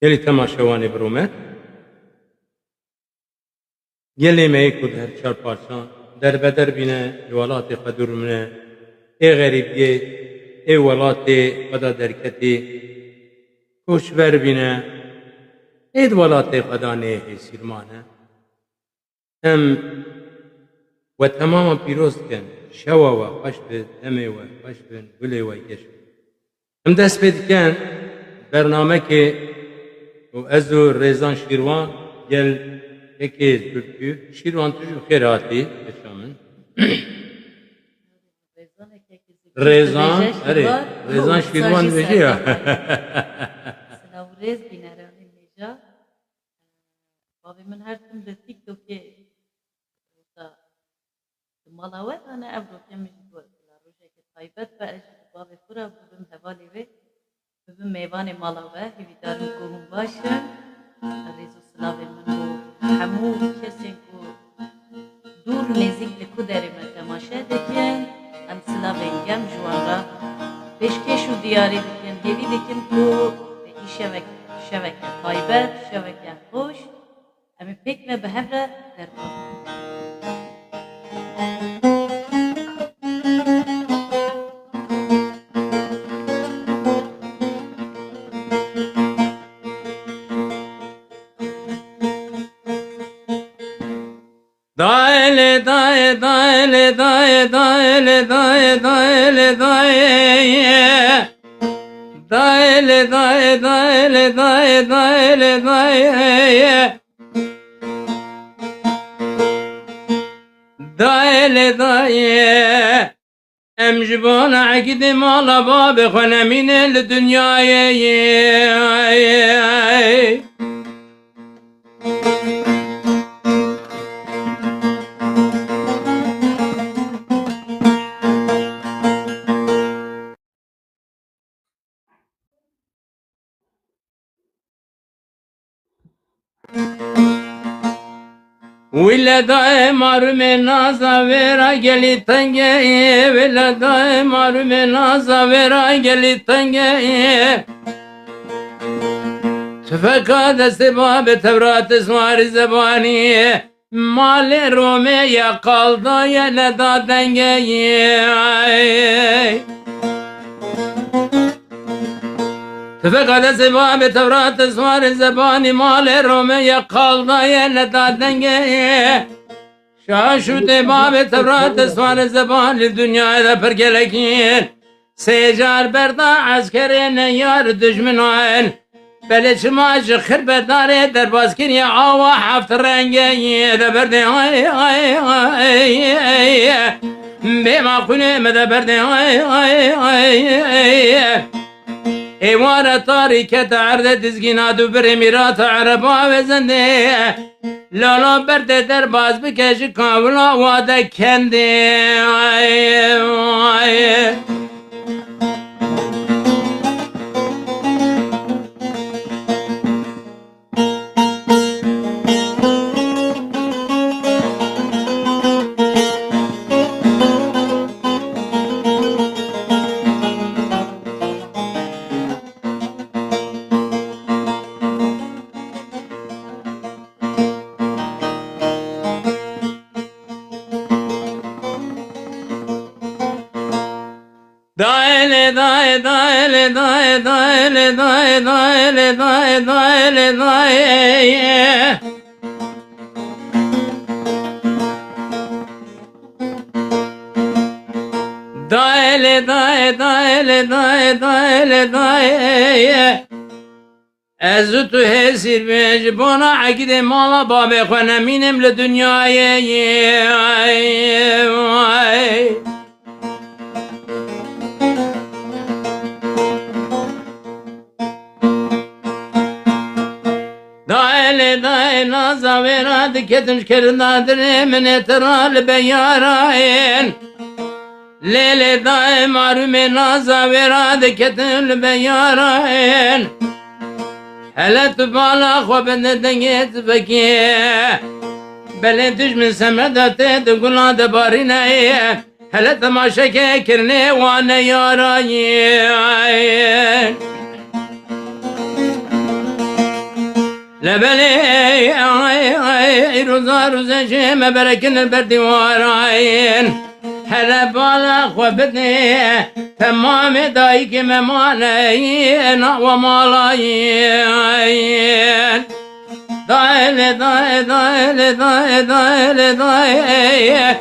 Gelê temaşewanê birome, gelê me ku di her çar parçan derbeder bîne li welatê xwe dûr bimîne, ê xerîbiyê, ê welatê xwe da derketê, koçber bîne, ê di welatê xwe da neyê sîrmane. Em we temaman pîroz dikin, şewa we xweş bi, demê we xweş bin, gulê we geş bin. Em dest pê dikin bernamekê û ez û Rêzan Şîrvan gel yekê Türkû. Şîrvan tu jî bi xêr hatî peşa min. Rêzan, erê, Rêzan Şîrvan dibêje ya. Silavrêz bîneranê mêja. Bavê min her tim bi TikTokê mala we tane ev rokê min ji bo rojekê taybet ve ez ji bavê xwe re bibim hevalê wê bibim mêvanê mala we hêvîdarim ku hûn baş in. Rêz û silavê min û hemû kesên ku dûr nêzik li ku derê me temaşe dikin, em silavên gem ji wan re pêşkêş û diyarî dikin, hêvî dikin ku wê şeveke taybet, şeveke xweş em ê pêk ve bi hev re derbas bikin. Daile daye daile daye daile daye daile daye daile daye daile daye daile daye daile daye em ji bona ekîdê mala babê xwe nemîne li dunyayê. Wile dae marume naza vera geli tenge, wile dae marume naza vera geli tenge. Tüfeka desti babe Tevrat ismari zebani, mali Rome'ye kaldı yine da dengeyi. Tüfeka desti babe Tevrat ismari zebani, mali Rome'ye kaldı yine da dengeyi. Şaşude babe Tevrat ismari zebani, dünyada pergelekin. Secar berda askerine yar düşmanın. Beleçmacı xırbedare derbazkiri ava haft rengeyi de berde ay ay ay bema kuleme de berde ay ay ay evara tariket arde dizginadu bir emirat araba ve zende lala berde derbaz bikeşi kavla vade kendi ay ay. Daile daile daile daile daile daile daile daile daile daile daile daile daile daile daile daile ezutu hesir bej bona akide mala babe xwe nemînim li dunyayê. Daile daile naza vera diketim şkerinadir mine teral beyarayin. Lele daile marume naza vera diketim beyarayin. Hele tu bala xwe bende dengê tibekî. Belê dijmin semredate di gulan de barîneyê. Hele temaşeke kirine wane yarayî. لبلي روزا روزا جيم بركن البردوارين هلا بالا خبتني تمام دايك ممانين ومالاين دايل دايل دايل دايل دايل دايل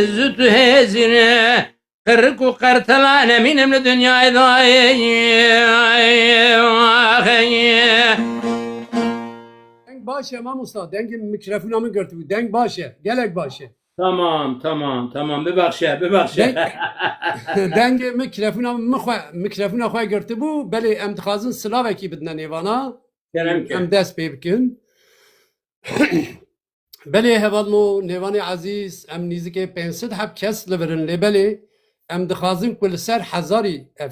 زت هزينه قرك وقرتلان من الدنيا دايل Denk başa Mam Usta. Dengin mikrofonamı gördü. Denk başa. Gelek başa. tamam ببخشه Denge mikrofona xoy gördü bu. Beli em dixazin Slavekî bidne nêvana. Em dest pê bikin. Belê hevalmo nêvanê ezîz em nîzikê 500 heb kes li birin lê belê em dixazin ku li ser hezarî ev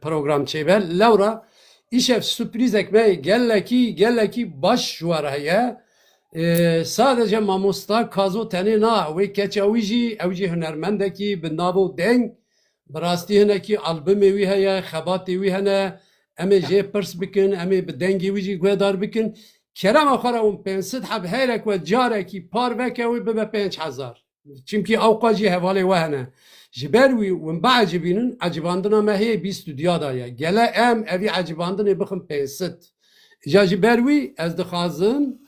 program çêbe lewra îşev sürprîzek me gelekî baş ji we re heye. Sadece mamosta kazo tenê na wê keça wî jî ew jî hunermendekî bi navo deng bi rastî hinekî albümê wî heye xebatê wî hene em ê jê pirs bikin em ê bi dengê wî jî guhdar bikin kerema xwe re hûn 500 heb heyrek we carekî par veke wî bibe 5000 çimkî ewqa jî hevalê we hene ji ber wî hûn beecibînin ecibandina me heye bîst stûdya daye gele em evî ecibandinê bixin 500 ja ji ber wî ez dixwazim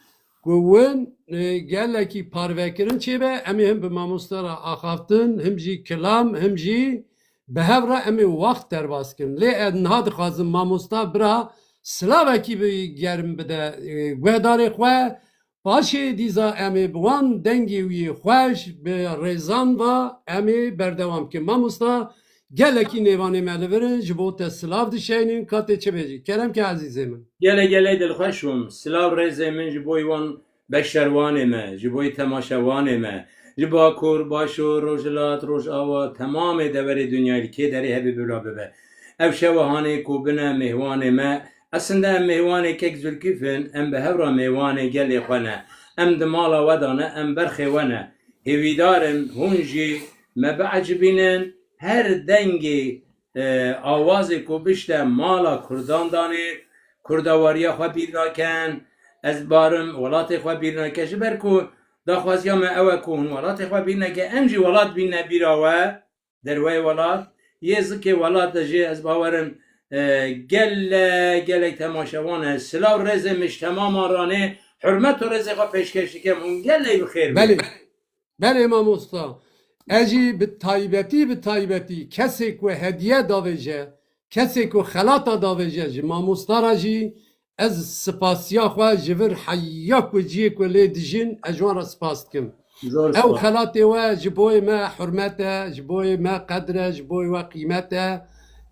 Gowin gelekî parvekirin çêbe em ê him bi mamostera axaftin him jî kilam him jî bi hev re em ê wext derbas kirin lê ez niha dixwazim mamosta bira silavekî bi germ bide guhdarê xwe paşê dîza em ê bi wan dengê wî xweş bi rêzan va em ê berdewam kirin mamosta gelekî nêvanê me li virin ji bo te silav dişeynin katê çi bêjî kerem ki ezîzê min Gele gele dilxweşum silav rêzê min ji bo wan beşerwanê me ji bo temaşewanê me ji bo kur başûr rojhilat rojava temamê deverê dunyayê kê derê hebe bila bibe ev şewehanê ku bine mêhwanê me esinde em mêhwanekek Zülküfin em bi hevra mêwanê gelê xwe ne em di mala we de ne em berxê we ne hêvîdarin hûn jî me biecibînin her dengê awazê ku bişte mala Kurdan danê Kurdawariya xwe bîr nakin ez barim welatê xwe bîr nake ji ber ku daxwaziya me ew e ku hûn welatê xwe bîr neke em jî welat bîne bîra we derweyê welat yê zikê welat de jê ez bawerim gelek temaşewan e silav rêzê miştema ranê hürmet û rêzê xwe pêşkêş dikim hûn gelê bi xêr Belê belê mamosta ez jî bi taybetî kesê ku hediye davêje kesê ku xelata davêje ji mamostara jî ez spasiya xwe ji vir heya ku ciyê ku lê dijîn ez ji wan re spas dikim ew xelatê we ji boyê me hurmet e ji boyê me qedr e ji boyê we qîmet e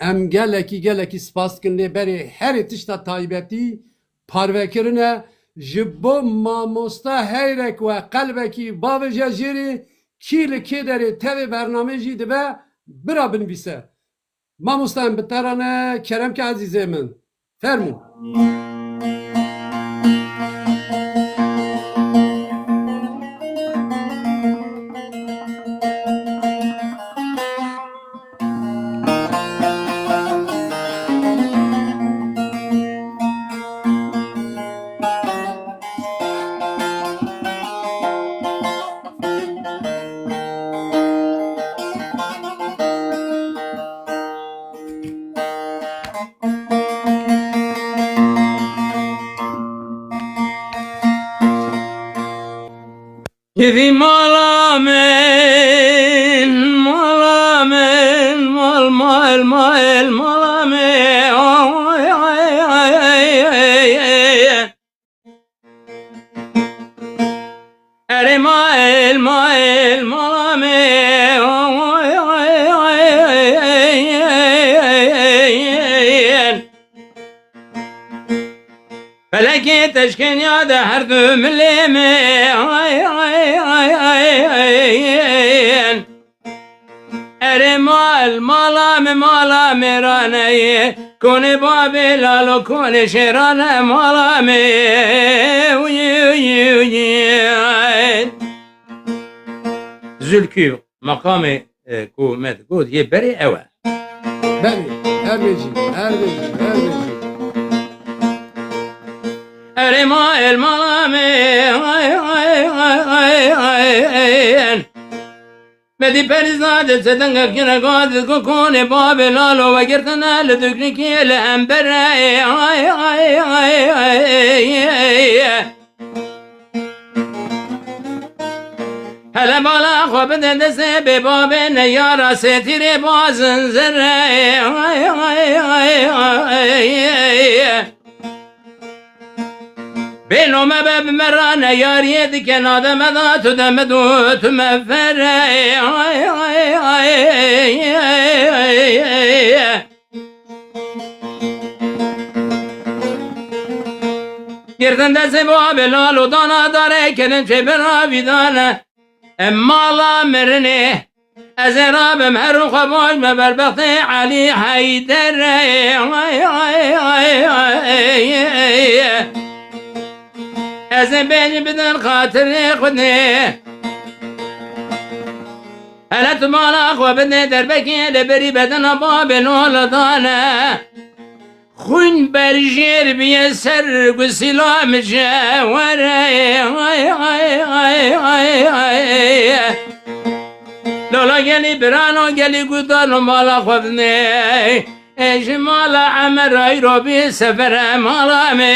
em gelekî spas dikin lê berê herê tişta taybetî parvekirin e ji bo mamosta heyrek we qelbekî bavêje jêrê kî li kê derê tevê bernamê jî dibe bira binivîse mamosta em bi te re ne kerem ki ezîzê min fermûn Gidi mala men, mala men, mal mala men. Ere mal mala men. Feleki teşkin ya da her dümlemi. Ere mala merane kone babelalo kone şerane mala me Zülkü makamı kumet god ye beri eve belê ervêjî Ere Erema elmalame Medi perizade seden gakine gadi kokone babelalo ve girtene le dükniki le embere Hele bala khobede de se be babe ne yara setire bazın zerre Beno mebe merane yariye diken ademe da tüdemedu tümefere Girdin de se babe lalo dana dare kenin çebera vidane Emmala merine Ezerabim her ukaboy me berbekti Ali Haydar Ezem beni biden hatırı kudni Hele tümala khobne derbeki leberi beden babel oladana Khun berjer biye ser gusilam jaware Lola geli birano geli gudano mala khobne Ejmala amer ayro bi sefere mala me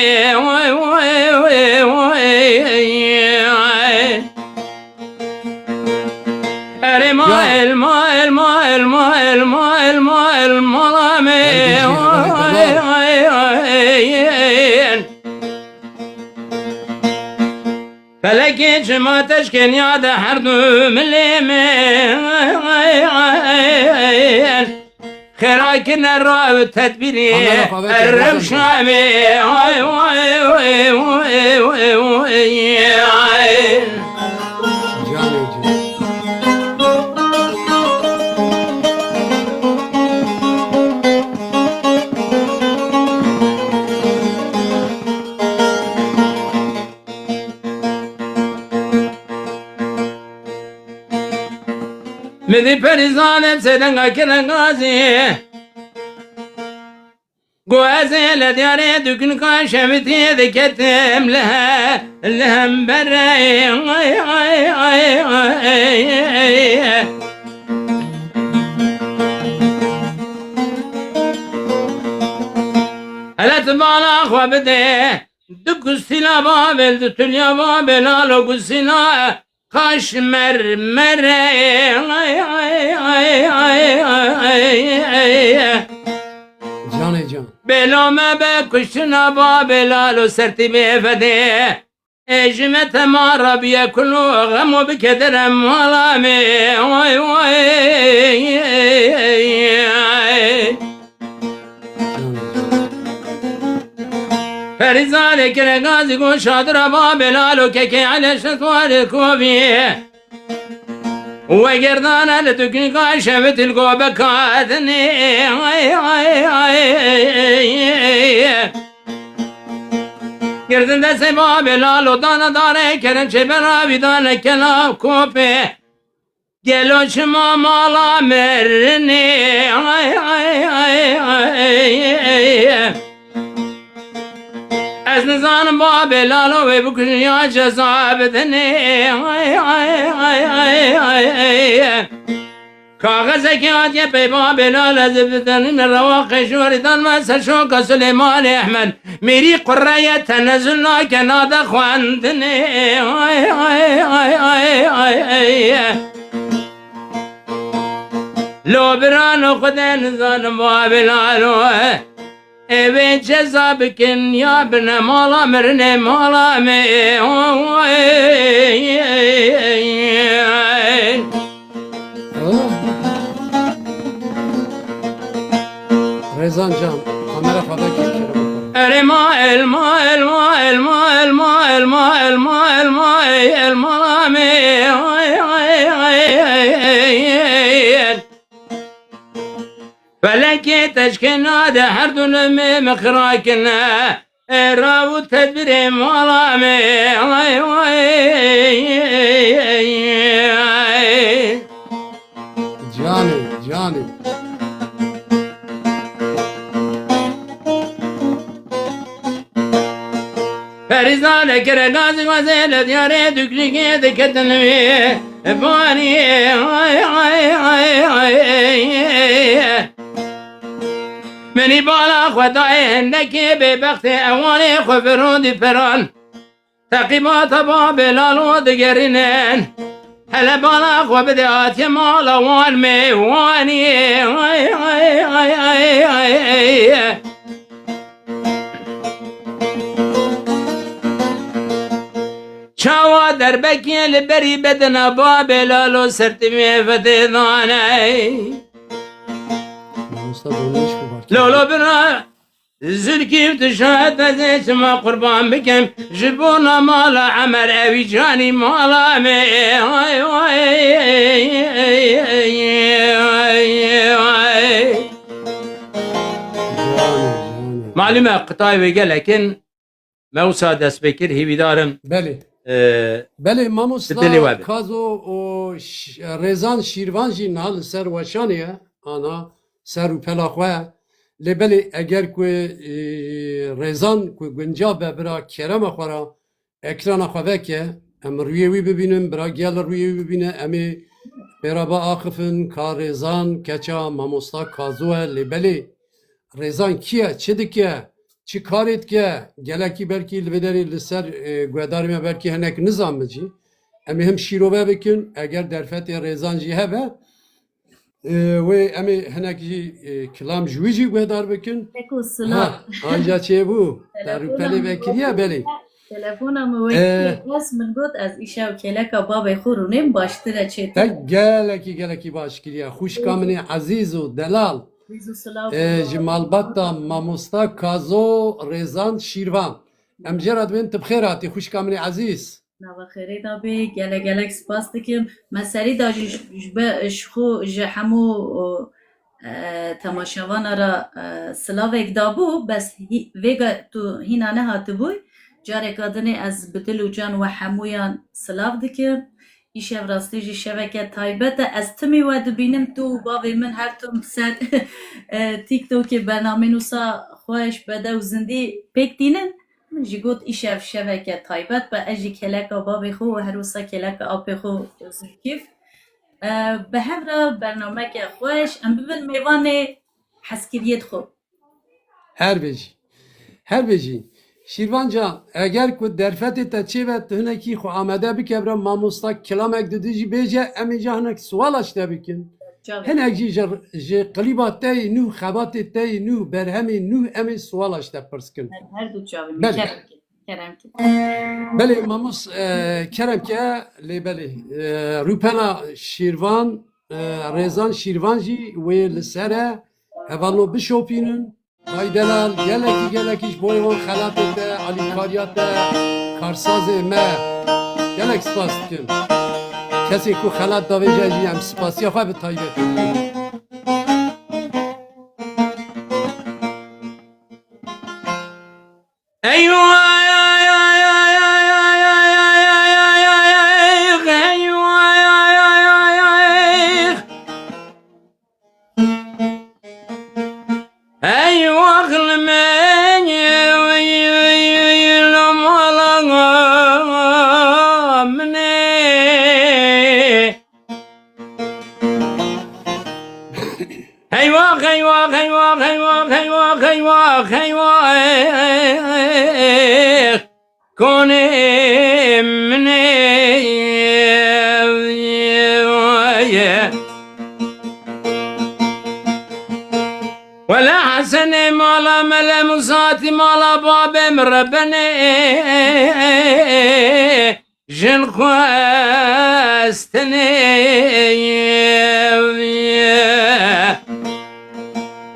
Erema el mala me Feleki cima teşken ya da her dümlemen Kherakin rav tedbiri errem şami Medi perizanem seden kakine gazi Goaze le diyare dükün kaşeviti de ketem lehem bere Elet bana khwabde Düküstila babel dütülya babel alo gusila Kaşmer mere Can Belome be kuşuna babelalo sertimi fede Ejme temara biye kulu gamu bi kederem malami Ferizane kere gazi kuşadıra babelalo keke ale şetvari kubi وجردنا لتكني كاشفت القوبة كادني جردن دست باب لالو دانا داره کرن چه برا بیدانه کلا کوپه گلو شما مالا مرنی از نزان باب لالو و بکنی یا جزاب دنی کاغذ که آدیه پی باب لال از بدنین رواق شوردان و سرشوک سلیمان احمد میری قرآیه تنزل ناکنا دا خواندنی لو برانو خود نزان باب لالو Eve ceza bikin ya bine mala mirne mala me Rezan Can kamera fada kekere Erema elma me Feleki teşkinade her dönemi mekrakine Eravu tedbirim alame Cani Ferizane kere gazi gazele diyare düklüge diketini Fani ay ay ay ay Meni bala khudai neki bebekti evani khubirun di peran Takibata babelalu digerinen Hele bala khubidi ati mala wan mevani ay ay ay ay ay Çava derbekiye li beri bedena babelalu sertimi fetidane Usta donmuş bu var. Lolo bina Zülkif tişahet vezeçime kurban bikem Jibuna mala amer evi cani mala me ay ay Malume kıtay ve gelekin Mevsa Desbekir hividarım Beli. Beli mamusla Dili var. kazo o rezan şirvan jî nal ser weşaniye ana ser û pelaxwe lê belê eger ku rezan ku gunca be bira kerema xwe ra ekrana xwe veke em rûyê wî bibînin bira gel rûyê wî bibîne em ê beraba axifin ka rezan keça mamosta kazo e lê belê rezan kiye çi dike çi karê dike gelekî belkî li vê derê li ser guhdarê me belkî hinek nizam cî em ê him şîrove bikin eger derfetê rezan jî hebe wê em ê hinek jî kilam ji wî jî guhdar bikin Peko sınav. anja çêbû derûpelê vekiriye belê Telefona mı vekili kes min got az işev keleka babê xwe rûnêm baştir e te çêtir. gelekî baş kiriye xwişka min ê ezîz û delal Rêz û silav. ji malbata mamosta kazo rezan şîrvan em jê re dibên tu bixêr hatî xwişka min ê ezîz Nava xêrê da bê gelek spas dikim. Me serî da ji xwe ji hemû temaşevana ra silavek dabû bes vêga tu hîna nehatibûy careka dinê ez bi dil û can we hemûyan silav dikim. İşev rastî jî şeveke taybet e ez timî we dibînim tu û bavê min her tim ser TikTokê bername nûsa xweş bede û zindî pêk dînin min jî got îşev şeveke taybet be ez jî keleka bavê xwe û her wisa keleka apê xwe Zülkif bi hev re bernameke xweş em bibin mêvanê heskiriyê xwe. her bêjî şîrvanca eger ku derfetê te çêve tu hinekî xwe amade bike bre mamosta kilamek didî jî bêje em ê ca hinek swalaş te bikin hinek jî ji qilîba te yê nû xebatê te yê nû berhemê nû em ê swalaş te pirskin Her du çavên Belê. keremkî. belê mamos keremke lê belê rûpena şîrvan rezan şîrvan jî wê li ser e hevalo bişopînin Ay delal gelekî ji bo wan xelatê te alîkariya te karsazê me gelek spas dikim kesê ku xelat davêje jî em spasiya xwe bi taybet ولا حسن مالا ملا مصاتي مالا بابم ربنا جن خواستني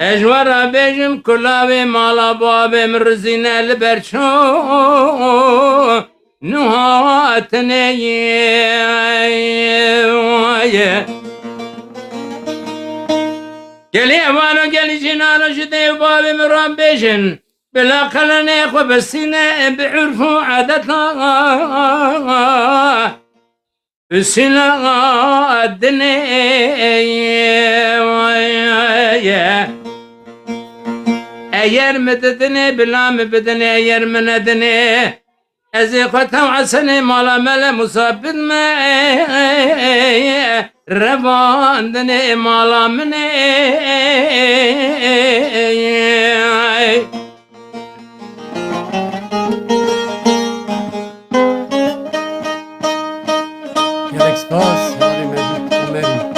اجور بجم كلاوي مالا بابم رزينا البرشو نهاتني Geli evano geli cinano jide babi miran bejin Bila kalane xo besine bi'urfu adetna Üsina adne Eğer mi dedine bila mi bedene eğer mi nedine Ez ê xwe tew Hesenê mala me le Musa bidme revandinê mala min ê Gelek spas Ali Mecid Ömer'i.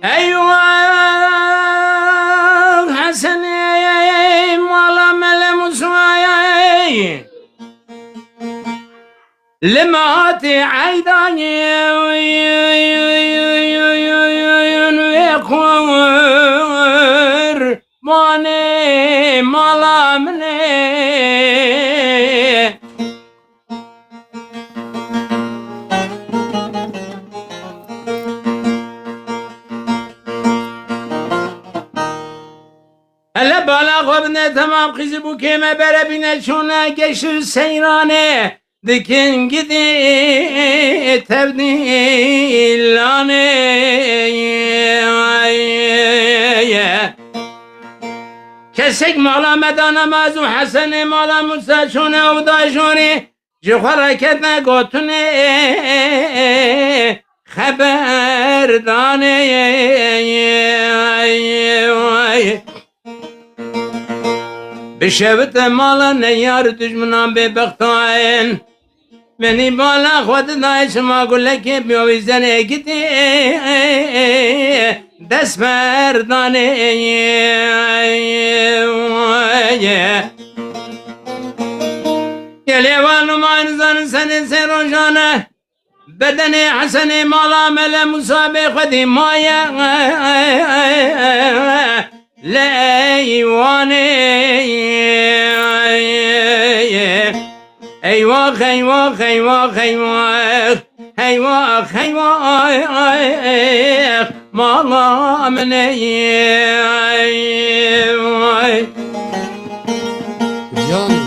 Eyvah Hesen'e mala mele Musa'ya limati aydanın ve kur mane mala mele hele bala gobne tamam kızı bu keme bere bine şuna geçir seyrane dikin gidi tevdilane kesek mala medana mazu Hasan'e mala Musa şuna uda şuni ji hareketine gotune haberdane بشوت مالا نیار دشمنان به بختاین منی بالا خود دایش ما گله که بیاویزن اگیتی دست مردانه گلیوانو مانزان سن سروشانه بدن حسن مالا مل مصابه خودی مایا لأيواني أيواخ أيواخ أيواخ أيواخ أيواخ أيواخ ما الله من Yani, yani.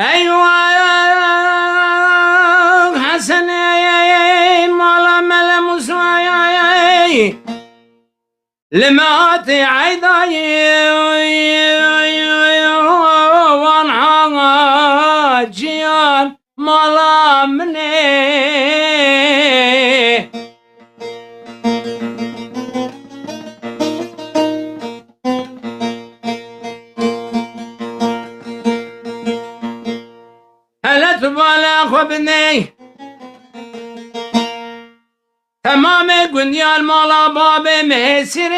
أيواخ حسن مالا ملا مسواي لماتي عيداي وانحا جيان مالا مني هلا تبالا خبني تمام گندیان مالا باب مهسرل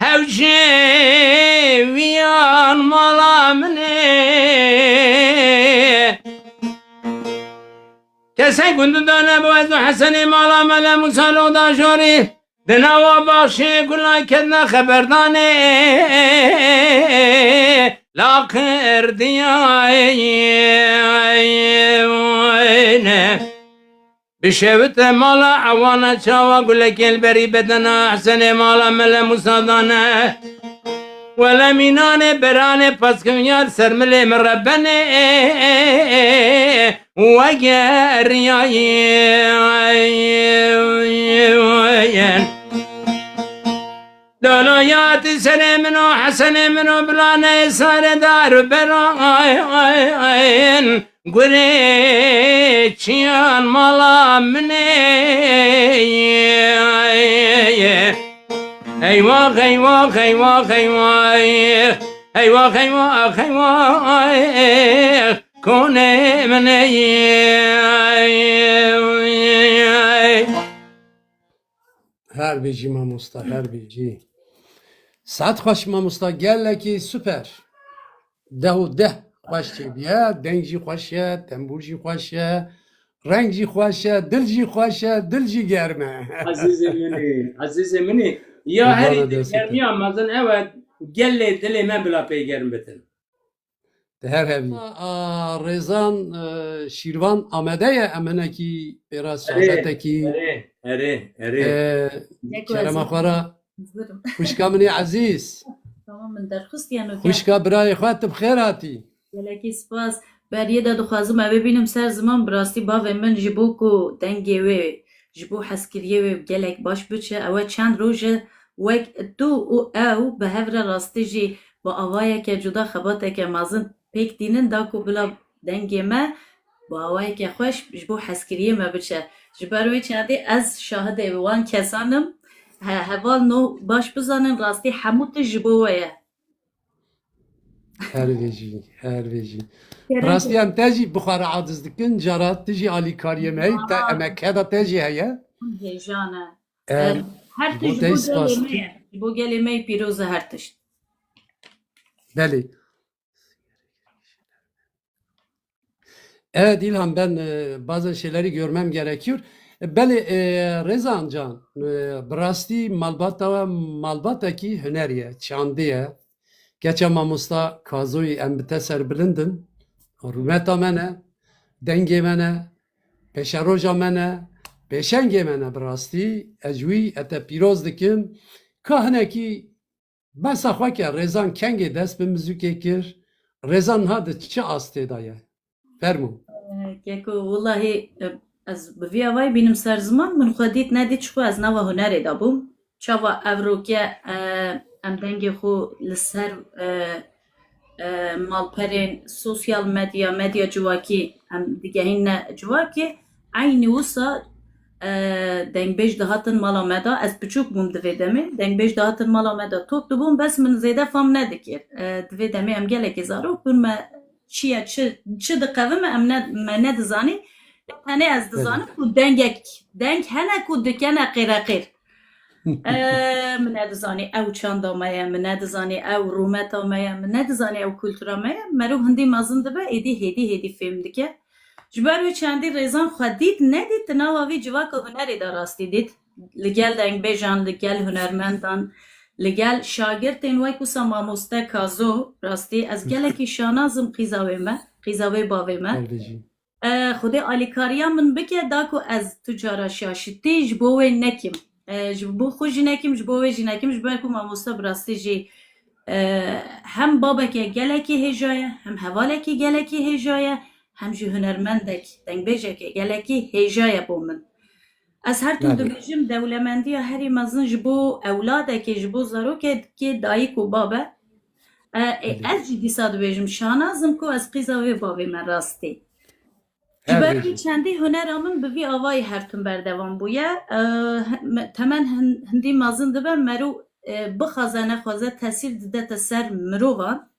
هوشی ویان مالا منه کسی گندو دانه بوزد حسن مالا ملا مسالو داشوری دنوا بخشی گلای کدنا خبردانه لاخر دیای بشوت مالا عوانا چاوا گلک البری بدنا حسن مالا مل مصادانه ولا مینان برانه پس کنیار سرمل مربنه وگر یاین دولایات سر منو حسن منو بلانه سار دار براین گره چیان مالا منه ایواخ ایواخ ایواخ ایواخ ایواخ ایواخ ایواخ کنه منه Her bici mamusta, her bici. Saat hoş mamusta gel ki süper. Dehu deh hoş çebiye, denci hoşya, temburci hoşya, renkci hoşya, dilci hoşya, dilci germe. Azize mini. Ya her germi amazın evet gelle dilime bila peygerim betin. Her hevi. Rezan Şirvan Amedeye emeneki biraz sohbeteki kerem akhara Hazırım. Kuşkamini aziz. Tamam من درخست yani Kuşka birayı xatıp khairati. geleki spas beriye de dixwazim ev bibînim ser ziman bi rastî bavê min ji bo ku dengê wê ji bo heskiriyê wê gelek baş biçe ew çend roj e wek tu û ew bi hev re rastî jî bi avayeke cuda xebateke mezin pêk dînin da ku bila dengê me bi awayeke xweş ji bo heskiriyê me biçe ji ber wê çendê ez şahidê wan kesanim heval no baş bizanin rastî hemû tişt ji bo we ye. Her veji. Rastî em te jî bixwara aciz dikin cara tu jî alîkariyê me te emeke da te jî heye. Heyecan e. Em, Her bu tişt te ji bo spas. gelê me ye. Ji bo gelê me pîroz e her tişt. Belê. Evet İlhan ben bazı şeyleri görmem gerekiyor. Belê Rezan Can birastî malbata ve malbateki hüneriye, çandiye. Geçen mamusta kazoyu em bi te serbilindin. Rûmeta me ne, dengê me ne, peşeroja me ne, pêşengê me ne birastî ez wî ete pîroz dikim ka hinekî besa xwe ke Rezan kengê dest bi mizûkê kir. Rezan ha di çi astê da ye? Fermû. Keko vallahi ez bi vî avayê bînim ser ziman min xwe dît nedît çi xwe ez nava hunerê da bûm. Çava ev roke em dengê xwe li ser malperên sosyal medya civakî em digehîne civakê aynı wisa dengbêj dihatin mala me da ez biçûk bûm di vê demê dengbêj dihatin mala me da tok dibûm bes min zêde fam nedikir di vê demê em gelekî zarok bûn me çi ye çi diqevim me nedizanî tenê ez dizanim ku deng hene ku dikene qêreqêr min nedizanî ew çanda me ye min nedizanî ew rûmeta me ye min nedizanî ew kultura me ye merû hindî mezin dibe êdî hêdî fêm dike ji ber wê çendî rêzan xwe dît nedît di nava vî civaka hunerê de rastî dît li gel dengbêjan li gel hunermendan li gel şagirtên wek wisa mamoste kazo rastî ez gelekî şanazim qîza wê me qîza wê bavê me Her veji. Xwedê alîkariya min bike da ku ez tu cara şaşîtî ji bo wê nekim ji bo xwe jî nekim ji bo wê jî nekim ji ber ku mamoste bi rastî jî hem babeke gelekî hêja ye hem hevalekî gelekî hêja ye hem jî hunermendek dengbêjekê gelekî hêja ye bo min ez her tim dibêjim dewlemendiya herî mezin ji bo ewladekê ji bo zarokekê dayîk û babe ez jî dîsa dibêjim şanazim ku ez qîza wê bavê me rastî ji Her ber veji. vî çendî hunera min bi vî avayî her tim berdevam bûye temen hindî mezin dibe merû bixwaze nexwaze tesîr dide ser mirovan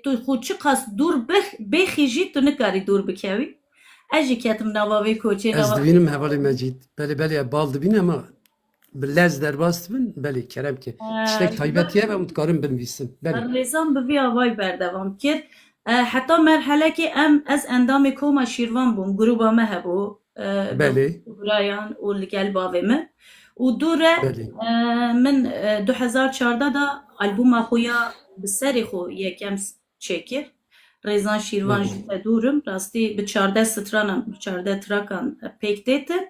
tu xwe çi qas dûr bêxî jî tu nikarî dûr bikevî ez jî ketim nava vê koçê Ez dibînim hevalê mecîd. Belê bal dibîn ama bi lez derbas dibin. Belê kerem ki. Tiştek taybetiye ve mutkarim binivîsin. Belê. rêzan bi vî avayî berdevam kir heta merhelekê ez endamê koma Şîrvan bûm gruba me hebû Belê. Burayan û li gel bavê me û dûre Belê. min 2014 da albûma xwe ya bi serê xwe yekem çêkir Rêzan Şîrvan jî te dûrim rastî bi 14 stranan 14 trakan pêk têtin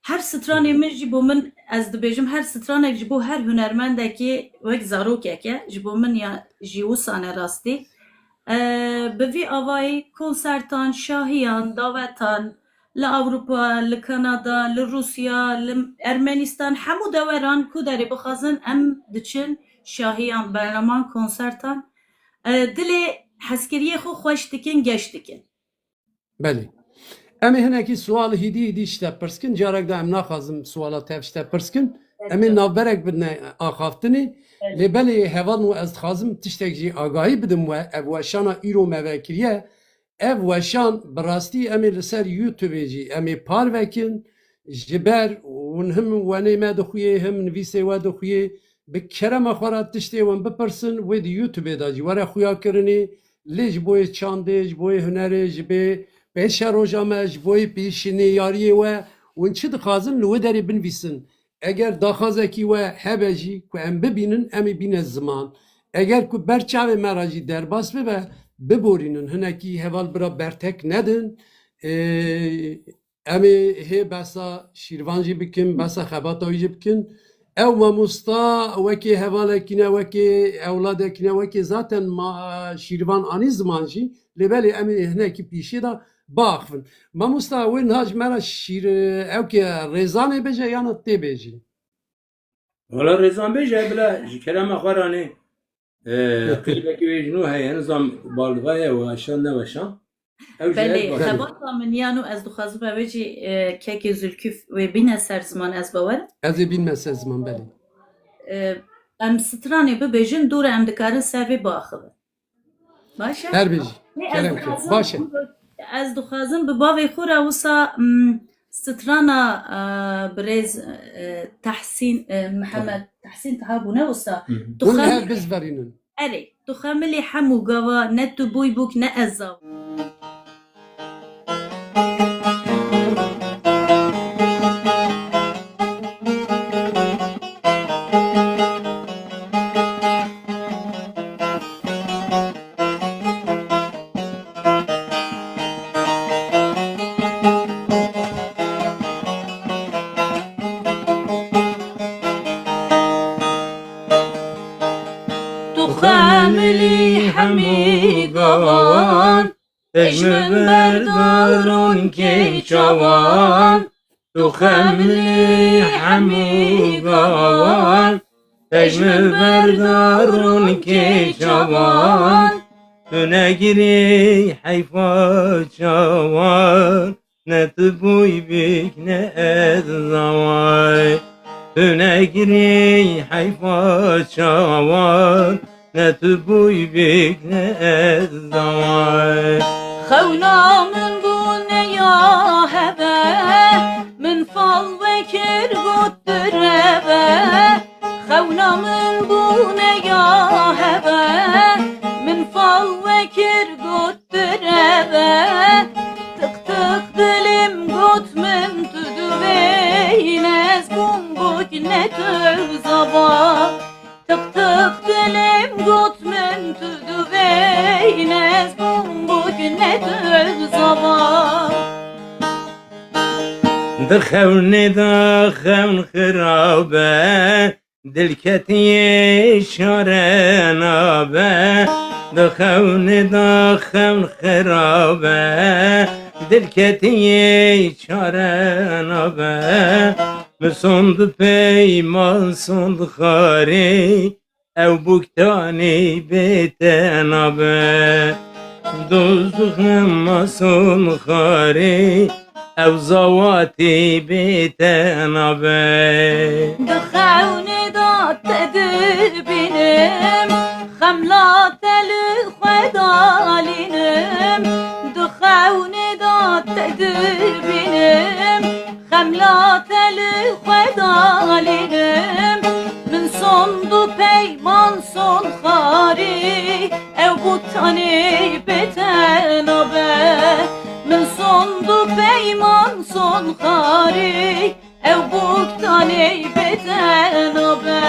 her stranê min jî bo min ez dibêjim her stranek ji bo her hunermendekî wek zarokek e ji bo min ya jî wisa ne rastî bi vî avayî konsertan şahiyan dawetan li Awropa li Kanada li Rusya li Ermenistan hemû deweran ku derê bixwazin em diçin şahiyan bernaman konsertan dilê heskiriyê xwe xweş dikin geş dikin Belê. Em ê hinekî sual hîdî işte pirskin carek de em naxwazim suala tev işte pirskin em ê navberek bidine axaftinê lê belê hevan û ez dixwazim tiştek jî agahî bidim we ev weşana îro me vekiriye ev weşan bi rastî em ê li ser YouTubeê jî em ê par vekin ji ber hûn him wenê me dixuye him nivîsê we dixuye bi kerema xwe re tiştê wan bipirsin wê di YouTubeê da jî were xuyakirinê lê ji bo yê çandê ji bo yê hunerê ji bê pêşeroja me ji bo yê pêşînêyariyê we hûn çi dixwazin li wê derê binivîsin eger daxwazekî we hebe jî ku em bibînin em ê bîne ziman eger ku berçavê me re jî derbas bibe ببورینن هنکی هوال برا برتک ندن امی هی بسا شیروانجی بکن بسا خباتایی بکن او ماموستا وکی هواله کنه وکی اولاده کنه وکی zaten ما شیروان آنی زمانجی لبلی امی هنکی پیشی دا باخفن ماموستا وین هاج مرا شیر او که رزانه بجه یا نه تی بجی Valla rezan beje bile jikerem akvarani qilbeki vejnu heye nizam balvaya ve aşan ne veşan. Ev بله jihad var. خبات من یانو از دو خازم اوجی کک زلکف و بین سر زمان از باور Ez ê bilmese zaman belê. ام سترانی ببیجن دور ام دکارن سر و باخوه باشه؟ Her bêjî. Ne Kerem ez kir. dixwazim- Baş e. Ez dixwazim bi bavê xwe re wisa strana birêz Tehsîn Mihemed Tehsîn Taha bûne wisa Hûn her biz verînin. erê tu xemilê hemû gava ne tu bûy bûk ne ez zav tu xemilî hemî gavan Tejmin berdarun keçavan Tu xemilî hemî gavan Tejmin berdarun keçavan Tu ne giri heyfa çavan. Ne tu buy bik ne ez zavay. Tu ne giri heyfa çavan. Ne tu buy bik ne ez zavay. Xewna min bûne ya hebe Min fal vekir got direve Xewna min bûne ya hebe Min fal vekir got direve Tık tık dilim got min tu duveynes Bûm bûk ne tu zava Tık tık dilim got min tu duveynes Bûm bûk ne tu zava Dixevne daxevn xirabe. Dilketiye şarenabe. Dixevne daxevn xirabe. Dilketiye şarenabe. Misondu peyman sondu xari. Ev buktani betenabe. Dozduxem mason xari. Ev zavati betenabe. Dixewne da tedir binim Xemlat eli xwedalinim Dixewne da tedir binim Xemlat eli xwedalinim Min sondu peyman son xari Ew butani betenabe Min sondu peyman son xari Ew buktani betenabe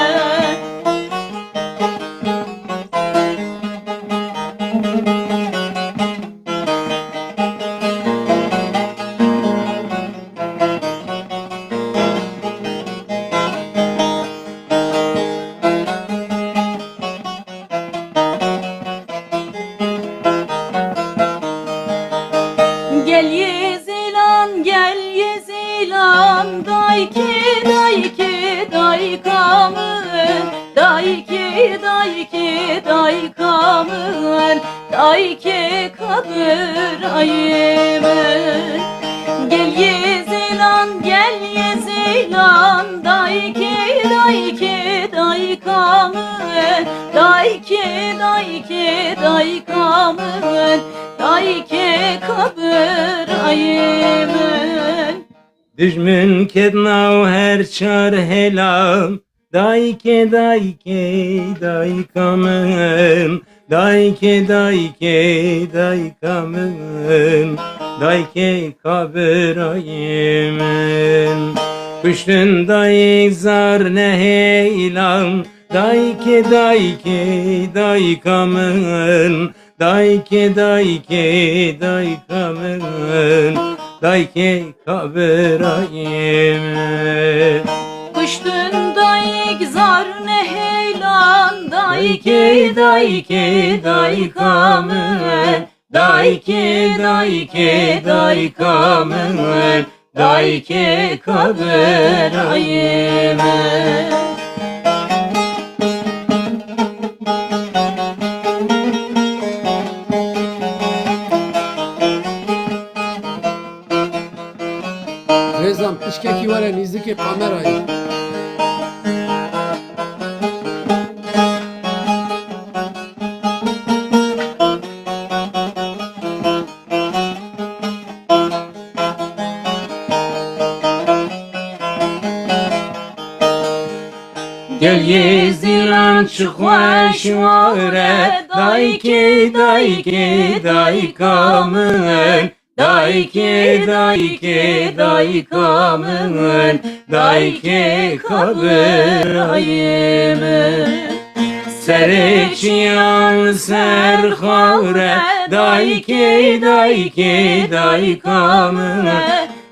Gel Yezilan, gel Yezilan, dayki dayki daykamın, dayki dayki daykamın, dayki kabır ayımın. Gel Yezilan, gel Yezilan, dayki dayki daykamın, dayki dayki daykamın, dayki kabır ayımın. Düşmün kednav her çar helam. Dayke dayke daykamın. Dayke dayke daykamın. Dayke kabir ayımın. Kuştun dayı zar ne heylam. Dayke dayke daykamın. dayke dayke daykamın dayke kabirayım Kuştun dayık zar ne heylan dayke dayke daykamın dayke dayke daykamın dayke kabirayım Rezan pişkeki var ya nizdeki kamerayı. Gel yezilan çıkmış vare dayke dayke daykamın dayke dayke daykamın dayke kabirayım Sereçiyan serhavre dayke dayke daykamın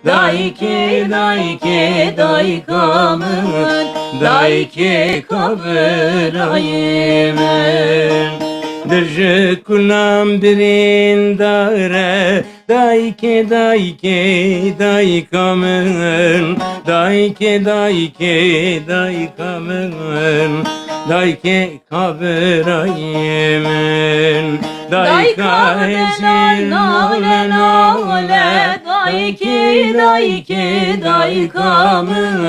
dayke dayke daykamın dayke kabirayım Dırjı kunam birin dare dayke dayke daykamın dayke dayke daykamın dayke kabirayım dayka ezin nale nale dayke dayke daykamın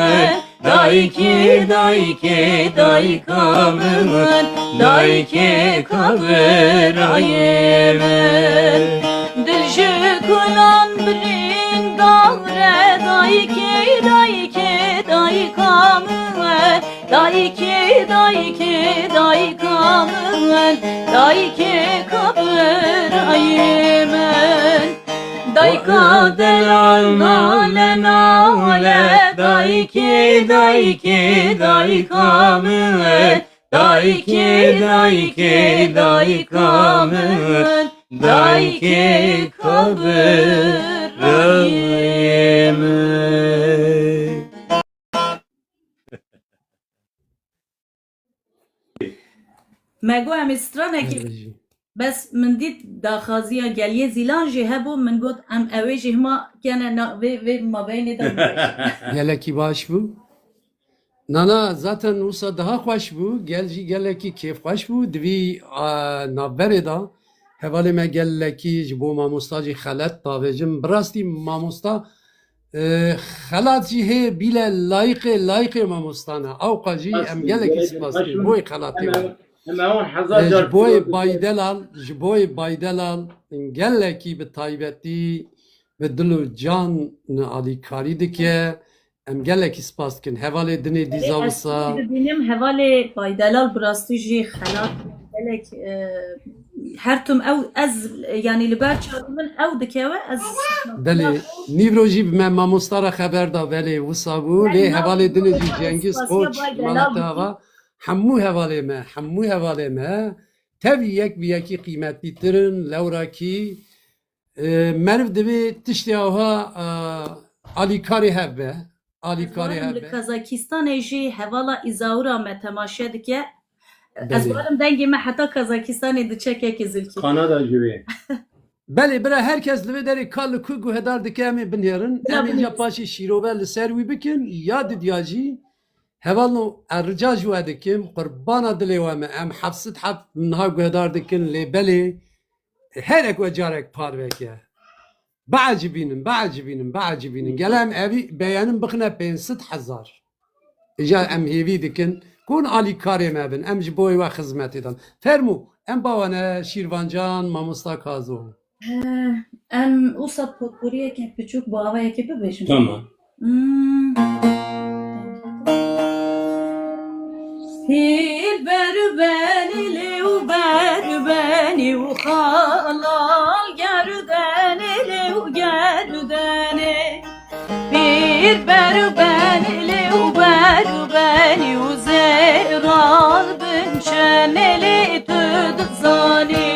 dayke dayke daykamın dayke kabirayım Dilşi kunan birin dağre dayke dayke daykamın dayke dayke daykamın dayke kabirayım Dayka delal nale nale dayke dayke daykamın dayke dayke daykamın dayke kabirayım مگو ام استرانه که بس من دید داخازی گلیه زیلان جه هبو من گفت ام اوه جه ما کنه و ما بین دام Geleki baş bu. Nana zaten Musa daha hoş bu. Geleki keyif hoş bu. Dvi navbere da. Hevali me geleki jibo mamustacı xalat tavecim. Brasti mamusta xalat jihe bile layık mamustana. Avqaji em geleki spasti. Boy xalati var. Jiboy baydelal geleki bi taybeti ve dilu can alikari dike em geleki spas kin hevale dine dizavsa benim hevale baydelal brasti jih halat gelek her tüm ev az yani liber çarpımın ev dikeve az beli nivroji me mamustara haber da beli vusabu le hevale dine Cengiz Koç malatava Hammu hevale me tev yek bir kıymetli tirin levra ki merv devi tişti avha alikari hevbe Kazakistan eji hevala izaura me temaşe dike az varım dengime hatta Kazakistan'ı dıçek ezilki Kanada gibi Beli bre herkes li deri kallı kugu hedar dike emi binyerin emi yapaşı şirobe li servi bikin ya didyacı Hevalno erca jwa dikim qurbana dili ve me em hafsit haf minha guhedar dikin li beli herek ve carek parveke بعجبینم گلم اوی بیانم بخنه 500,000 اجا ام هیوی دکن کن علی کاری مبن ام جبوی و خدمتی دان فرمو ام باوانه شیروانجان ماموستا کازو ام اوسط پوتپوریه که küçük bu havaya ki bebeşim. Tamam. Hil beru beni lev beru beni u halal gerdeni lev gerdeni Bir beru beni lev beru beni u zeral bin çeneli tüd zani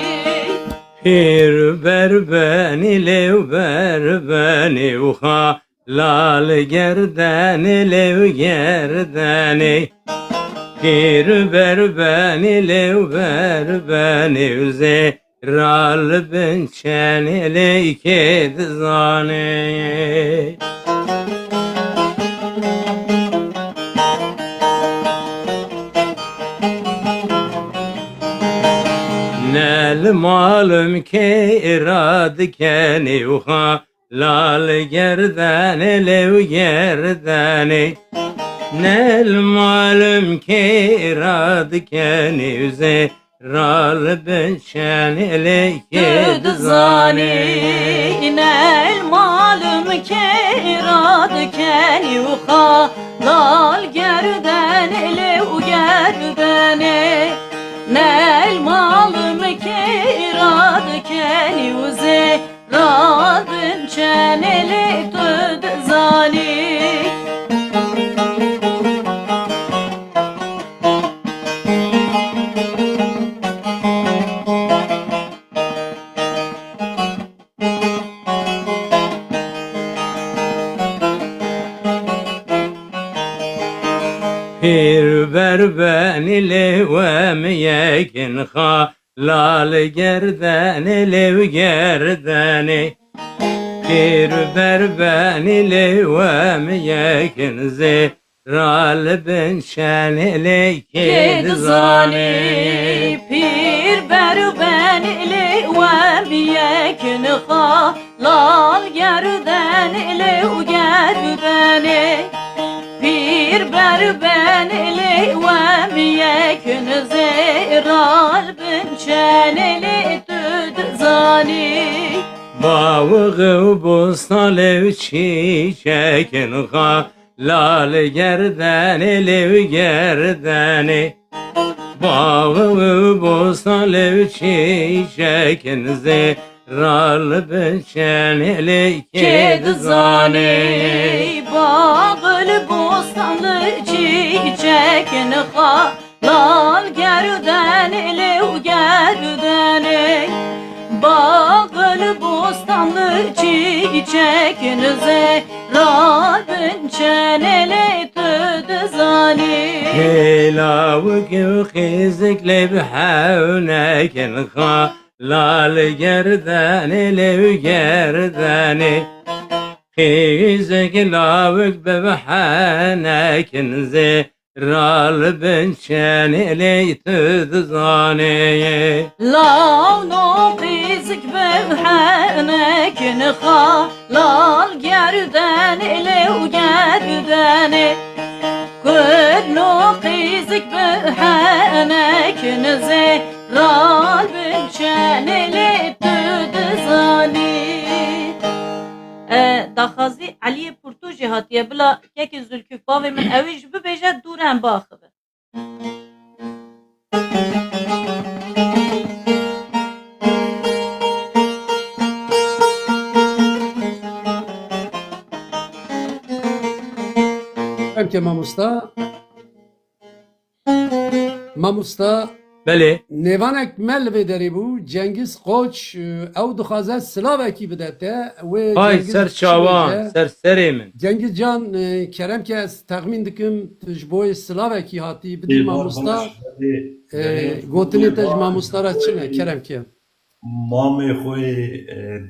پیر بر بنی لیو بر بنی و خالال گردن لیو گردنی پیر بر بنی لیو بر بنی و زیرال بنچنی لیکد زانی نل مالم که اراد کنی و خالال گردن لیو گردنی نل مالم که اراد کنی و زیرال بنچنی لیکد زانی نل malum ke irad keni u halal gerdeni u gerdeni nel malum ke irad keni u zerad çeneli tüd zani پیر بر بنی لیوم یکن خالال گردن لیو گردنی پیر بر بنی لیوم یکن زیرال بنشن لیکد زانی pir beru benili ve yekin halal gerdenili u gerdeni pir beru benili ve yekin zeral binçenili tüd zani باوغ بوستان لیو چیچکن خالال گردن لیو گردنی باوغ بوستان لیو چیچکن زیرال بنچن لیکد زانی bağıl bostanlı çiçekin halal gerdenili u gerdeni bağıl bostanlı çiçekin zeral binçeneli tüd zani هلاوك وخيزك لبحاونك خالال گردن لیو گردني خيزك لاوك ببحانك زيرال بنشان لي تدزاني Lavno fizik bevhenekin halal gerdeni u gerdeni Kudno fizik bevhenekin zeral binçenili tüd zani Daxazi Aliye Purtuji hatiye bila keki Zülküfave min evi ji bibêje dûren baxıbe Em ki mamusta بله nevanek mel ve deri bu Cengiz Koç ev dixwaze silavekî bidete ve Ay Cengiz ser çavan ser serê min Cengiz Can kerem ki ez texmin dikim ji bo silavekî hatî bidî mamusta gotinê te ji mamustara çi ne kerem ki Mamê xwe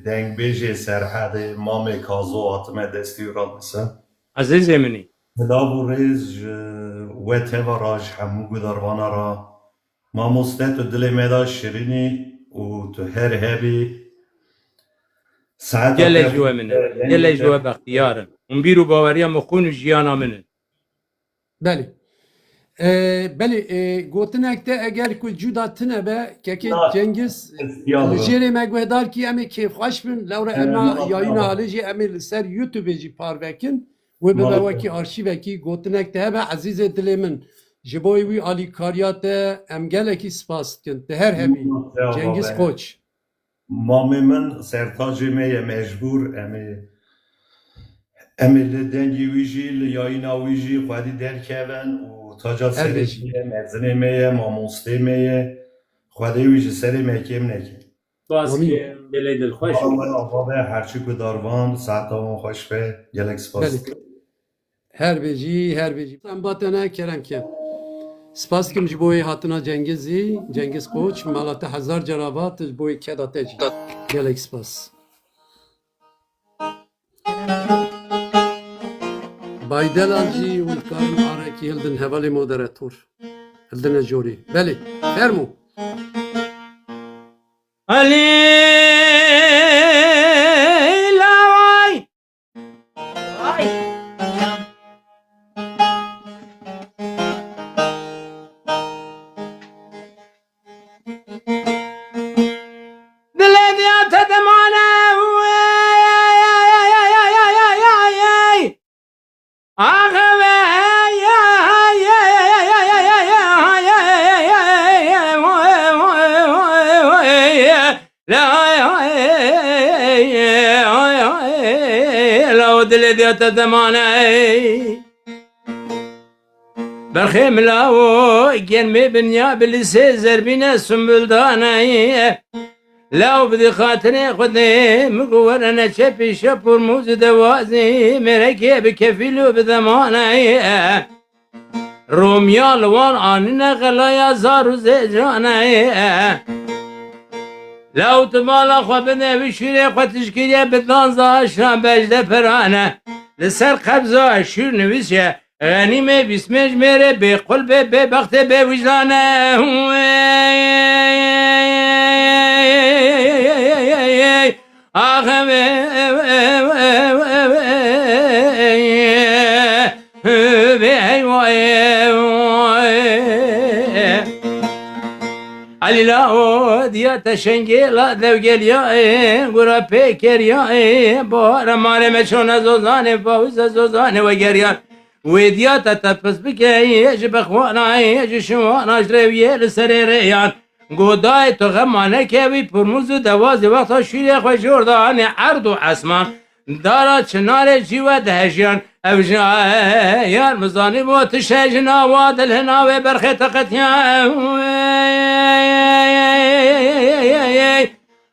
dengbêjê Serhedê mamê Kazo hatime destî radise. عزیزê minî Hilav û rêz ji we teva ra ji hemû gudarvana ra mamoste tu dilê me da şirînî û tu her hebî saeta gelê te ji we min in gelê ji we bextiyarin hûn bîr û baweriya me xwîn û jiyana min in Belê belê gotinek te eger ku cuda tune be kekê Na. Cengiz istiyam Jêrê me guhdar ki em ê kêfxweş bin lewre ema yayîna halê jî em ê li ser YouTubeê jî parvekin wê bibe Maalesef. wekî arşîvekî gotinek te hebe ezîzê dilê min ji bo wî alîkariya te em gelekî spas dikin te her hebî Cengiz Koç Mamê min sertajê me ye mecbûr em ê li dengê wî jî li yayîna wî jî xwedî derkevin û taca serê Elbette. me ye, mezinê me ye, mamostê me ye, xwedê wî ji serê me kêm neke. باز آمین. که گلی دلخوش آقا به هرچی که داروان ساعتمون خوش به گلک سپاس بله هر بیجی ام باتنه کرم که سپاس کم جبوی هاتنا جنگیز کوچ مالات 1000 جرابات جبوی کداته جی گلک سپاس بایدل آنجی و کارم آرکی هلدن حوالی مودراتور هلدن جوری بله فرمو علی لوای Ay. دل دیات دمانه دل دیات دمانه برخیم لاو گرمی بنیا بلیسه زربینه سنبلدانه لو بدي خاطري خدني مقور انا شفي شفور موز دوازي مركي بكفيلو بذماني روميال وان عننا غلايا زارو زجاني لو تمالا خبنا بشيري قتشكيري بدلانزا اشرا بجده پرانه لسر قبضا اشير نويسيا غنيمه بسمج ميري بقلب ببخت بوجدانه آخم علی لا دیا تشنگیلا دو گلیا گورا پیکریا بار مال مچون زوزانه باوز زوزانه و گریان و دیا تتپس بکی جبخوانا جشوانا جرویه لسر ریان گودای تو غمانه که بی پرموز و دواز وقتا شیری خوش جردان عرض و اسمان دارا چنار جیوه دهجیان او جایان مزانی با تشه جناوا دل هناوه برخی تقتیان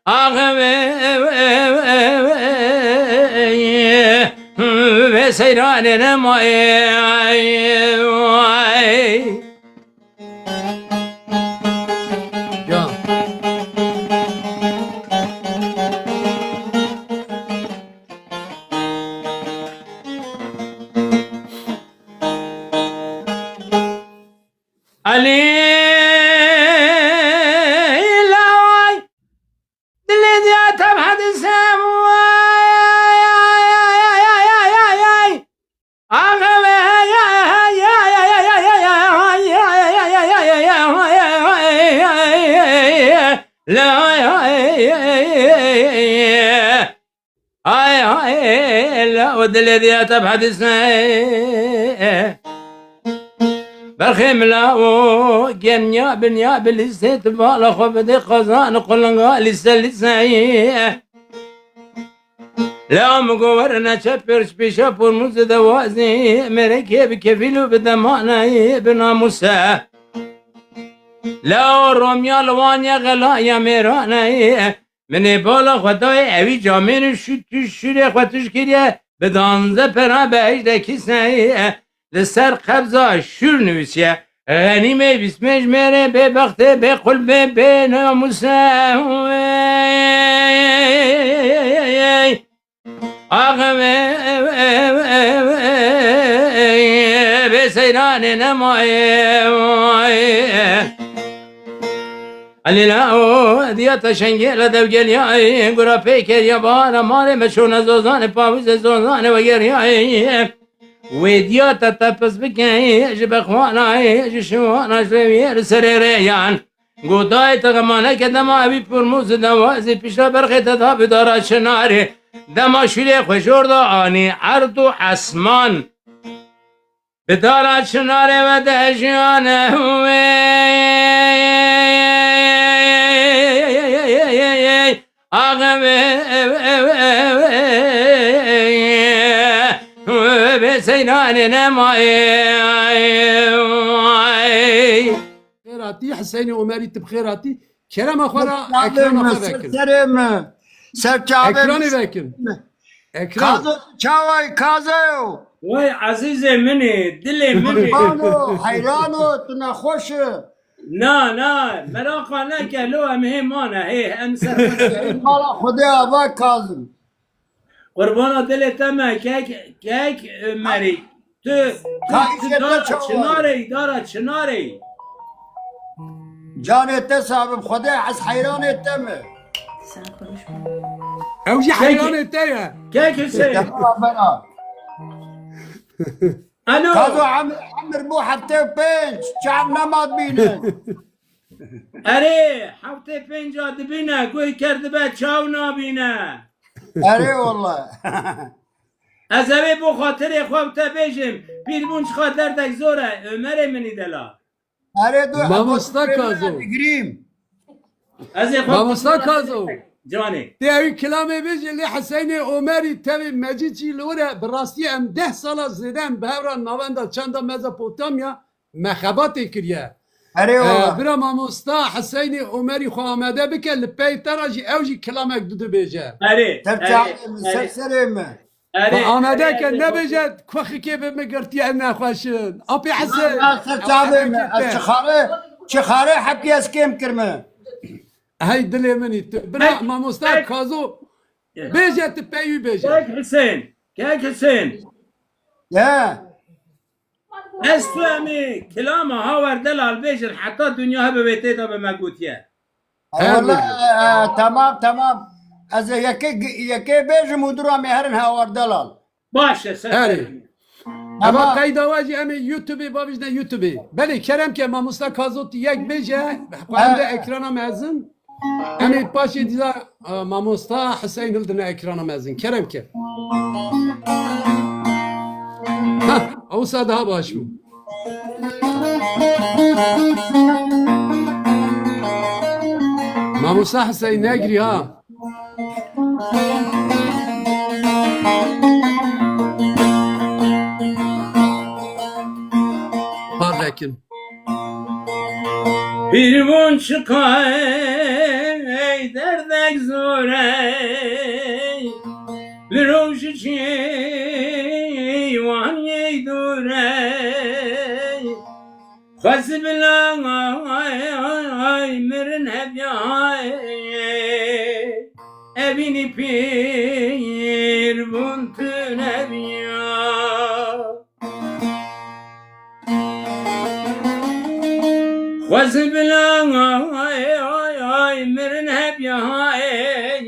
آغم به سیران نمایی علی لوای دل دیاتم حدثم لا دل دیاتم حدثم برخیم لاو گنیا بنیا بلیست بالا خوب دی قزان قلنگا لیسه لیسه لا مگوور نچه پرش پیشا پرموز دوازی مرکی بکفیلو بدمانه بناموسه لا رومیا لوانیا غلایا میرانه من بالا خدای اوی جامین شوری خودش کریه بدانزه پرا به اجده کسه لسر قبضا شور نویسیه غنیمه بسمج میره به بخته به قلبه به ناموسه آقمه به سیران نمایه علی لاو دیا تشنگیل دو گلیای گرا پیکر یا بارا ماره مشون زوزان پاوز زوزان و گریای و دیا تتپس بکی جبخوانا جشوانا جویر سر ریان گودای تغمانه که دما اوی پرموز دوازی پیشا برخی تداب دارا چناری دما شوری خوشور دا آنی عرض و اسمان بدارا چناری و دهجانه آقا به سیران نمایی خيراتي حسيني وماري بخيراتي Kerem Akhara ekran vekin. Serem. Serçave. Ekranı vekin. Ekran. Kazı çavay kazı. Vay azize mini, dili mini. Bano hayrano tuna hoş. Na na, meraka neke lo em hemana he em ser. Mala Xuda bak Kazım. Kurbana dili teme kek Ömer'i. Tu Ka- dara çavay. çınarı, dara çınarı. Can ette sahibim Xuda az hayran ette mi? Sen konuşma. Evci hayran etti ya. Kek Hüseyin. Tamam bana. Alo. Kazo amir bu hafta penç. Çam namaz bine. Ere, hafte penca dibine, goy kerdi be çav nabine. Ere valla. Ez evi bu hatırı xwabte bejim, bir bunç xater dek zore, Ömer'e mini dela. Ere dur. Mamusta Kazo. Gireyim. Ez ê Mamusta Kazo. Canê. Değerli kelamı bizi li Hüseyin Ömer'i tabi Mecici Lure birasti em 10 sala zeden behevran navenda çanda Mezopotamya mehabat kiriye. Ere valla. Bira mamusta Hüseyin Ömer'i xamede bike li pey teraji evji kelamek dudu beje. Ere, Serçavim. Serserim. Amede ke ne beje kuxi ke be megirti enne xoşun. Api Hüseyin. Serçavim. Çıkarı hep yeskem kirme. Hay dili meni. Bira mamusta Kazo beje te peyu beje. Kek Hüseyin, kek Hüseyin. Ya. Ez tu emi kilama haver delal bejir, hatta dünya hebe bete da be megutiye. Valla tamam. Az yeke bejim udura meherin havar dalal. Başe sen. Heri. Ama kayda vaji emi YouTube babijne YouTube. Beli Kerem ke mamusta Kazot yek beje. Kuanda ekrana mezun. Emi paşi diza mamusta Hüseyin Hıldır'ın ekrana mezun. Kerem ke. Ha, olsa daha baş bu. Mamusta Hüseyin ne giri ha? Parlekin. Bir bunç kay derdek zore, bir roş çivan yeydure. Hasbilan ay mirin hep yay, evini pir buntun hep ya. Hasbilan ay mirin hep yay,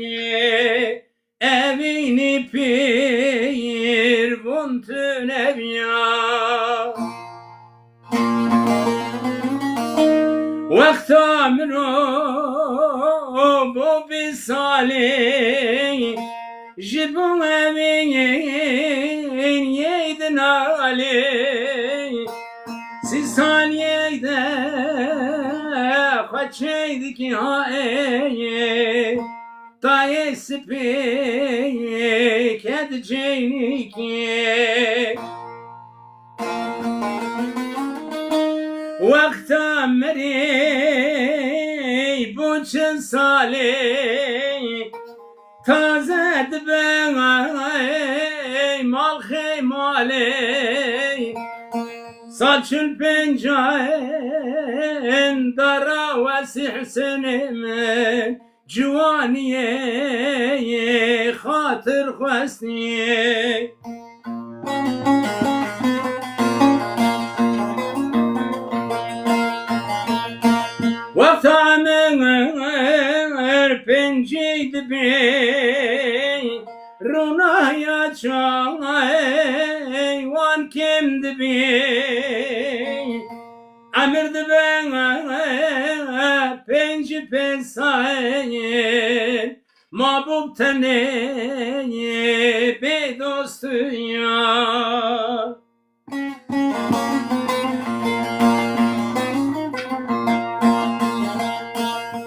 evini pir buntun hep ya. وقت منو بو بسالي جبو امين يدنا علي سيسان يدا خشيدك هاي طاي سبي كد جينيكي وقت مري بوچن سالي تازه دبن مال خيمالي saçın pencaen dara vesih senemen civaniye hatır xwestiye وقت عمر پنجی دبی رونا یا چای وان کم دبی عمر دبی پنجی پنسای محبوب تنه به دوست یا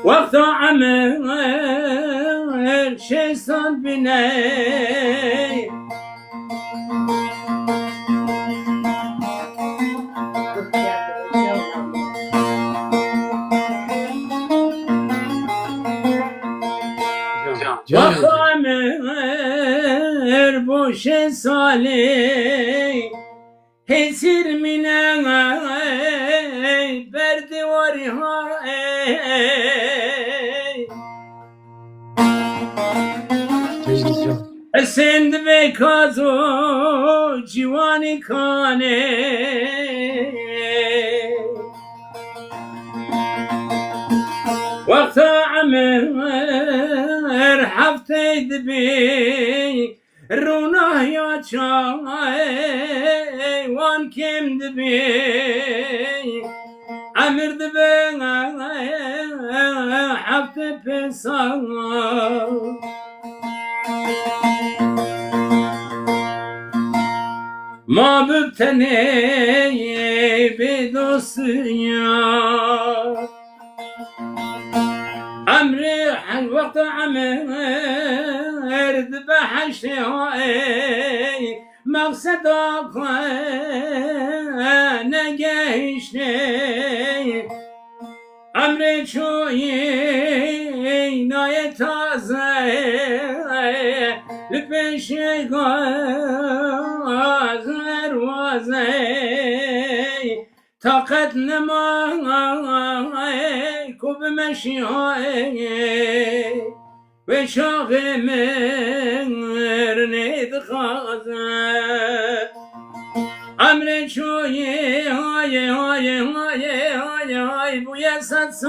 وقت عمر شيصان بناي خوش سالی هزیر منه بردواری ها سند به کازو جوانی کانه وقت عمر حفته دبي رونه يا شاي وان كم دبي عمر دبي حفته بسا ما ببتني بدوسيا عمري حن وقت عمر ذبح شوي مقصدك نجاهشني عمري شوي ناي تازه لبشي غازر وازي طاقت نما كوب مشي و شاق مرنید خازه امر چوی های های های های های بوی صد سایل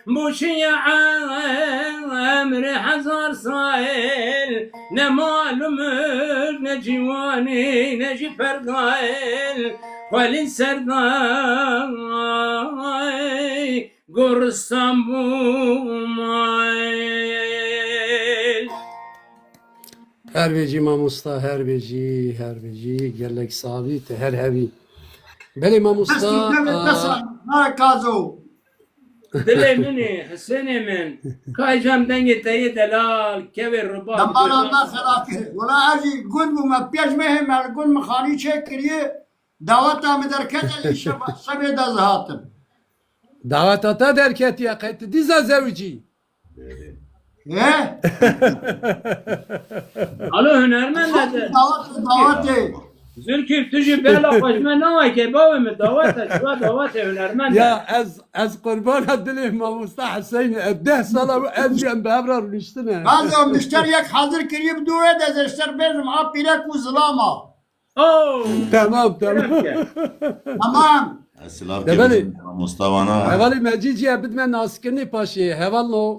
بوشی امر هزار سایل نه معلومه نه جوانی نه جی فرقایل ولی سردای گرستم بومایل هر بیجی ماموستا هر بیجی گلک ساوی ته هر هوی بله ماموستا ها کازو دلی منی حسینی من کاجم دنگ تایی دلال که ربا دمال الله خلافه ولا اجي قول ما بيج مهم قول مخاني شكريه دعوتها مدركه شبه دزهاتم دعوتاتا درکتی قیت دیزا زوجی ايه الو هنرمند ده دعوتي زركيف تجي بلا خشمه نوای که باوی دعوت شو دعوت هنرمند یا از قربان دلی ماموستا حسین 10 سال از جنب ابرار نشتنه هذا مشتري يك حاضر كريم دوه ده اشتر بير مع بيلك وظلامه اوه تمام تمام Silav Debeli. ki Mustafa'na Hevali Mecid ya bidme naskirni paşi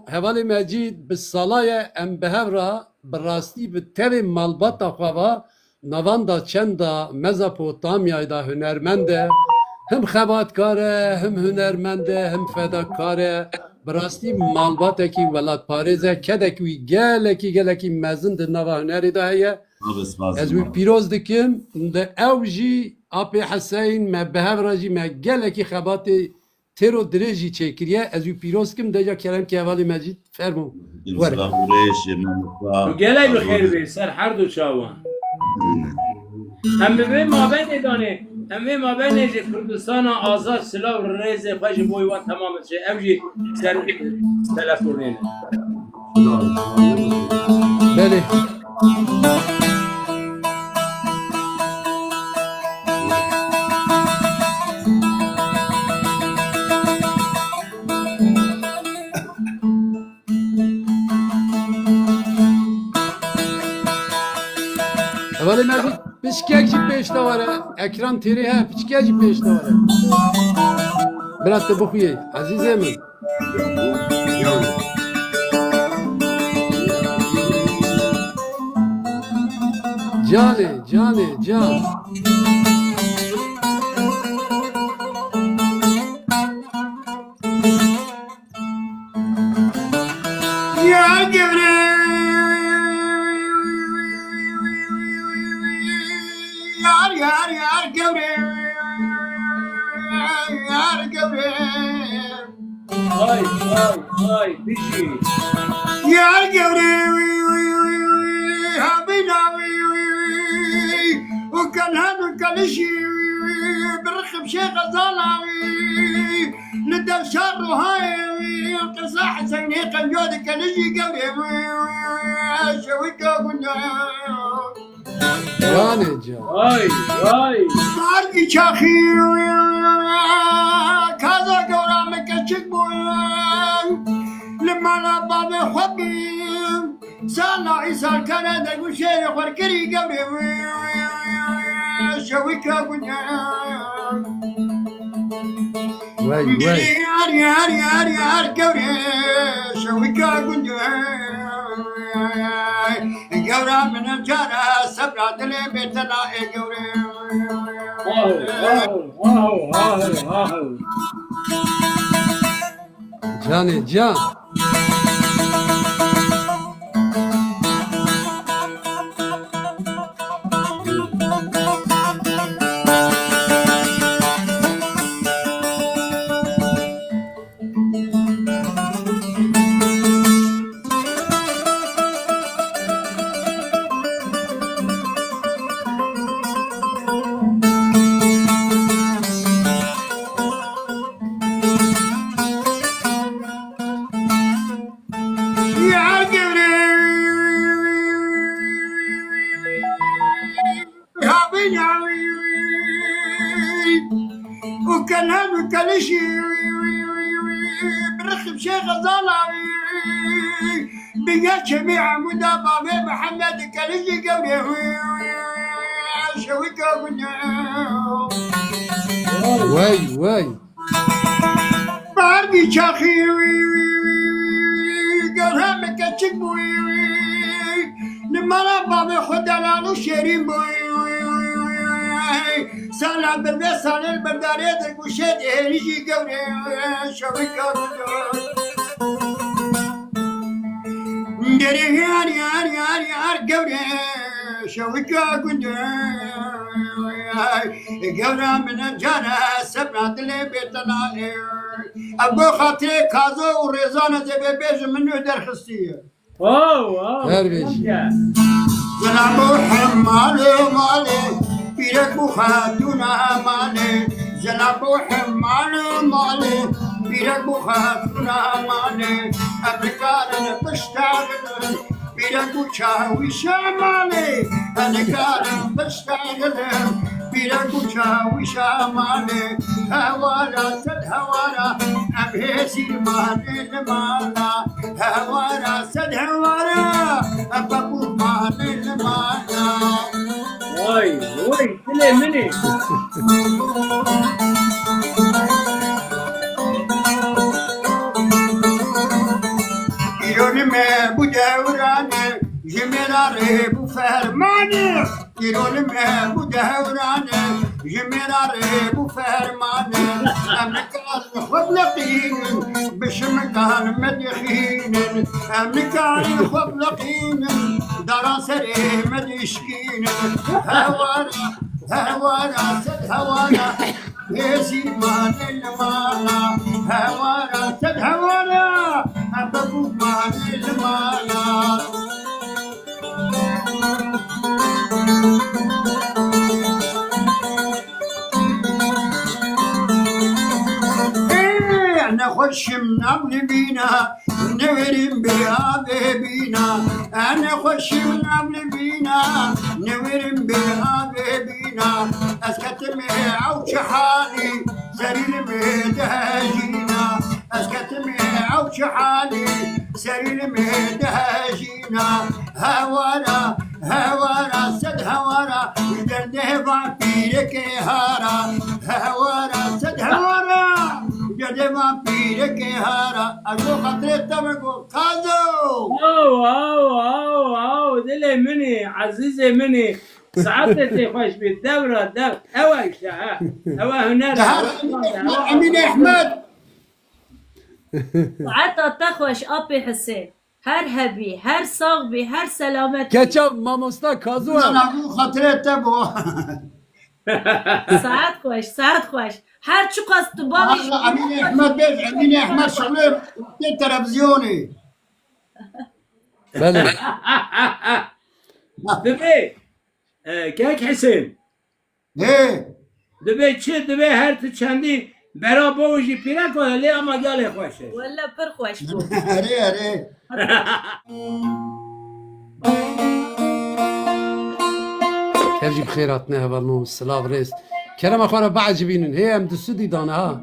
hevali Mecid bis salaya em behevra birasti bi tevi malbata xava navanda çenda Mezopotamya'da hünermende hem xebatkare hem hünermende hem fedakare birasti malbateki velat pareze kedeki geleki mezin de nava hüneri de heye Ez wî pîroz dikim de ew jî apê Heseyên me bihevra jî me gelekî xebatê têro dirê jî çêkiriye ez wî pîroz kim deca keremkî hevalê me jî fermo were تو گلی بخیر بی سر هر دو چاوان هم به ما بین دانه هم به ما بین جی کردستان آزاد سلاح ریز خوش بوی وان تمام چه اوجی سر تلفونینه Belê hevalê me jî pişkek jî pêş de were ekran têrê he pişkek jî pêş de were biraz te bixuye ezîzê min Canê can يا جبريل يا جبريل يا جبريل Ay ay bişi يا جبريل حبينا وكان هذا كل شيء برخب شيء غزالاوي لدى شر هاي قصة حسيني قنجودك نجي قولي شويكا قلنا Canê can. Vay vay. Harbi çakı kaza gören küçük boy لما بابي حبي سانا عيسى كندا وشيري خركري قبري شويكا قلنا Vay vay. يار قبري شويكا قلنا قورا من الجارة سبرا دلي بيتنا قوري Wow wow wow wow. Canê can. يا قوري يا بنيامي وكان هذا كل شيء برخب شيخ غزالة بقى شبيع مدابا محمد كل شيء قوري شويكا قلنا Vay vay. باربي شاخي قالها مكتشك بوي لما ربا بخد على شيرين بوي سالا بربي سالا البردارية وشيد هيجي قولي شويكا ندري يار قولي شويكا قولي من الجنة سبعة اللي بيتنا أبو خاطري كازو وريزانة زي بيج منو درخصية Wow wow. Derviş. Ya. زلابو حمالي مالي بيرك بخاتونا مالي زلابو حمالي مالي بيرك بخاتونا مالي أبكارن بشتاغل بيرك بشاوي شمالي أنا كارن بشتاغل بيرك بشاوي شمالي هوارا سد هوارا أبهسي مالي المالا هوارا سد هوارا أبقو مالي المالا Vay vay. Dile mini. يروني بدوراني جميلاري بفرماني يروني بدوراني جميلاري بفرماني أمريكان خبلقين بشمكان مدخين أمريكان خبلقين دراسري مدشكين هوارا هوارا سد هوارا يسي مان المالا هوارا سد هوارا أبقو مان المالا أنا خش من قبل بينا نورم بها بينا أنا خش من قبل بينا نورم بها بينا أسكت عوش حالي سرير مدهجينا أسكت عوش حالي سرير مدهجينا هوارا هوارا سد هوارا درده فامبيرك هارا هوارا سد هوارا درده فامبيرك هارا أجو خطرت تمكو كازو واو واو واو واو. دile mini. Azize mini. سعادتي خوش بالدورة الدورة هوا الشعاع هوا هناك أمين أحمد ساعتها تخوش أبي حسين هر هبي هر صاغبي هر سلامتي Keçap mamosta kazı var. أنا أجو خطرت تبو ساعت خوش هر چو قصد باقش أمين أحمد بيج أمين أحمد شغله تلفزيوني Bəli. دبي كيك حسين إيه دبي چه دبي هر تو چندی برا باوشی پیره کنه لی اما گل خوشه ولا پر خوش بو اره اره هرجي بخيرات نهبلنو السلاف ريس كلام اخونا بعد جبينن هي ام دسودي دانا ها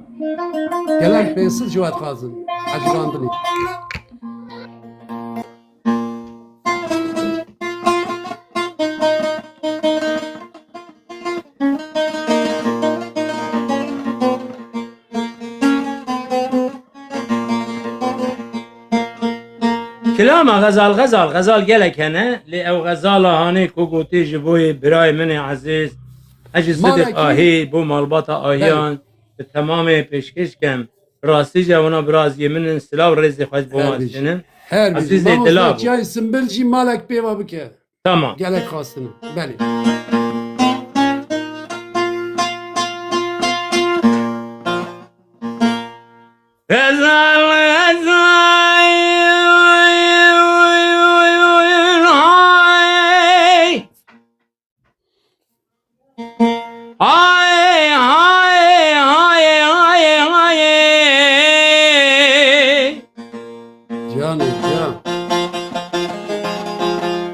كلام بيصل جواد خازن عجباندني كلام غزال قالك هنا لأو غزالة هاني كوكوتي جبوي براي مني عزيز اجي مالك صدق آهي بو مالباتا آهيان بالتمام پیشکش کم راستی جوانا براز يمن سلاو رزي خوش بوماسينن هر عزيز بيجي اطلاع ماموس جاي سنبلجي مالك بيوا بك تمام قالك خاصنا بلي غزال هاي هاي هاي هاي هاي جاني جان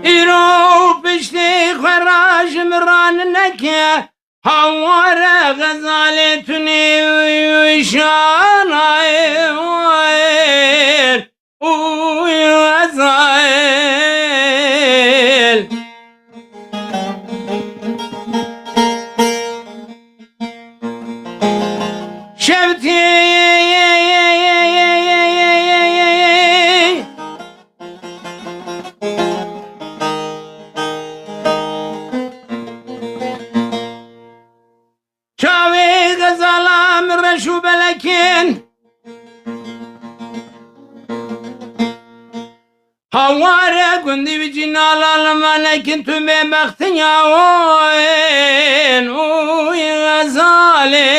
إيرو بشتي خراج مران نكيا هوارا غزالتني وشانا ويل وغزال شفتي شاوي غزالة من رشو بلكين هوارا كندي بجنالا لما انا كنت بمختن يا وين وي غزالي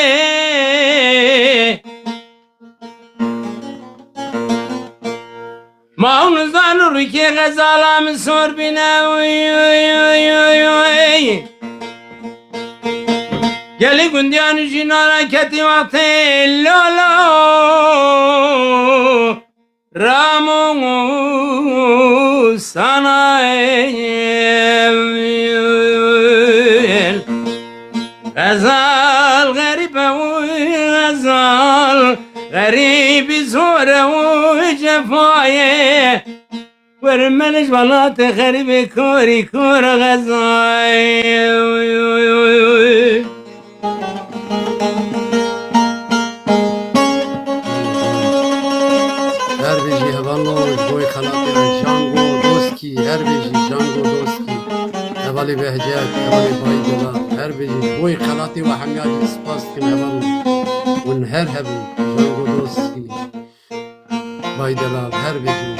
ما هو نزال ركي غزالة من صور بنا وي وي وي وي وي گلی گندیان جنانا کتی وقتی لولو رامو سنایل غزال غریب و غزال غریب زور و جفایه ورمنش بلات غریب کوری کور غزال هر بيجي هبالو بوي خلاطي جانجو دوسكي هر بيجي جانجو دوسكي هبالي بهجات هبالي بايدلا هر بيجي بوي خلاطي وحمياتي سباس كن هبالو ونهر هبي جانجو دوسكي بايدلا هر بيجي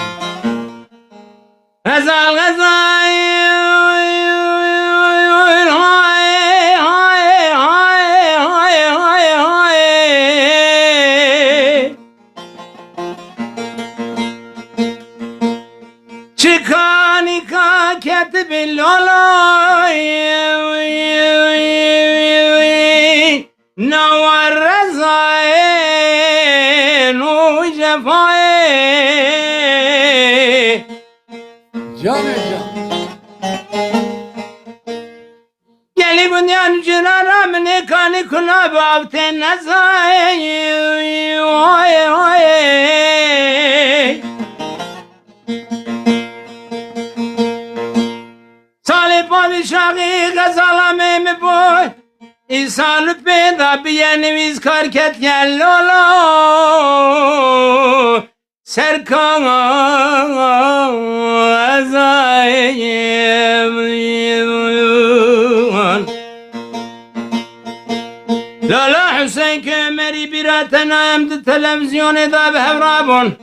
غزال چکانی کا کتب لولای نوار رضای نو جفای جاني جان گلی بندیان جنارا منی کانی کنا بابت نزای وای وای سالی پادشاهی غزالمه می بوی ایسال پیدا بیانویز کار کت گلولو سرکان ازایم لالا حسین که مری بیراتنا امد تلویزیون دا به هورابون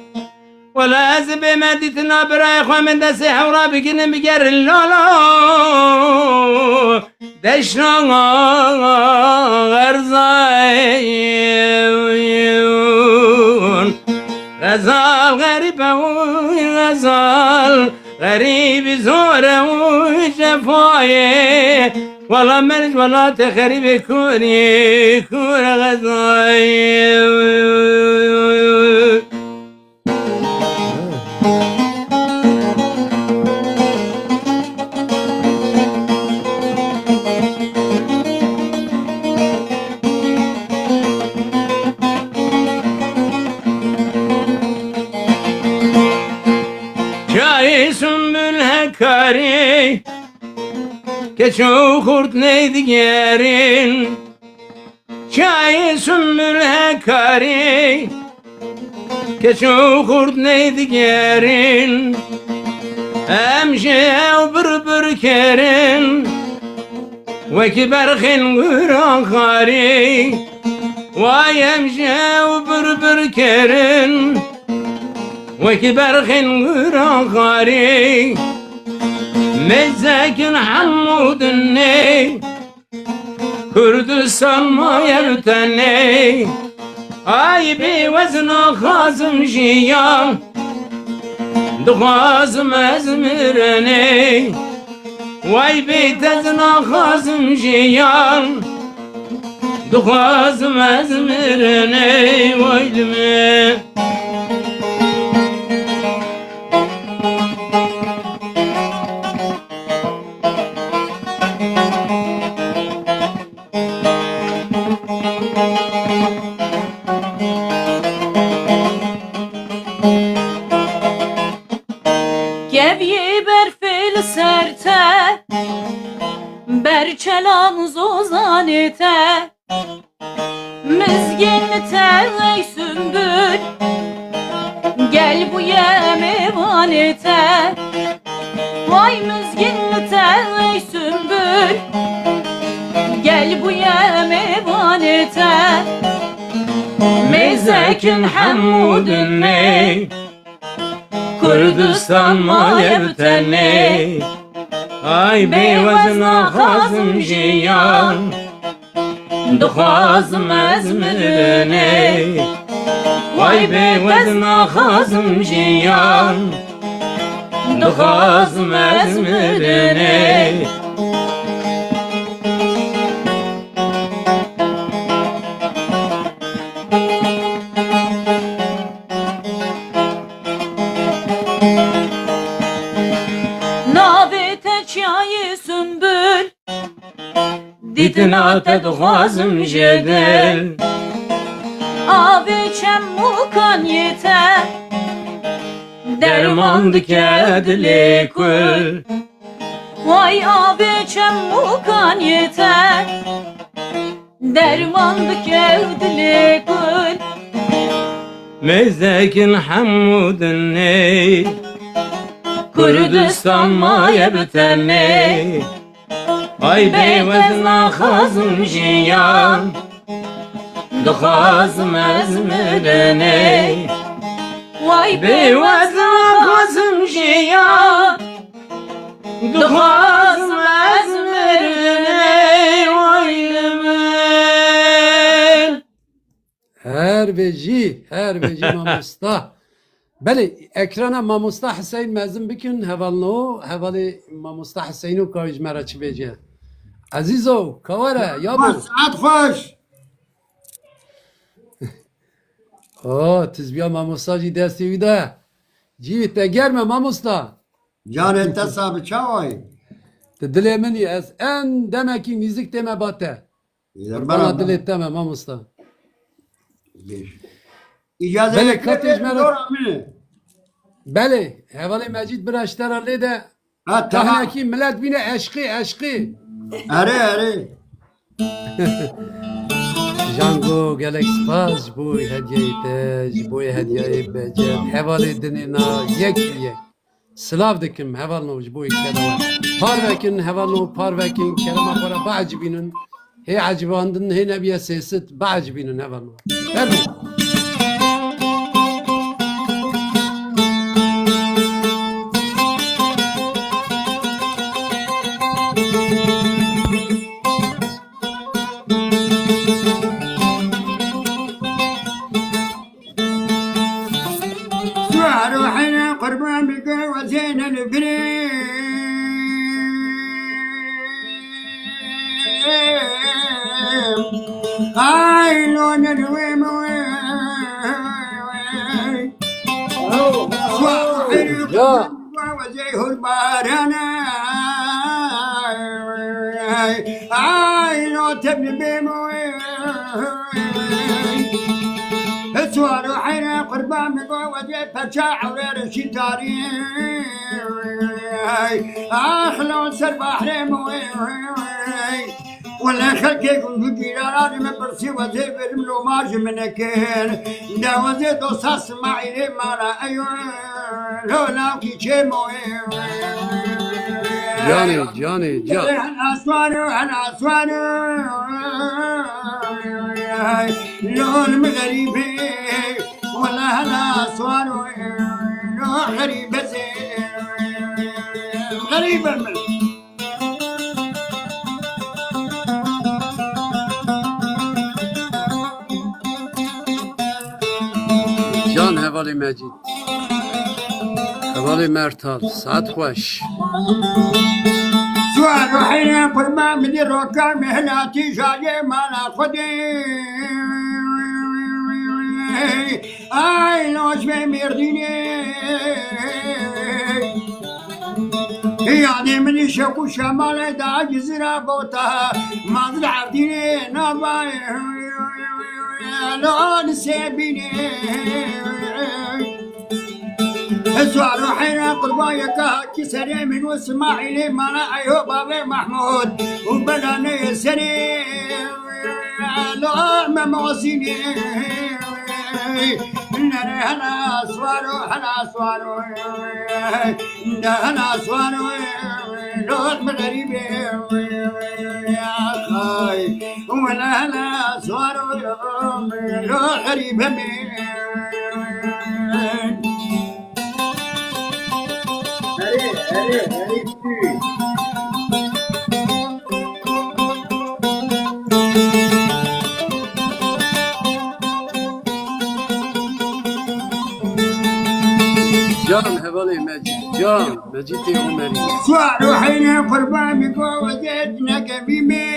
ولا أزب مادتنا براي خو من دسي حورا بقنا بقر اللولو دشنا غرزايون غزال غريب غزال غريب زور وجفاي والله مرج والله تخرب كوني كون غزاي Çay sümbül hekari Keço kurt neydi gerin Çay sümbül hekari Keço kurt neydi gerin Emşev bir kerin Veki berkin güran kari Vay emşev bir kerin Veki berkin güran kari Mezzekin Hammud'un ne Kürdistan mayevten ne Ay bir vezna khazım jiyan Duhazım ezmirene Vay bir tezna khazım jiyan Duhazım ezmirene Vaylime Gevyi berfil serte Berçelan zozanete Mizgin ey sümbül Gel bu yemevanete Vay mizgin ey sümbül Gel bu yemevanete Mezzekin Hammud'un ne Kürdistan mayevten ne Ay beyvazna khazım jiyan Duhazım ezmirene Vay beyvazna khazım jiyan Duhazım ezmirene Navete çayı sümbül Ditnate duhazım jedel Abi çemmukan yeter Derman dikedli kul Vay abi çemmukan yeter Dermandı kevdili kul Mezzekin Hammud'un ne Kürdistan mayevten ne Ay beyvezna khazım jiyan Duhazım ezmirene Vay beyvezna khazım jiyan Duhazım ezmirene Vaylime Her veci mamusta. Beli ekrana mamusta Hüseyin mezun bikün hevali mamusta Hüseyin'u kavij meraçı bece. Azizo kavara ya bu. Saat hoş. Tizbiya mamusta ji desti vida. Ji te germe mamusta. Canet sabı çavay. Te dile meni ez en demek ki müzik deme bate. Bana dile deme mamusta. İcazet Bele, bekle, katış merak- zor amine. Beli hevali mecid bir aştara de. Ha tamam. Tahnaki millet bine eşki. Are. Jango gelek spas bu hediyeyi tej, bu hediyeyi becet. Hevali dinina yek. Slav dikim hevalno bu kelama. Parvekin hevalno parvekin kelama para bacibinin. He acibandın he nebiye sesit bacibinin hevalno. Tabii. روحنا قربان بك وزين البريد آی لون رویم Ya. وجهه الباران آی لو تبني بيموي سوارو حين قربان مقوى وجه بجاع ورير شتاري اخلو سر بحر موي ولا خلقي يقول جيراني من برسي وزي برملو ماج منكين دا وزي دوساس معي ما لا ايوه لو لا كي جيموي Cani can. انا اسوانو انا اسوانو لون مغربي ولا انا اسوانو لون غريبة غريبة من Can hevali Mecid. Hevali Mertal. Saat hoş. سوار حين قربان من الركع مهناتي جاي ما ناخدي اي لوش بمرديني يعني من يشكو شمال دا جزيرة بوتا ما زرع بديني نباي لو نسيبيني السؤال حين قربايك كسري من واسماعيلي مانا ايوب ابي محمود وبلاني سري لا ما موزيني انا اسوارو انا اسوارو لوط بغريبي يا خاي ولا انا اسوارو لوط غريبه Can hevali Mecid. Can. Mecid Umeri. سوار حين قربان وزيدنا قبيمي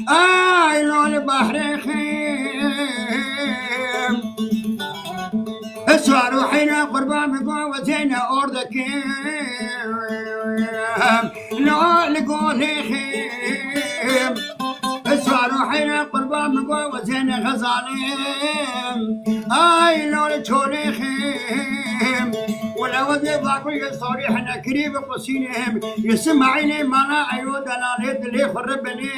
آي لون البحر خيم سوار حين قربان وزينا أرضك لا لقول خيم سوار حين قربان وزينا غزالين آي لون تولي خيم ولا وذي ضاقوا صريحنا كريب قصينهم يسمعيني مانا عيود انا اليد اللي خربني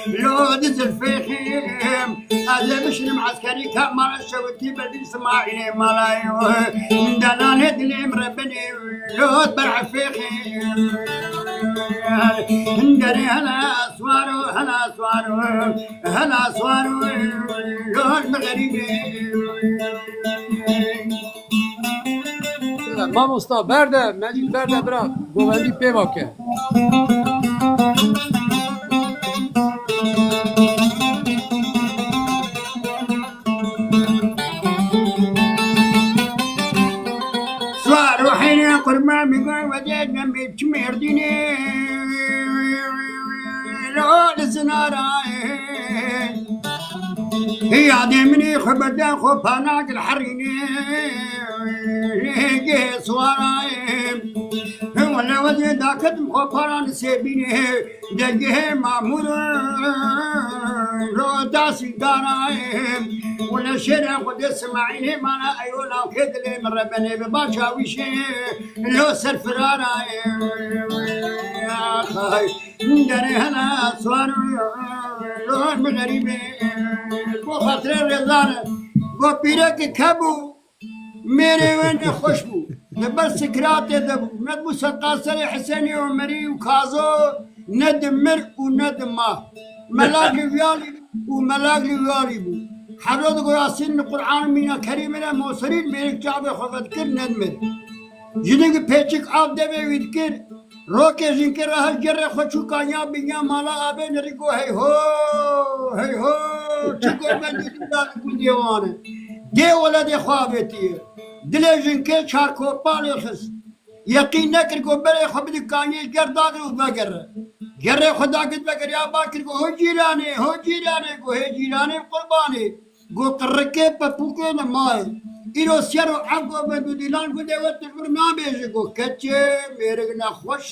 لو دز الفيخيم هذا مش المعسكري كمال الشوتي بدي يسمعيني مالا دانا اليد اللي مربني لو تبرع فيخيم ندري هلا اسوارو هلا اسوارو لو المغربي Mam usta berde. Mecid berde bırak. Govendi pevake. سوار وحين قربان بقول ودينا بيت مرديني لو الزناراين هي عديمني خبردا خباناك الحريني ليجي سوارايم ولا وزي داكت مخبران سيبيني دقيه معمول لو داسي دارايم ولا شيرا قد يسمعيني مانا ايولا وكيد لي من ربني بباشا وشي لو سرفرارايم يا خاي ندري هنا سوار لو مغربي بو خاطر الرضا بو بيرك كبو میرے وینڈ خوشبو نبر سکرات دبو ندبو سقاصر حسینی عمری وكازو ند مر وند ما ملاك الويالي وملاك الويالي بو حرود قراسين القرآن مينا كريمنا موصرين ميرك جعب خفت كر ندمر جنگ پیچک آب دبی ویدکر روکے جنکر رہا جرے خوچو کانیا بینیا مالا آبے نرگو ہے ہو چکو بندی دار کو دیوانه دی ولد خوابتی دل جنکر چارکو پالی خس يقين نكر کو بره خو بدکانی گرداغ و بگر گره خدا قد بگر یا باکر کو هو جیرانه کو هي جیرانه قربانی گو قرکه پپوکه نمای ایرو سیارو عقو بدو دیلان کو دیوت برنامه کو کچه میرگنا خوش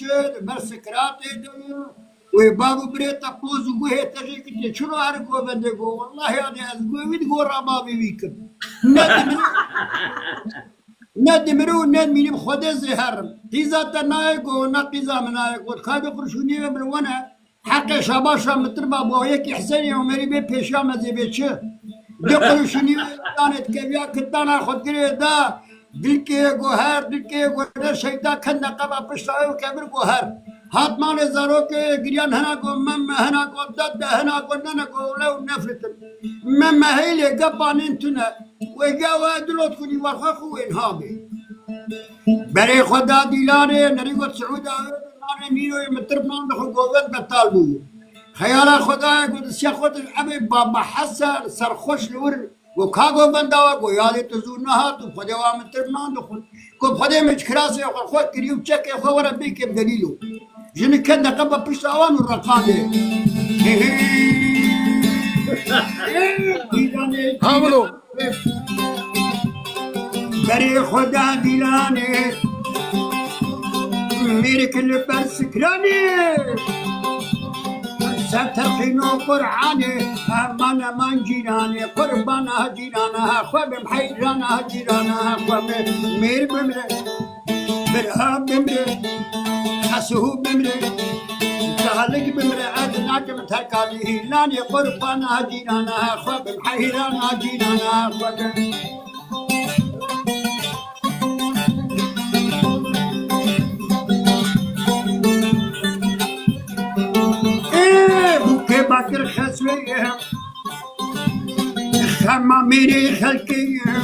برسکرات دو وبابو بريتا بوز وهي تجيك شنو عارفوا بدكو والله يعني ازقوي وتقول ربابي ويكم ندمرو ندمي بخدا زهر تيزا تنايقو نقيزا منايقو تخادو قرشوني بالونا حق شباشا متربا بوهيك حسيني ومري بي بيشا مزيبيتش دي قرشوني كانت كبيا كتانا خد دا دلكي جوهر دلكي جوهر شيطان كنا قبا بشتاوي وكبر جوهر هات مال زاروك جريان هنا كو مم هنا كو ضد هنا كو ننا كو لو نفرت مم هيلي قبان انتنا وجاوا دلوت كوني ورخخو انهابي بري خدا ديلاني نريقو سعودا ناري ميرو متربنا نخو قوات بطالبو خيالا خدا يقول الشيخوت الحبيب بابا حسن سرخوش لور وكاغو بنداوا كو يالي تزورنها تو خدوا متربنا نخو كو خدا مجكراسي خو كريو تشكي خو وربيك بدليلو جن كنا قبل بشتاوان الرقابة عملو بري خدا ديلاني ميرك اللي برسكراني سترقينو قرعاني أمانا من جيراني قربانا جيرانا خواب محيرانا جيرانا خواب مير بمري برهاب بمري حسوه بمري تعلق بمري عدناك متكاليه لاني قربانا جيرانا خواب محيرانا جيرانا خواب باكر خسويه خما ميري خلقيه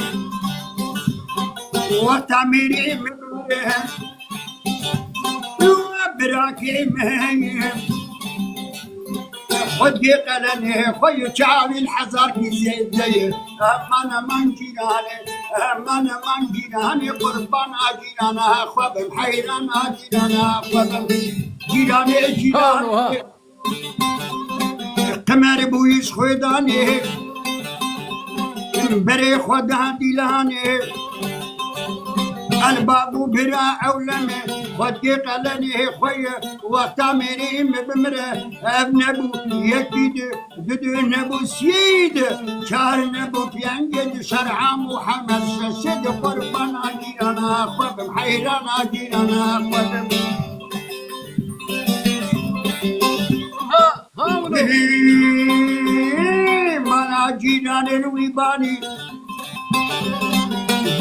وتعميري مبرويه وبراكي مهيه خدي قلني خوي شعبي الحزار في زي أمانا من جيراني أمانا من جيراني قربان جيرانا خواب محيرانا جيرانا خواب جيراني جيراني قمر بويش خداني بري خدا ديلاني الباب برا علمي خدي قلني خوي وطامري بمره ابنبو يكيد ددو نبو سيد شهر نبو بيانجد شرع محمد شد قربان جيرانا خوب محيرانا جيرانا خوب مانا جيران الويباني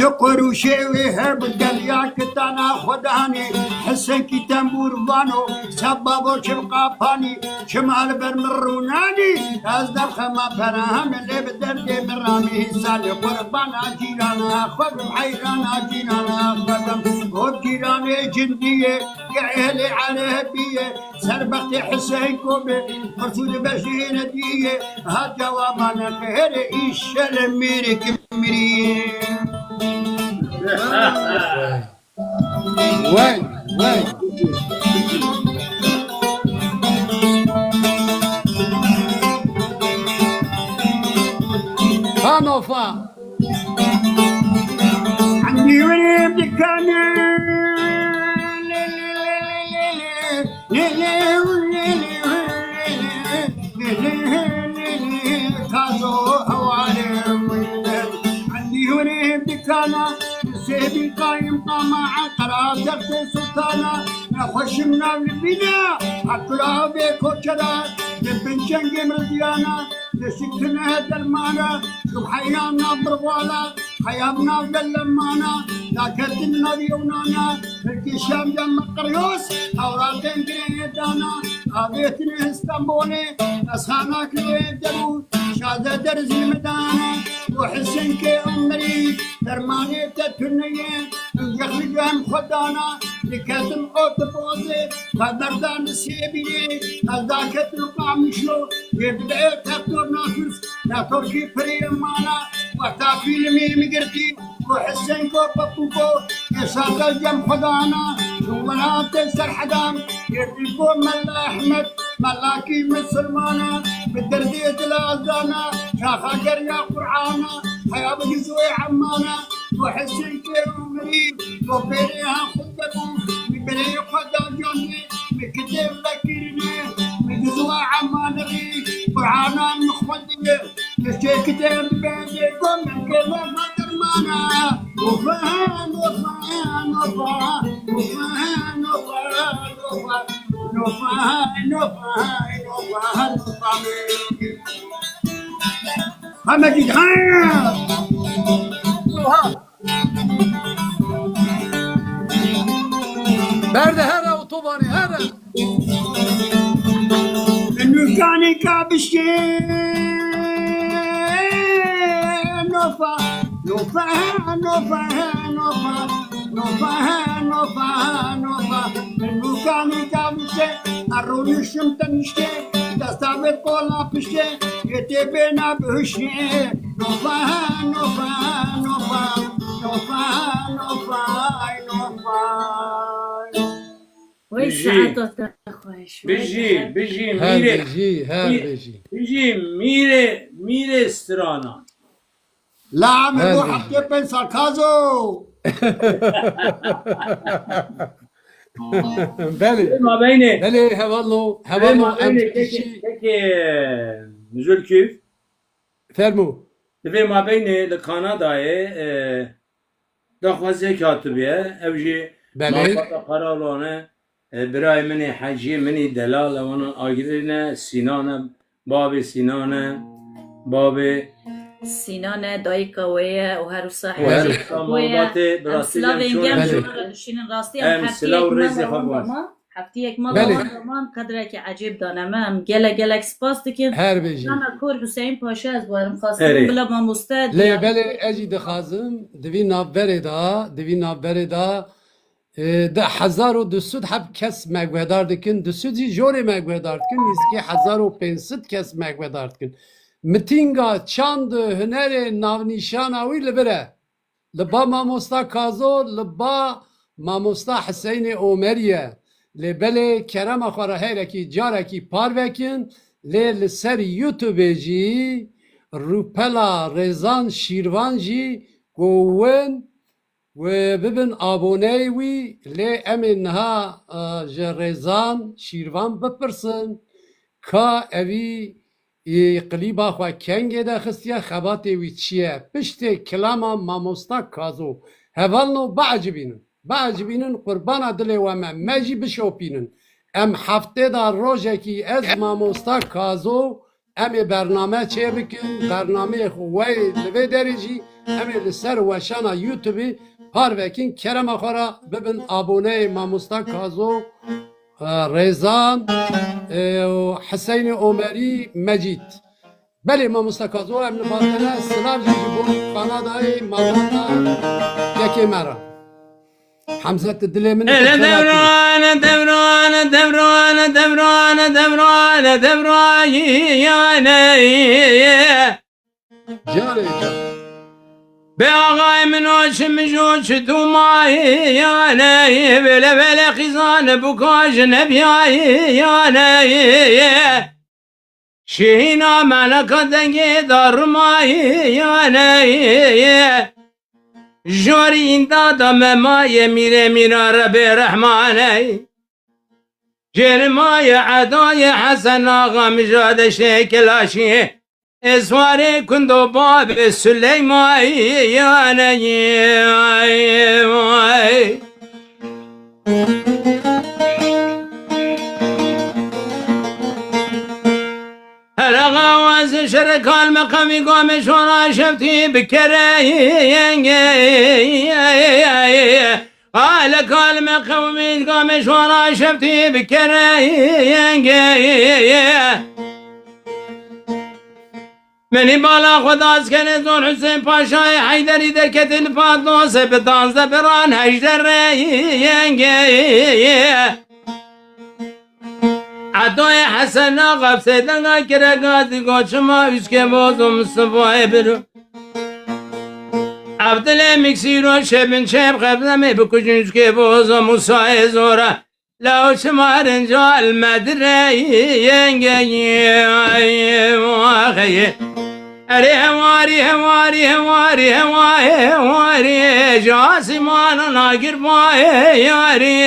ذكروا شيوي هرب دليا كتانا خداني حسن كي تنبور بانو سبابو شبقى فاني شمال برمروناني ازدر خما فراهم اللي بدرد برامي سالي قربانا جيرانا خب حيرانا جيرانا خدم خب جيراني جندية يعيلي على هبية سربختي حسين كوبي مرسول بشين دية هاد جوابانا خير ايش الميري كميري وين فانوفا عندي وليد كان عندي وليد كان سيدي قايم طمع قرار درس سلطانة نخش من البنا أكلها بيكو كذا نبن شنق مرضيانا نسكتنا هذا المانا سبحيانا بروالا خيابنا باللمانا لكتنا ديونانا الكشام جم قريوس أوراقين قريدانا أبيتنا اسطنبولي أسخانا كريدلو شادة درز المدانا وحسن كي عمري درماني تتنية يخرجهم خدانا لكتن قوت بوزي فدردان سيبيني أزاكت القام شلو يبدأ تطور ناكس لا تركي فريمانا وقتا فیلمی میگرتی کو حسین کو پپو کو یہ ساکل جم خدانا ولات سرحدام يرتي کو ملا احمد ملاكي مسلمانا بالدردي دلازانا شاخا قريا قرعانا حيا بجزوي عمانا وحسين كيرو مريب وبيريها خطبو ببري خدا جوني بكتب لكيرني بجزوي عمانا غي قرعانا مخودي كشيكتين بيدي قوم من كلمة مدرمانا وفان وفان وفان وفان وفان وفان no fine, no fine, no fine, no fine. I'm a Berde here otobani here. المكاني كابشين نوفا نوفا نوفا نوفا نوفا نوفا نوفا المكاني كابشين الروني شمتنشتي دستابت قولا بشتي يتبنا بهشتي نوفا نوفا نوفا نوفا نوفا نوفا وای ساعتات خوش بجی Her میره beji, her beji. بجی میره استرانا لا عملوا هذه. حتى بين ساركازو Beli. ما بینه Beli hevallo, ما hevallo em بینه kişi که نزول کیف fermu. دوی ما بینه لکانادای دخوازه کاتبیه اوجی بله. مافتا قرارانه برای منی حجی منی دلال وانا آگرینه سینانه باب سینانه باب سینان دایکاویه و هر صاحب بله. مالبات براستی سلاو اینگم بله. شما دوشینن راستی ام هم هفتی سلاو یک ریزی مال خواب هفتی یک مال بله. روان قدره که عجیب دانم هم گلک سپاس دکن Her beji. انا کور حسین پاشا از بارم اره. خواستم بلا ما مستد Lê belê ez jî dixwazim divî navberê da de 1200 heb kes megvedar dikin, 200 jî jorê megvedar dikin, nîzkî 1500 kes megvedar dikin. Mitînga çand hunerê navnîşana wî li bir e. Li ba mamosta Kazo, li ba mamosta Hüseynê Omerî ye. Lê belê kerema xwe re hêrekî carekî par vekin, lê li ser YouTubeê jî Rupela Rezan Şîrvan jî govin ve bibin aboney wî lê em ê niha ji Rezan Şîrvan bipirsin ka evî qilîba xwe kengê de xistiye xebatê wî çi ye piştê kilama mamosta Kazo hevalno beecibînin qurbana dilê we me jî bişopînin em heftê da rojekî ez mamosta Kazo em ê bername çê bikin bernameyê xwe li vê derê jî em ê li ser weşana YouTubeê par vekin kerema xwe re bibin aboneyê mamosta Kazo Rezan Hüseynê Omerî Mecîd belê mamosta Kazo em li batine silav jî ji bo Kanadayê malbata yekê me re Hemzet dilê min devran Carê car به آقای من آشم چه تو مایی یا نه بله خیزان بکاش نبیایی یا نه شینا ملکا دنگی دار مایی یا نه جوری این دادم مای میره رب رحمانه جرمای عدای حسن آقا مجاد شکلاشی اسواره کندو باب سلیمانی یا نی هر غواز شرکال مقامی قام شورا شفتی بکره قال کال مقامی قام شورا شفتی بکره منی بالا خداز کنه زون حسین پاشای حیدری درکت الفاتوس بدانز بران هجدر عدای حسن آقا سیدنگا کرگازی گوچما üske bozum sıvay bir عبدالله مکسیر و شبن شب قبلمه بکجنج که بوزا موسای زورا لو شمارن جال مدره ینگی واخیه اره هواری هواری هواری هواری هواری جاسمان ناگر بای یاری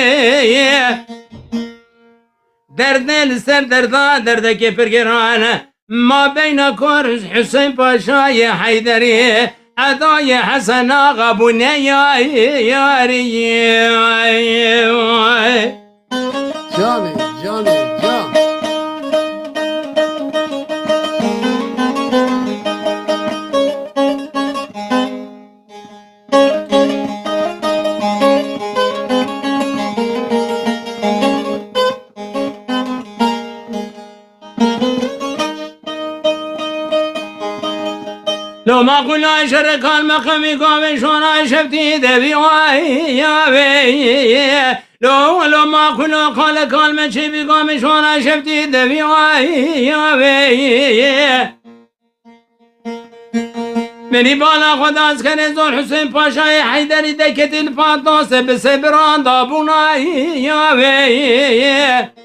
درد لسر دردا درد که پرگرانه ما بین کورش حسین پاشای حیدری ادای حسن آقا بونه یاری Canı, canı, can. لو ما قلنا شرك المقام قام شونا شفتي دبي يا بي لو ما قلنا قال ما شي بقام شونا شفتي دبي يا بي منی بالا خدا از کنه زور حسین پاشای حیدری دکت الفاتاس به سبران دابونای یا بی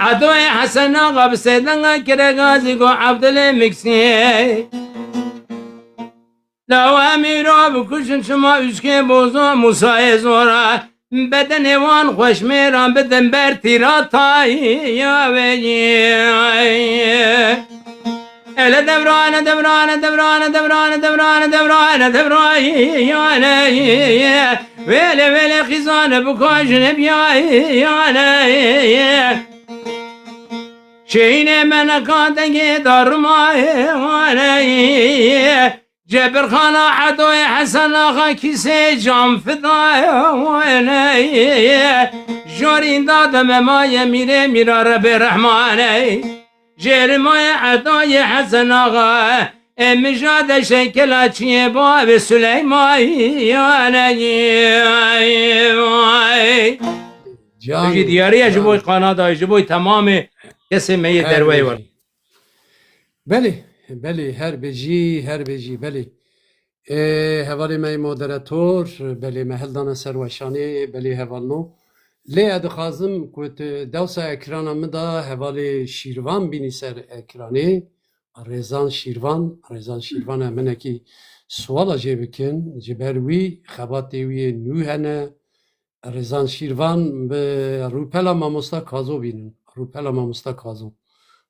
عدوی حسن آقا بسیدنگا کرگازی گو عبدالله مکسی لو امیرا بکشن شما اشکه بوزا موسای زورا بدن وان خوش میران بدن بر تیراتای یا بی اله دبران دبران دبران دبران دبران دبران دبران یا نه ویل خیزان بکاشن یا نه شین من کادنگی درمای جبر خانه عدوی حسن آقا کیسه جام فدای جارین دادم مای میره رب رحمانه جرمای عدوی حسن آقا مجاد شکل چیه باب سلیمانه Canı. بجی دیاری اجبوی قنادا اجبوی تمام کسی می دروی ور بله بله هر بجی بله هوالی می مودراتور بله محلدان سروشانی بله هوالنو لی ادخازم کت دوسا اکران مدا هوالی شیروان بینی سر اکرانی رزان شیروان امنه کی سوالا جه بکن جبروی خباتی وی نوهنه رزان شیروان به روپلا ماموستا کازو بینن روپلا ماموستا کازو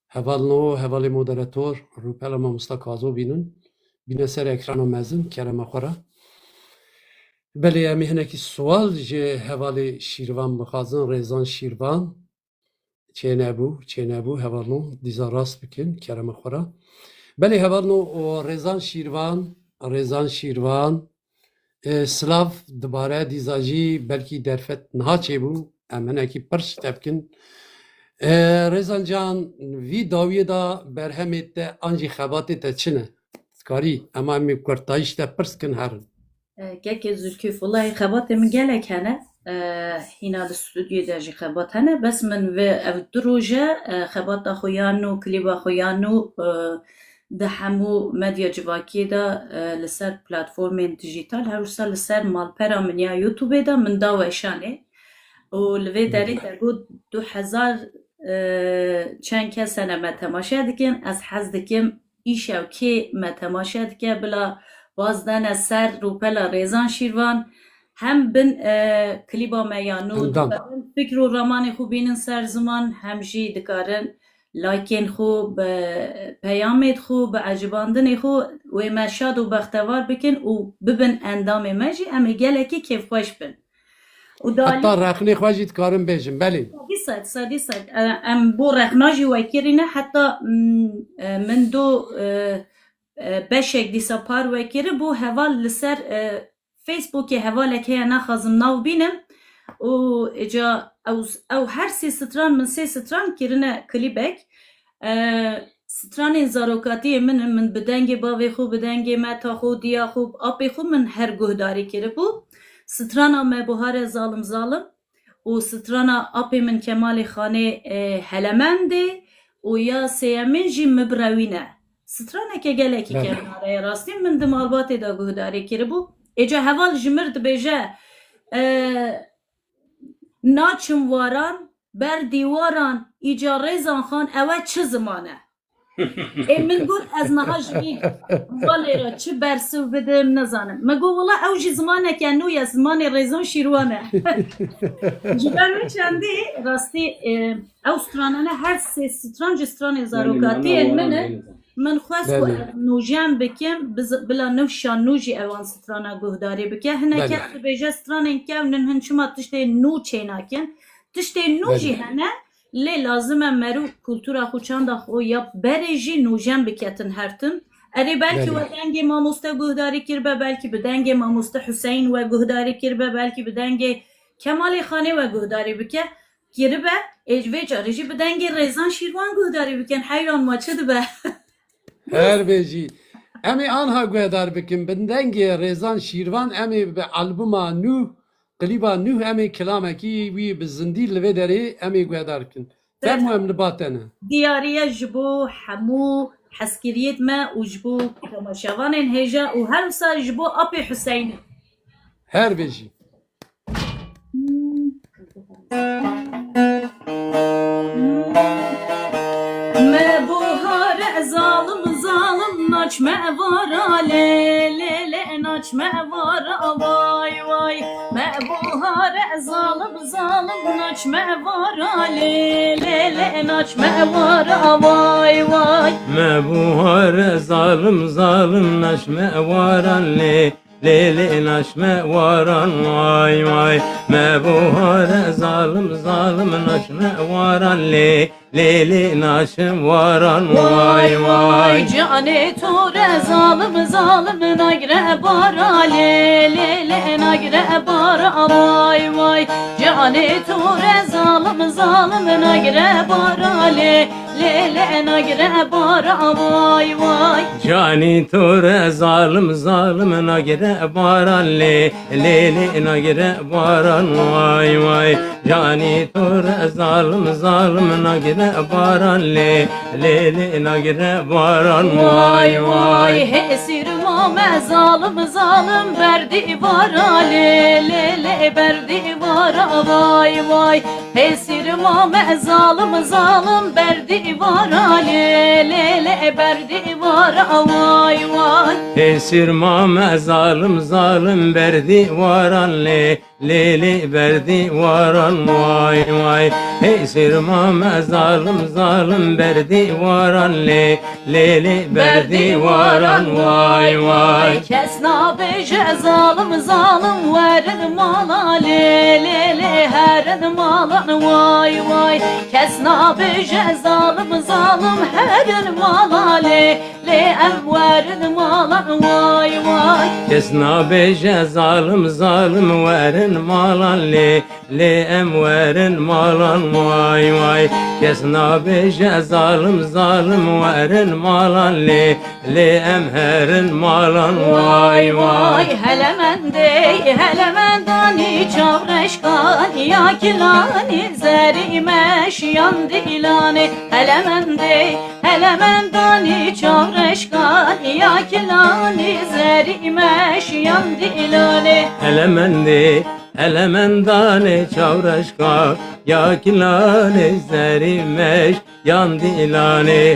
هوال مودراتور روپلا ماموستا کازو بینن سر اکران و مزن کرم خورا بله امی هنکی سوال جه هوال شیروان بخازن رزان شیروان چه نبو هوالنو دیزا راست بکن کرم خورا بله هوالنو رزان شیروان سلاف دوباره دیزاجی بلکی درفت نها چه بو امنه کی پرش تبکن رزان جان وی داویه دا برهمت ده انجی خباتی تا چنه کاری اما امی کرتایش تا پرس کن هرن گک زرکیف والله خبات من گلک هنه هینا الاستودیو داجی خبات هنه بس من و او دروجه خبات خویانو کلیبا خویانو ده همو مدیا جواکی دا لسر پلاتفورم دیجیتال هر روسا لسر مالپرا من یا یوتیوب دا من دا وشانه و لوی داری درگو 2000 چند کس ما تماشا دکن از حز دکم ایشو که ما تماشا دکن بلا بازدن از سر روپلا ریزان شیروان هم بن کلیبا میانو فکر و رمان خوبین سر زمان هم جی دکارن لایکن خوب پیامت خوب عجباندن خوب و مرشاد و بختوار بکن و ببن اندام مجی اما گلکی کیف خوش بن حتی رخنی خواهید کارم بیشم بله صدی ام بو رخناجی وکرینه حتی من دو بشک دیسا پار وکره بو حوال لسر فیسبوک حواله که نخازم ناو بینم و اجا او هر سی ستران من سی ستران کرنه کلیبک ستران زاروکاتی من بدنگ باوی خوب بدنگ متا خو دیا خوب آپی خوب من هر گهداری کرده بو ستران آمه بوهار ظالم و ستران آپی من کمال خانه هلمنده و یا سیامین جی مبروینه سترانeke gelekî kevnareye rastî min di malbatê de guhdarî kiribû. Êca heval ji mir dibêje naçim waran ber dîwaran îca rêzan xan ew çi ziman e? Min got ez niha ji vî valê re çi bersiv bidim nizanim. Me got wala ew jî zimaneke nû ye zimanê rêzan şîrwan e. Ji ber min çandî rastî ew stranane her sê stran ji stranê zarokatiyên min e. من خواست بله. که نوجم بکم بلا نوشان نوجی اوان سترانا گهداری بکه هنه بله. که بیجه سترانین که ونن هنچما تشتی نو چیناکن تشتی نوجی بله. هنه لی لازمه مرو کلتورا خوچان دا خو یاب برجی نوجم بکتن هرتن اری بلکی بله. و دنگ ماموسته گهداری کربه بلکی به دنگ ماموسته حسین و گهداری کربه بلکی به دنگ کمال خانه و گهداری بکه کربه اجوه جارجی به دنگ ریزان شیروان گهداری بکن حیران ما چه دبه Her beji. Emi anha guedar bikin bindenge Rezan Şirvan emi be albuma Nuh kliba Nuh emi kelameki vi bi zindî li vê derê emi guedar kin. Fermu em li batene. دیاریه جبو همو حسکریت ما و جبو کماشوان هجا و هر سال جبو اپی حسین Her beji. ما بوهار ظالم ظالم ناچ ما وارا لی لی لی ناچ ما وارا وای وای ما بوهار ظالم ظالم ناچ ما وارا لی لی لی ناچ ما وارا وای وای مبوهار ظالم ظالم نشمه واران لی لیلی نشمه واران وای وای مبوهار ظالم ظالم نشمه واران لی لیلی نشم واران وای وای جانی تو re zalim zalim nagre bara le le le nagre bara vay vay Cani tu re zalim zalim nagre bara le le le nagre bara vay vay Cani ture zalim zalim nagire baran le leli nagire baran vay vay Cani ture zalim zalim nagire baran le leli nagire baran vay vay Hesir mame zalim zalim berdi bara le le le berdi bara vay vay Hesir mame zalim zalim berdi bara le le le berdi bara vay vay Esir mame zalim zalim berdi varan le leli berdi varan vay vay Esir mame zalim zalim berdi varan le leli berdi varan vay vay Kesna beje zalim zalim verin mala le le le herin malan vay vay Kesna beje zalim zalim herin mala le le em verin malan vay vay Kesna beje zalim zalim verin malan le le em verin malan vay vay Kesna beje zalim zalim verin malan le le em herin malan vay vay Helemendani çavreşkan ya kilani zerimeş yandı ilani Helemendani çavreşkan ya kilani zerimeş yandı ilani Elemendane çavraşka ya kilane zerimeş yandı ilane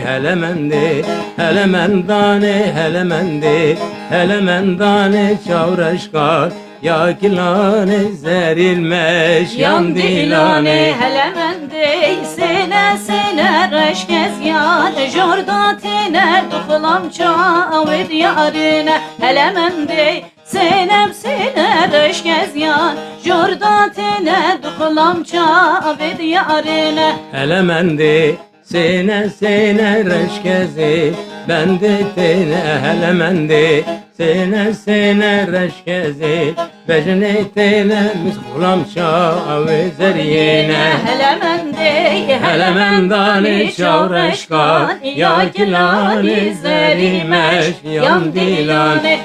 Elemendane çavraşka ya kilane zerilmeş yandı ilane Helemende sene sene reşkez yan Jordatine dukulam çavet yarine Helemende senem sene reşkez yan Jordatine dukulam çavet yarine Elemende sene sene reşkezi bende tene elemende sene sene reşkezi bejne tene miskulam şave zeriyene Helemendane çavreşkan ya kilani zerimeş yan dilane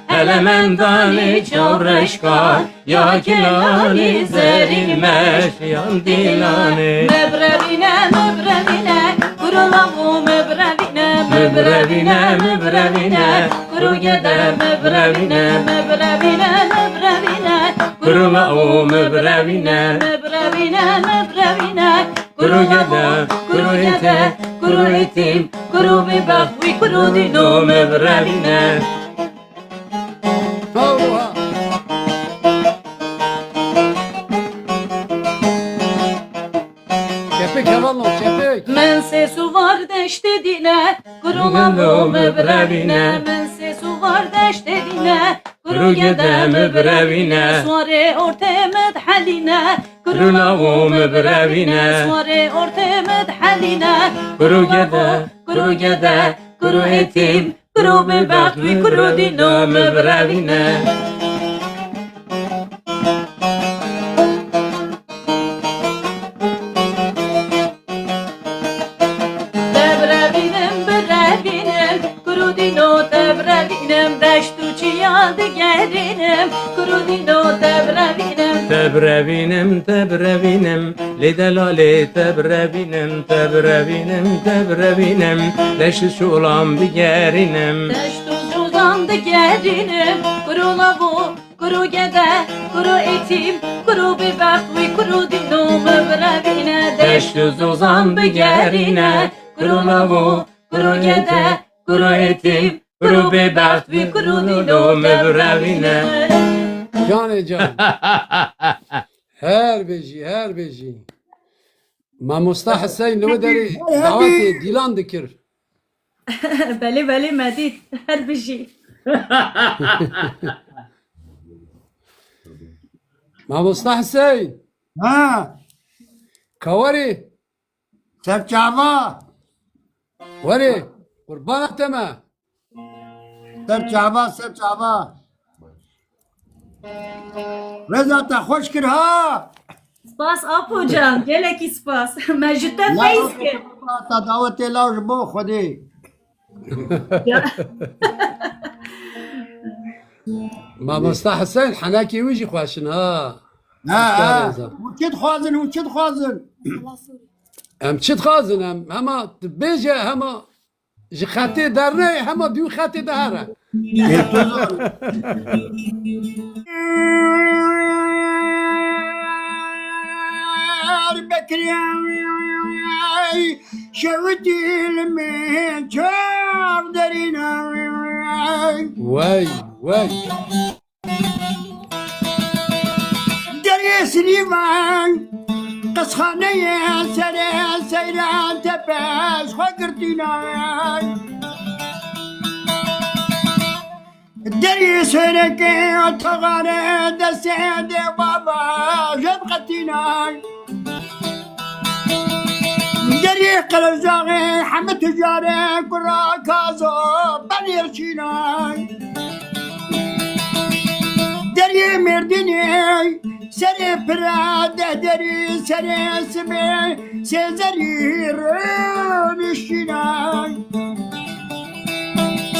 Helemendane çavreşkan ya kilani zerimeş yan dilane Mebrevine kurulavu mebrevine mebrevine mebrevine kuru gede mebrevine mebrevine mebrevine kurulavu mebrevine mebrevine mebrevine kuru gede kuru gede kuru etim kuru bibak vi kuru dino mebrevine. Oha. Kepek hevallo kepek. Men se su var deşte dine kurulavu mebrevine men se su var deşte dine kuru gede mebrevine suare ortemet haline kurulavu mebrevine suare ortemet haline kuru gede kuru etim kuru bebek vi kuru dino mebrevine. Tebrevinem berevinem kuru dino tebrevinem deştu çiyadı gerinim kuru dino tebrevinem تبربینم تبربینم لدلاله تبربینم تبربینم تبربینم لش شولام بگرینم deştu cuzandı gerinim kuru lavu kuru gede kuru etim kuru bibek vi kuru dino mebrevine deştu zuzan begerine kuru lavu kuru gede kuru etim kuru bibek vi kuru dino mebrevine. Cane can. Her beji. Mamusta Hüseyin ne deri davati dilan dikir. Beli medit her bir şey. Mamusta Hüseyin. Ha, Kavari. serçava, Vari. Kurban etme. serçava. Reza ta hoş kir ha. Spas apocan, gelek ispas. Mecütte feyiz ki. Ta davet elav bo khodi. Mamusta Hüseyin hanaki wici khoşin ha. Ha, uçid khwazin. Em çit khazin em ama beje ama ji khate derne ama du khate dahara. بكري شوتي المين شار درينا Vay. دري سليمان قصخانة سري سيران تباس فقرتنا دري سركي وتغاري دسيد بابا جبقتنا دري قلزاغي حمد تجاري قرا كازو بنير شيناي دري مردني سري براد دري سري سبي سيزري رونشيناي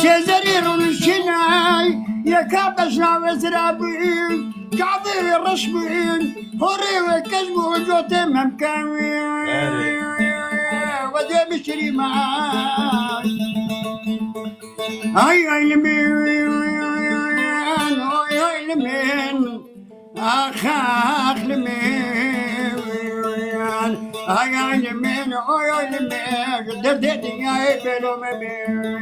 سيزري رونشيناي يا كابشنا وزرابين كعبي رشبين هوري وكشبو جوتي ممكاوين ودي بشري معاي هاي لمين أخاخ لمين هاي لمين دردتي يا بلو مبين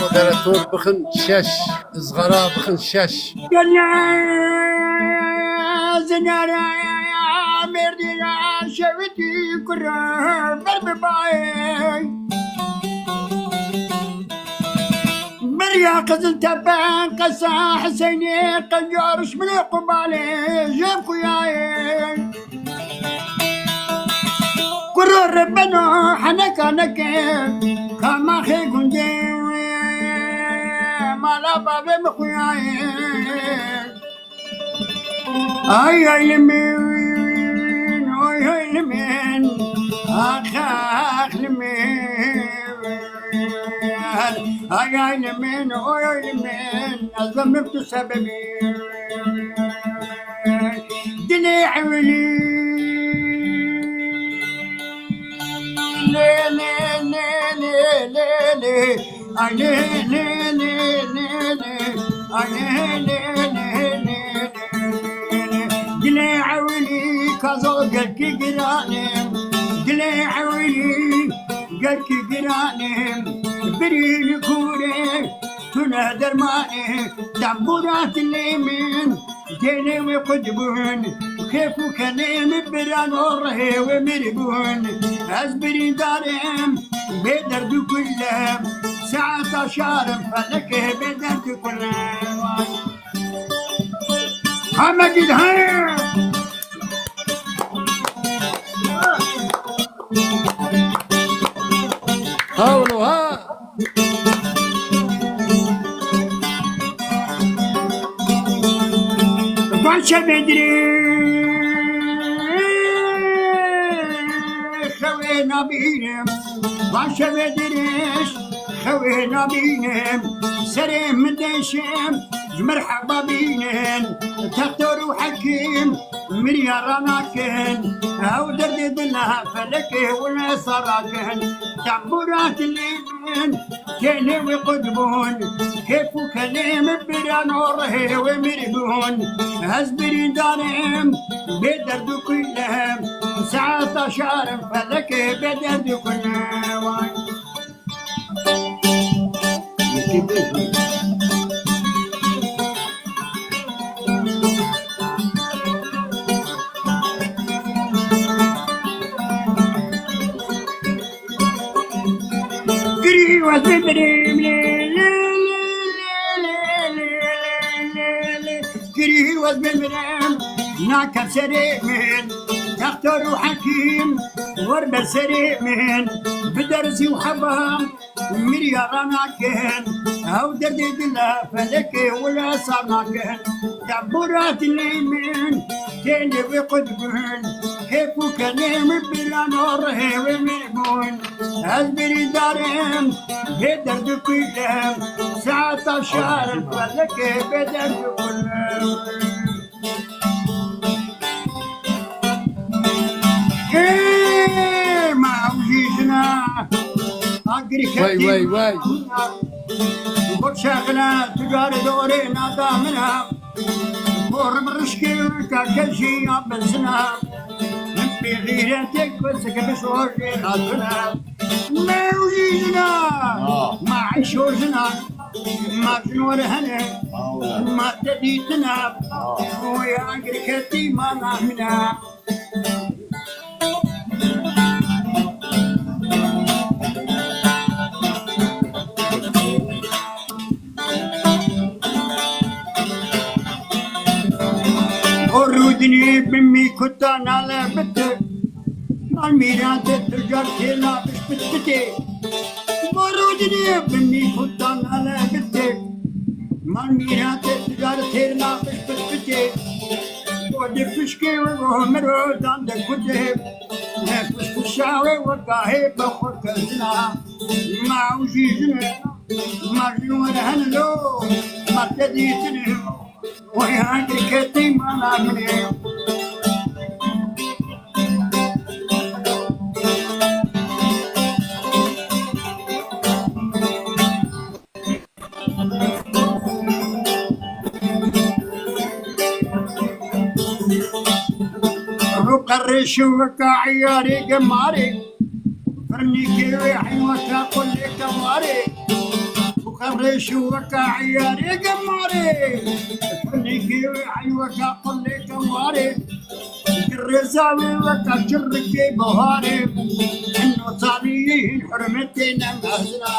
Moderatör bakın şeş. Izgara bakın şeş. زنارا مردنا شفتي كرة برب باي مريا قزل تبان قصا حسيني قجارش من قبالي جاب خوياي كرة ربنا حنكا نكي كما خي كنجي مالا بابي مخوياي اي لمين اي لمين اخ لمين اي لمين اي لمين ظلمت سببي دلي عولي لي لي لي لي لي اي لي لي لي لي اي لي لي دلي عولي كازو قلكي قرانم دلي عولي قلكي قرانم بريني كوري تنادر ماني دعبورات اليمين جيني وقدبون كيفو كلام بران ورهي ومربون أزبري دارم بدرد كلهم ساعة شارم فلك بدرد كلهم محمد الهير هاولو ها باشا بدري خوينا بينم باشا بدريش خوينا بينم سريم مدشم مرحبا بينن تختار وحكيم مرياراناكن او درد دلها فلكه ولا صراكن تعبرات الليل كيني وقدبون كيفو كلام بران ورهي ومربون هزبري دارم بدرد كلهم ساعة شارم فلكه بدرد كلهم قري وزبمرم ناكر سريع من تختار وحكيم وربر سريع من بدرسي وحبام مرياراناكن او درد دلا فلكي ولا صارناكن تعبرات اليمين تاني وقدبون كيفو كلام بلا نور ومربون أزبري دارم بدرد كلهم ساعة شهر فلك بدرد كلهم إيه ما وجيتنا أقري كتير واي وشغلة تجار دورينا دامنا ورم رشكي كل شيء بنسنا في غيرتك بسك بشوشي خاطرنا ما وجينا ما عيشوشنا ما شنور هنا ما تديتنا ويا عقركتي ما نامنا ورودني بمي كتانا لابتك الميرات التجار كلا بشبتتي ورودني بمي كتانا لابتك الميرات التجار كلا بشبتتي ودفشكي وغمرو داندك كتب نفش الشاوي وقاهي بخور كزنا ما وجيزنا ما جنور هنلو ما تديتني ويا عقركتي ما نامني قرش وكعياري قماري فرنيكي ويحي وكاقل كماري وقرش وكعياري قماري فرنيكي ويحي وكاقل كماري الرزاوي وكجركي بهاري انه صاليين حرمتنا مهزنا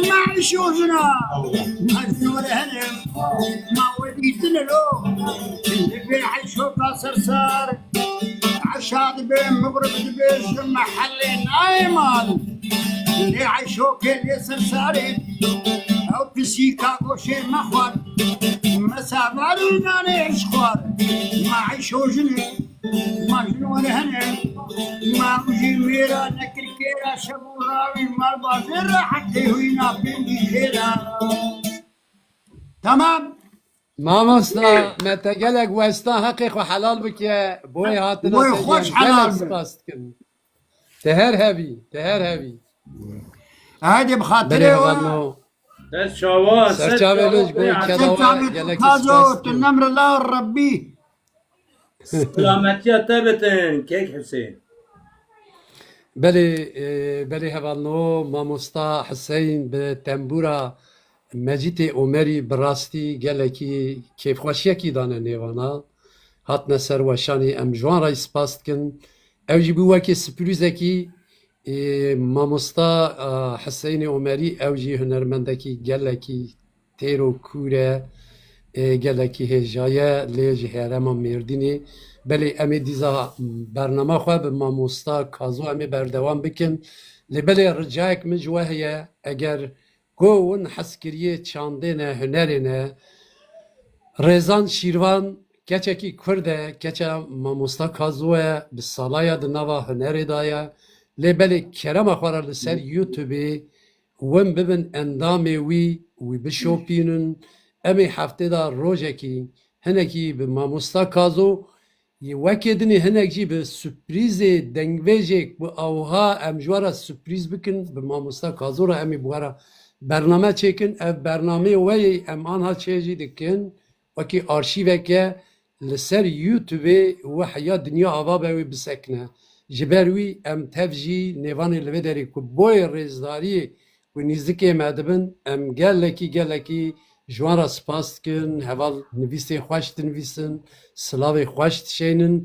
ما عيشوزنا مهزنور هنم ما وديتنا له اللي بيعيشو قصر صار عشاد بين مغرب دبيش محلي نايمان اللي عيشو كل يسر ساري او بسيكا وشي مخور مسافر نانيش خور ما عيشوجني ما جنون هنا ما وجي ميرا نكر كيرا شبوراوي مال بازر حتى هنا بيني كيرا تمام مامۆستا مەتەگەلێک وەستا حەقی خۆ حەلال بکە بۆی هاتنە بۆی خۆش حەلال بکە. سپاسکن تهر هەبی هادي بەێ بخاطري هەڵنۆ دست شاواز سەرچاوێ لەش بۆی کەدەوە گەلێکی كازو سپاس بکەم. النمر الله ربي سلامتیت تبتن کیک حسین بەێ هەڤڵنۆ مامۆستا حسەین بە تەمبورە مەجیتێ ئۆمەری بڕاستی گەلێکی کێفخۆشیەکی دانە نێوانە هاتنە سەر وەشانی ئەم جوان ڕای سپاس بکەن ئەوژی بوو وەکی سپروزێکی مامۆستا حسەینی ئۆمەری ئەوژی هونەرمەندێکی گەلێکی تێر و کوورە گەلێکی هێژایە لێژی هێرەمە مێردینێ بەێ ئەمێ دیزا بەرنەماخوا بە مامۆستا کازۆ ئەمێ بەردەوام بکەن لێ بەێ ڕجایك مجوە هەیە ئەگەر گۆون حەسکریە چاندێنە هونەرێنە ڕێزان شیروان کەچێکی کوردە کەچە مامۆستا کازوە bi ساڵایە دناوا هونەرێدایە لێ بەێ کەرەمە خوارە لەسەر یوتوبێ ون ببن ئەندامێ وی بشۆپینن ئەمێ هەفتێدا ڕۆژێکی هەنێکی bi مامۆستا کازۆ وەکێ دنێ هەنێکجی bi سوپریزێ دەنگێژێک bu ئەوها ئەم ژوارە سوپریز بکن bi مامۆستا کازۆرە ئەمی بوارە بەرنامە چێکن ئەv بەرنامێ وەیە ئەم ئانها چێژی دکن وەکی ئارشیڤێکە لەسەر یوتوبێ وە حیا دنیا ئاوا بەوێ بسەکنە ji ber wî em tev jî nêvanê li vê derê ku boyê rêzdariyê ku nîzikê me dibin em gelekî ji wan re spas dikin heval nivîsê xweş dinivîsin silavê xweş dişênin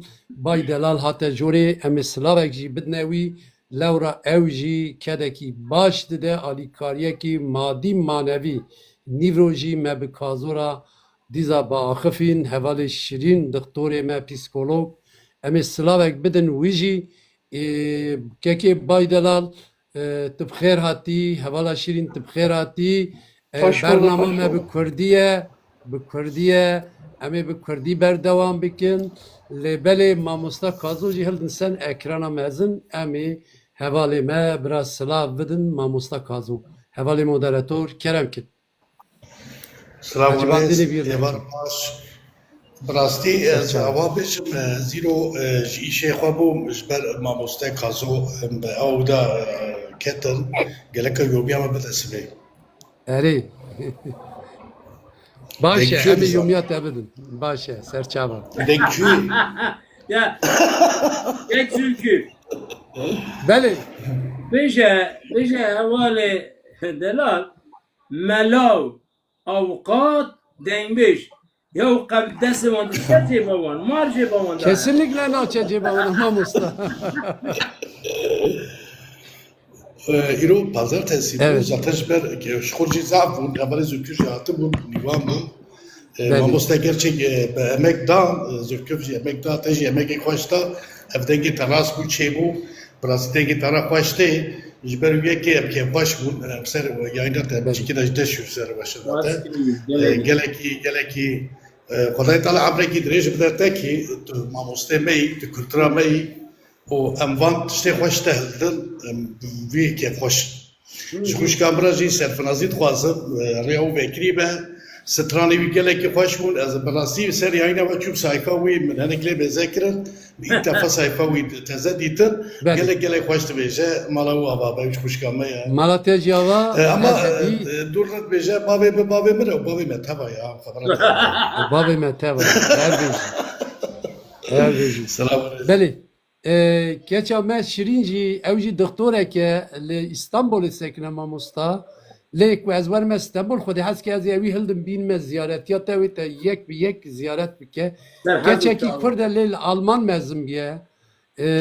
bay delal hate corê em ê silavek jî bidine wî lewra ew jî kedekî baş dide alîkariyekî madî manevî nîvro jî me bi kazora dîza biaxifîn hevalê şirîn doktorê me psîkolog em ê silavek bidin wî jî kekê bay delal tu bi xêr hatî hevala şirîn tu bi xêr hatî bername me bi Kurdî ye em ê bi Kurdî berdewam bikin lê belê mamosta kazô jî hildin sen ekrana mezin em ê hevalê me biraz silav bidin mamosta kazô hevalê moderator kerem kin سلام عجبان دینی علیکم. بیرد. یوار باش. براستی از هوا بشم زیرو جیشه خوابم جبر ماموسته کازو به او دا کتن گلک یومیا ما بده سبی. erê baş e Bekliyoruz em ê abi. yomya te bidin baş e serçava Dekçü. ya kek çünkü belê بيجي حوالي دلال ملاو اوقات دنبش يا قدس وان تشتي بوان مارجي بوان kesinlikle naçe cebavına mamosta ایرو pazartesi Evet. zaten jber şkurci zavun kabari zükür jatı bu nivan bu. Mamosta gerçek emek da zükür emek da teji emek ekvaşta evdeki teras bu çebu Brasiteki taraf başta jber üyeki emke baş bu ser yayında da çikide deşür ser başında geleki Xwedayê Teala emrekî dirêj bide te kî tu mamostê me yî, tu kultura me yî û em van tiştê xweş te hildin vî kêfxweş. Ji xwîşka min re jî serfinazî dixwazim rêya wî vekirî be stranê wî gelekî xweş bûn ez bi rastî ser yayîna we çûk sayfa wî min hinek lê bêze kirin bi îlk defa sayfa wî teze dîtin gelek xweş dibêje mala wî ava be ji xwîşka me ye. Malatya cava Ama dur bêje bavê bi bavê min re û bavê me teva ya xebera bavê me teva her bêjî Selam. belê keça me şirîn jî ew jî doktoreke li İstanbolê sekine mamosta lê ku ez werme İstanbul xwedê hez ke ez ê wî hildim bînme ziyaretiya te wê te yek bi yek ziyaret bike keçekî Kurd e lê li Alman mezin biye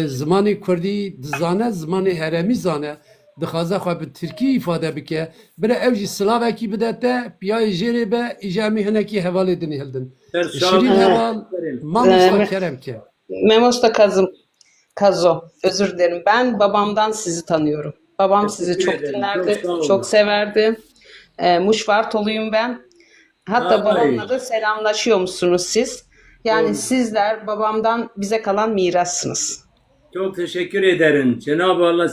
zimanê Kurdî dizane zimanê heremî zane dixwaze xwe bi Tirkî îfade bike bire ew jî silavekî bide te piyayê jêrê be îja em ê hinekî hevalê dinê hildin şirîn heval mamosta keremke Memosta Kazo, özür dilerim. Ben babamdan sizi tanıyorum. Babam sizi çok dinlerdi, çok severdi. Muşvartoluyum ben. Hatta Ay. babamla da selamlaşıyormuşsunuz siz. Yani Doğru. sizler babamdan bize kalan mirassınız. Çok teşekkür ederim. Cenab-ı Allah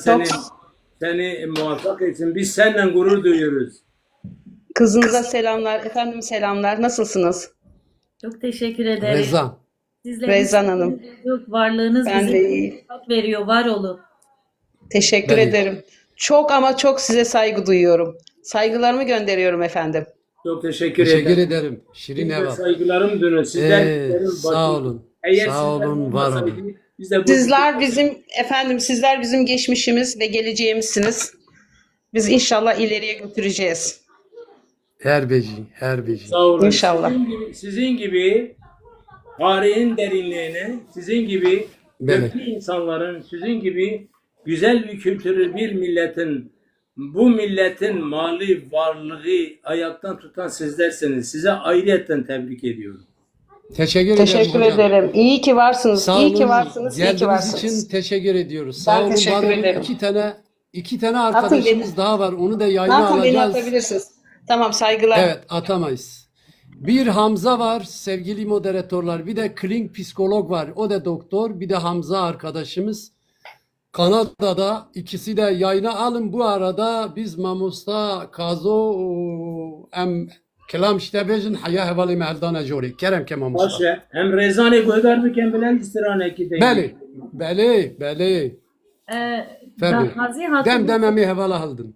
seni muvaffak etsin. Biz seninle gurur duyuyoruz. Kızınıza selamlar, efendim selamlar. Nasılsınız? Çok teşekkür ederim. Reza. Sizle Rezan Hanım. varlığınız Ben bize de iyi. tat veriyor. Var olun. Teşekkür Ben de. ederim. Çok ama çok size saygı duyuyorum. Saygılarımı gönderiyorum efendim. Çok teşekkür Teşekkür ederim. ederim. Şirin Biz de Eva. saygılarım dönüyor. Sizden Sağ olun. Sağ olun, var olun. Biz de bu Sizler bizim geçmişimiz ve geleceğimizsiniz. Biz inşallah ileriye götüreceğiz. Her beci. sağ olun. İnşallah. Sizin gibi tarihin derinliğine, sizin gibi Böyle. köklü insanların, sizin gibi güzel bir kültürü bir milletin, bu milletin mali varlığı ayaktan tutan sizlersiniz. Size ayrıyetten tebrik ediyorum. Teşekkür ederim Teşekkür hocam. ederim. İyi ki varsınız. Sağ İyi ki olun. varsınız. İyi ki Geldiğiniz varsınız. için teşekkür ediyoruz. Sağ olun, teşekkür var olun. ederim. İki tane arkadaşımız beni. daha var. Onu da yayına Zaten beni alacağız. atabilirsiniz. Tamam, saygılar. Evet, atamayız. Bir Hamza var sevgili moderatörler. Bir de klinik psikolog var. O da doktor. Bir de Hamza arkadaşımız. Kanada'da, ikisi de yayına alın. Bu arada biz Mamusta Kazo em kelam işte bejin haya hevali mehdana jori. Kerem ke Mamusta. Başı, hem rezane goydar biken bilen istirane ki değil. Beli. Ferdi. Hazi Dem dememi hevala haldın.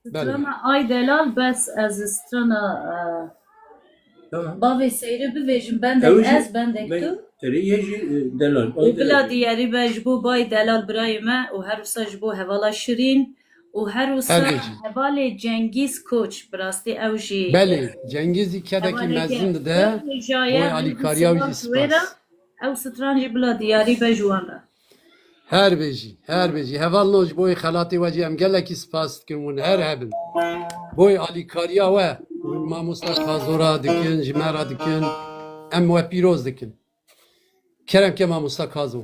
Beli. Strana ay delal bes ez strana Tamam. bavê seyrê bivêjim ben de ez ben de tu. Delal. Bila diyarî be ji bo bayê delal birayê me û her wisa ji bo hevala şirîn û her wisa Her gece. hevalê Cengiz Koç bi rastî ew jî Beli. Cengiz kedeki mezin de Oy Ali Karyavi spas. ew stran jî bila diyarî be ji wan re. Her beci. Heval noj boy xalatê ve em gelekî spas dikin her hebin. Boy Ali Karya ve mamosta Kazora dikin, ji me re dikin. Em we pîroz dikin. Kerem ke mamosta Kazo.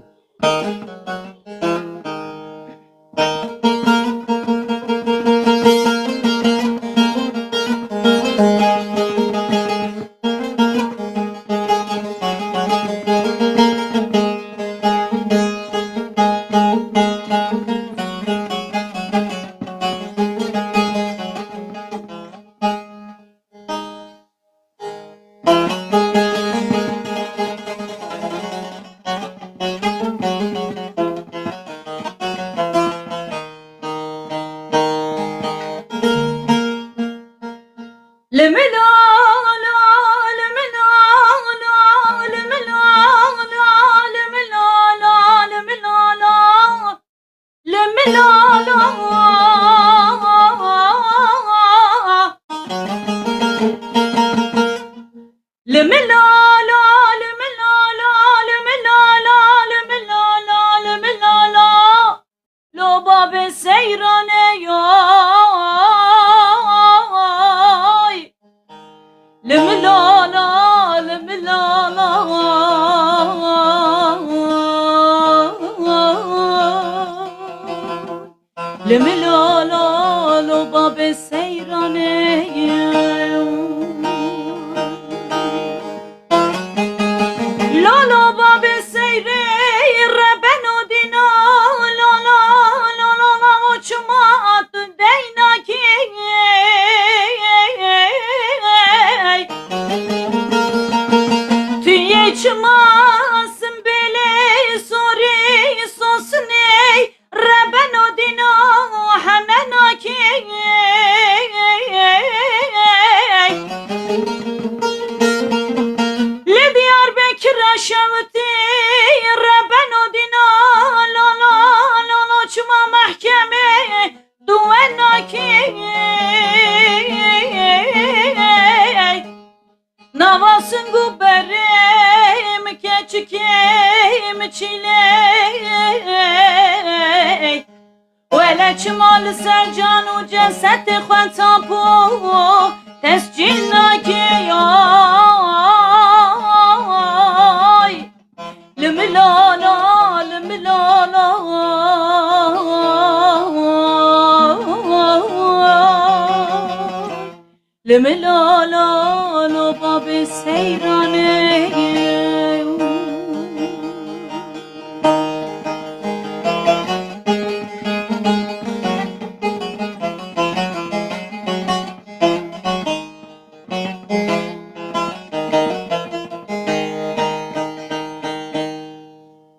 لملالو باب سیرانه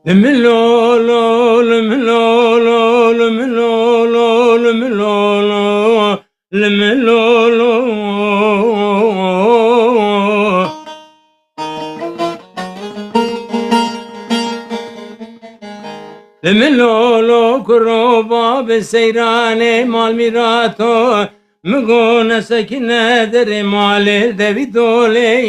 لملولو لملولو لملولو لملولو لملولو لملولو كروبا بسيراني مال ميراتو مقونا سكنة دري مال دبي دولي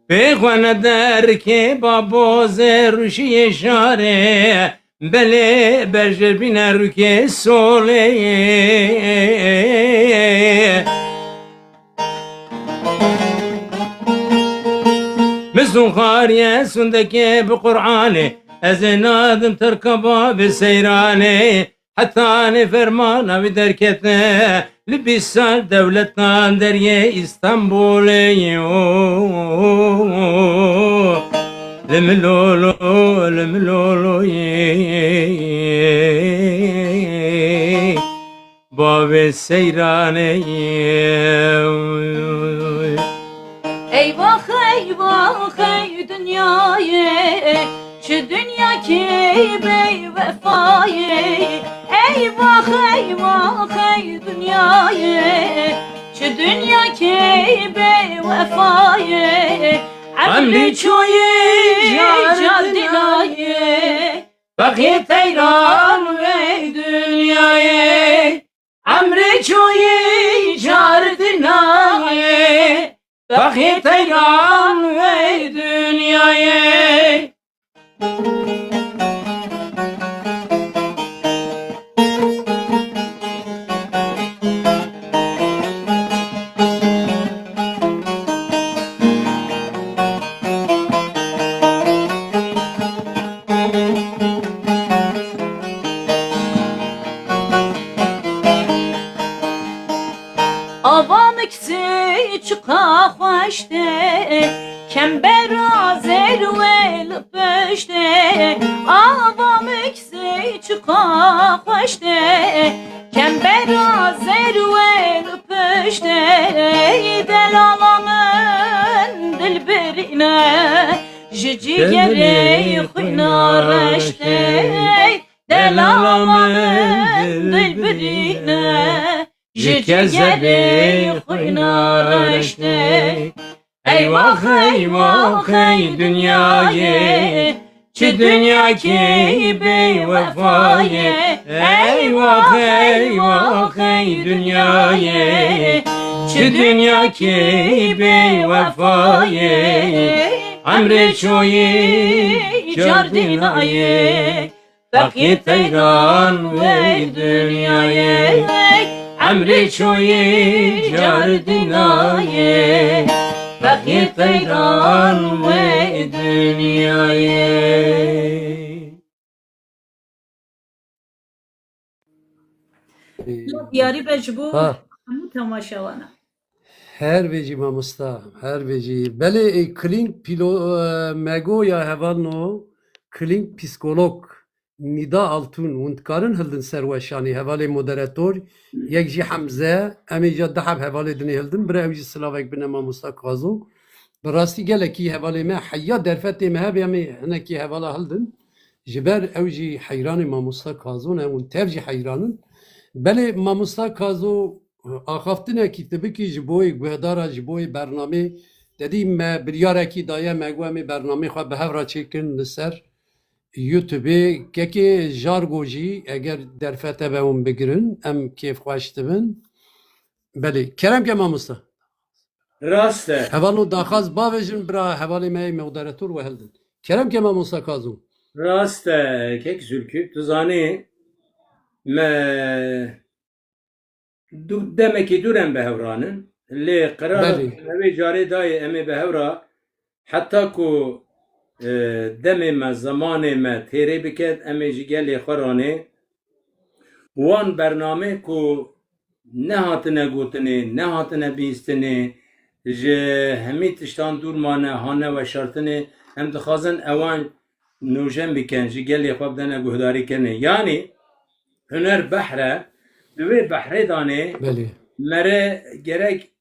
بخوانا در که بابا روشی شاره بله برجر بینه رو که سوله مزون خاریه سندکه بقرآنه از نادم ترکبا بسیرانه حتی نفرمانا بدرکتنه لبیسان دولتان دریه İstanbul'e لملولو لملولو باب سیرانه eyvah eyvah ey dünyayı şu dünya ki bey vefayı eyvah eyvah ey dünyayı şu dünya ki bey vefayı amri çoyu cardinayı bakit eyran ey dünyayı amri çoyu cardinayı bakit eyran ey dünyayı Avam ikisi çıka hoşte Kembera zervel pöşte Avam ikisi çıka hoşte Kembera zervel pöşte Delalamın dilberine Jici gerey khuyna reşte Delalamın dilberine Jikazebe khuynareşte eyvah eyvah ey dünyayı çi dünya ki bey vefayı eyvah eyvah ey dünyayı çi dünya ki bey vefayı amre çoyi cardinayı bakit eyran ve dünyayı امری چوی جردنایه بقیت ایران و دنیایه دیاری بجبو ها همو تماشاوانا هر ویجی مامستا هر ویجی بله کلینگ پیلو مگو یا هوانو کلینگ پسیکولوگ نida altun وندکارن هلدن سروشانی حوالی مدراتور یک جی حمزه امی جا دحب حوالی دنی هلدن برای اوجی سلاوک بنا مامستا کازو براستی گله کی حوالی ما حیا درفتی ما هبی امی هنکی حوالا هلدن جبر اوجی حیران مامستا کازو نه اون تفجی حیرانن بله مامستا کازو آخافتنه کتبی کی جبوی گوهدارا جبوی برنامه دیدیم بریاره کی دایه مگومی برنامه خواه به هفرا چکن لسر یوتیوبی که جارگوجی اگر در فته به اون بگیرن ام کیف خواشت بن بله کرم که ماموستا راسته حوالو داخاز باوجن برا حوالی می مقدرتور و هلدن کرم که ماموستا کازو راسته کک زülkü tuzani me demek ki duren behevranın li karar بله evi cari dahi emi behevra hatta ku demê me zamanê me têrê biket em ê ji gelê xwe ranê wan bername ku nehatine gotinê nehatine bîstinê ji hemî tiştan dûr mane hane weşartinê em dixwazin ewan nûjen bikin ji gelê xwe bidene guhdarîkirinê yanî huner behr e di wê behrê danê بله mere gerek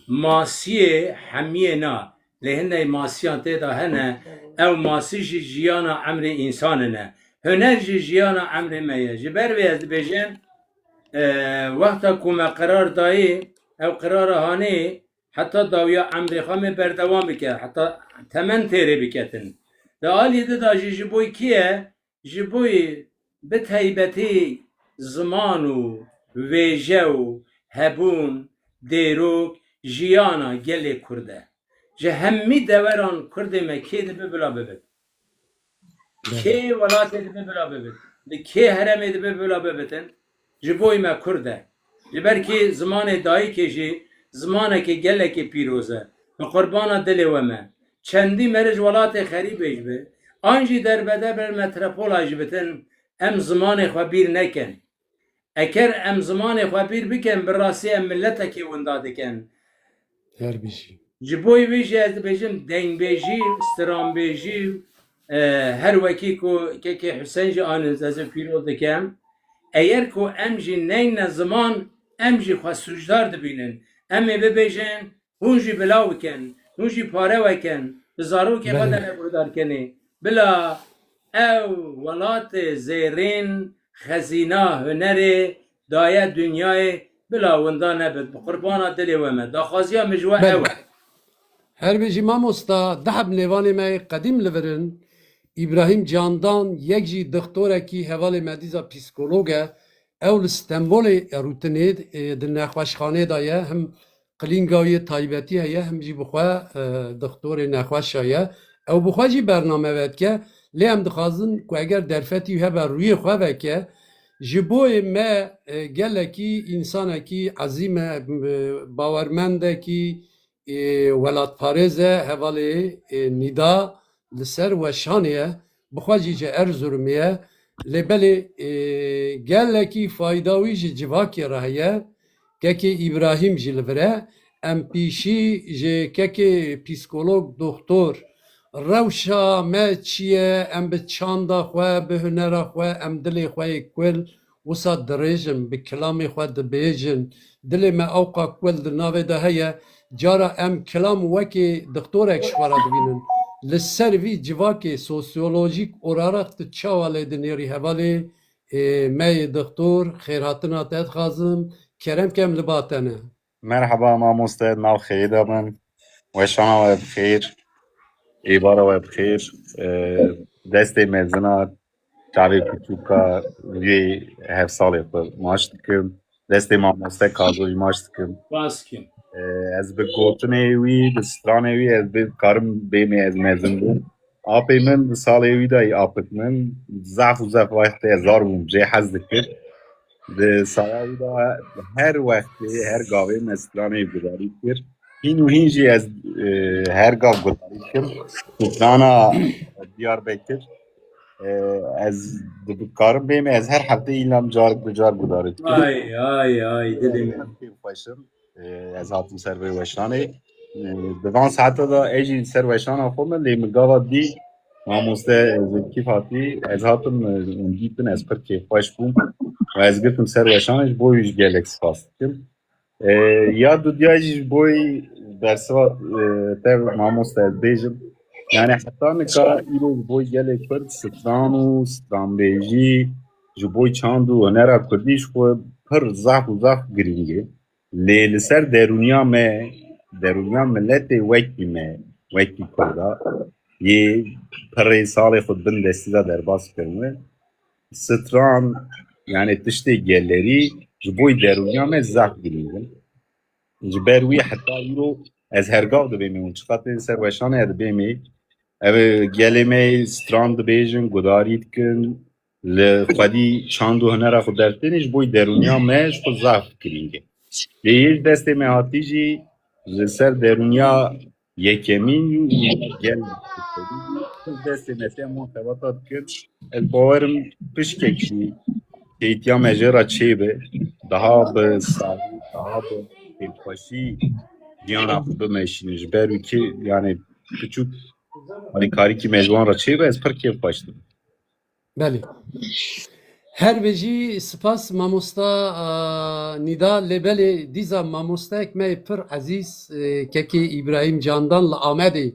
masiyê hemiyê na lê hinê masiyan tê de hene ew masî jî jiyana emrê însanê ne huner jî jiyana emrê me ye ji ber vê ez dibêjim wexta ku me qerar dayê ew qerara hanê heta dawiya emrê xwe me berdewam bike heta temen têrê biketin di aliyê de da jî ji bo kî ye ji bo bi taybetî ziman û wêje û hebûn dêrok jiyana gelê Kurd e ji hemî deveran Kurdê me kê dibe bila bibin kê welatê dibe bila bibin li kê heremê dibe bila bibitin ji bo me Kurd e ji ber kê zimanê dayîkê jî zimanekê gelekê pîroz e bi qurbana dilê we me çendî mere ji welatê xerîbê ji be an jî derbeder ber metropola jî bitin em zimanê xwe bîr nekin eker em zimanê xwe bîr bikin bi rastî em milletekê winda dikin her bir şey. ji bo wê jî ez dibêjim dengbêjî stranbêjî her wekî ku kekê Hüseyin jî anîz ez ê pîroz dikim eğer ku em jî neyne ziman em jî xwe sûcdar dibînin em ê bibêjin hûn jî bila bikin hûn jî pare wekin bi zarokê xwe de neguhdarkinê bila ew welatê zêrên xezîna hunerê daye dünyayê bila winda nebit bi qurbana dilê we me daxwaziya min ji we ew e Her bir mamosta dehb nevanê me qedîm li virin İbrahim Candan yek jî doktoreki hevalê me dîza psikolog e ew li Stenbolê rûtinê di nexweşxanê da ye hem qilîngawiyê taybetî heye hem jî bi xwe doktorê nexweşa ye ew bi xwe jî bername vedike lê em dixwazin ku eger derfetî hebe rûyê xwe veke ji boyê me gelekî însanekî ezîm e bawermendekî welatparêz e hevalê nîda li ser weşanê ye bi xwe jî ji Erzurumê ye lê belê gelekî fayda wî ji civakê re heye kekê İbrahim jî li vir e em pîşî ji kekê psikolog doktor rewşa me çi ye em bi çanda xwe bi hunera xwe em dilê xwe yê kul wisa dirêjin bi kilamê xwe dibêjin dilê me ewqa kul di navê de heye cara em kilam wekê doktorek ji xwe re dibînin li ser vî civakê sosyolojîk orarak di çawa lê di nêrî hevalê me yê doktor xêrhatina te dixwazim kerem kem li ba te ne Merhaba mamoste nav xeyda min weşana we bixêr êvara we bixêr destê mezina çavê kûçûka wê hevsalê xwe maş dikim destê mamoste kazoj maş dikim Baskim ez bi gotinê wî di stranê wî ez bikarim bêmê ez mezin bûm apê min di salê wî de apik min zef û zef wextê ez zar bûm jê hez dikir di saya wî de her wextê her gavê me stranê gudarî kir hîn û hîn jî ez her gav gudarî kim strana Diyarbekir ez dibikarim bêmê ez her heftê îlam carek bi car gudarî ay dilê me xweşim ez hatim ser vê weşanê di van saeta da ez jî ser weşana xwe me lê min gava dî mamoste kîf hatî ez hatim dîtin ez pir kêfxweş bûm ve ez girtim ser weşanê ji bo wî ji gelek spas dikim ya dudiya jî ji bo wî bersiva te mamoste ez bêjim yani heta nikare îro ji bo gelek Kurd stran û stranbêjî ji bo çand û hunera Kurdî ji xwe pir zaf û zaf girîng e lê li ser derûniya me derûniya milletê wekî me wekî Kurda yê pirê salê xwe bin destî da derbas kirine stran yani tiştê gellerî ji bo derûniya me zaf girîng in ji ber wî heta îro ez hergav dibême û çiqatê ser weşanê dibême ev gelê me stran dibêjin gudarî dikin li xwedî çand û hunera xwe dertênê ji bo derûniya me ji xwe zaf girîng e lê yê destê me hatî jî ji ser derûniya یکمین گل دست نسیم محتویات کرد از باورم پشکشی که ایتیا مجرا چه به daha به سالی daha به دلخوشی دیانا خود بمشینش برو که yani küçük hani kari ki mecburen ra çe به از پر کیف başladım. بله هر ویجی سپاس ماموستا ندا لبلی دیزا ماموستا اکمه پر عزیز که ابراهیم جاندان لآمده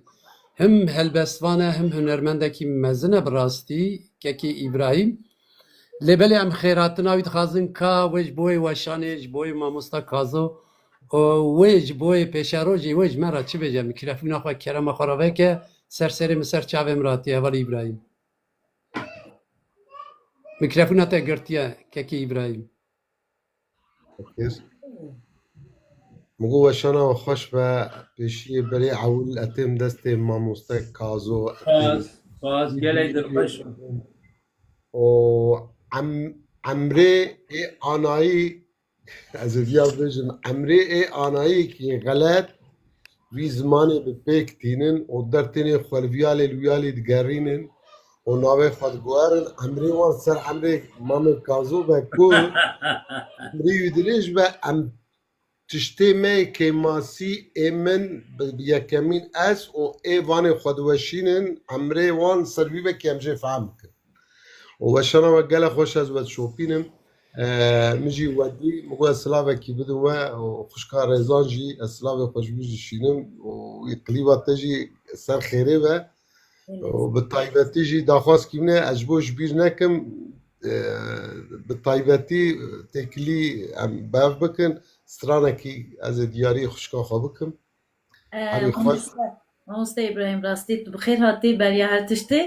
هم هلبستوانه هم هنرمندکی مزنه براستی که ابراهیم لبلی ام خیراتنا وید خازن کا ویج بوی وشانج بوی ماموستا کازو ویج بوی پیشاروجی ویج مرا چی بجم میکرافون آخوا کرم خرابه که سرسری مسر چاوه مراتی اول ابراهیم میکروفون تا گرتیه که ابراهیم مگو وشانا و خوش به پیشی بری عول اتم دست ماموسته کازو خواست گلی دلخوش و عمره ای آنایی از دیار بجم عمره ای آنایی که غلط وی زمانی به پیک تینن و در تینی خلویالی لویالی دگرینن و ناوی خود گوارن عمری وان سر عمری مامل کازو به کل عمری ویدلیش به ام تشتی می که ماسی ایمن بیکمین اس و ایوان خود وشینن عمری وان سروی به که امجه فهم کن و وشانا و گل خوش از ود شوپینم مجي ودي مقول السلافة كي بدوا وخشكار ريزانجي السلافة خوش بيجي شينم ويقليبا تجي سر خيريبة وبالطيبة تجي داخواس كيمنا أجبوش بير نكم بالطيبتي تكلي باف بكن سترانا كي از دياري خشكا خابكم هذه خوش ماموستا ابراهیم راستی تو بخیر هاتی بریا هر تشتی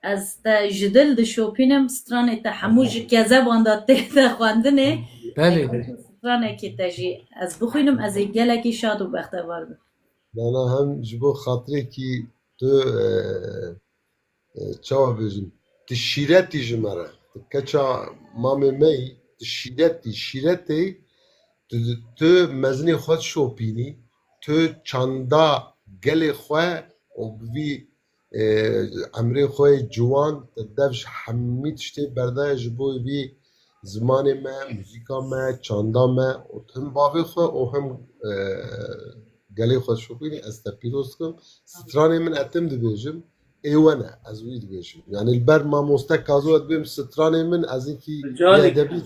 از تا جدل د شوپینم سترانه تا هموج کذا بانداته تا خواندنه بله سترانه کی تجی از بخوینم از گله کی شاد و بختور بم أنا هم جبو خاطري كي تو تشاو بيجن تشيرتي جمرة كتشا مامي مي شيرتي تو مزني خود شوبيني تو چاندا گل خواه و بوی عمری خواه جوان تدفش حمی تشتی برده جبوی بی زمان ما موزیکا ما چاندا ما و هم باوی خواه و هم گلی خود شوبینی از تپیروز کم سترانی من اتم دی بیجم ایوانه از وی دی بیجم یعنی البر ما مستک کازو اد بیم سترانی من از اینکی یه دبیت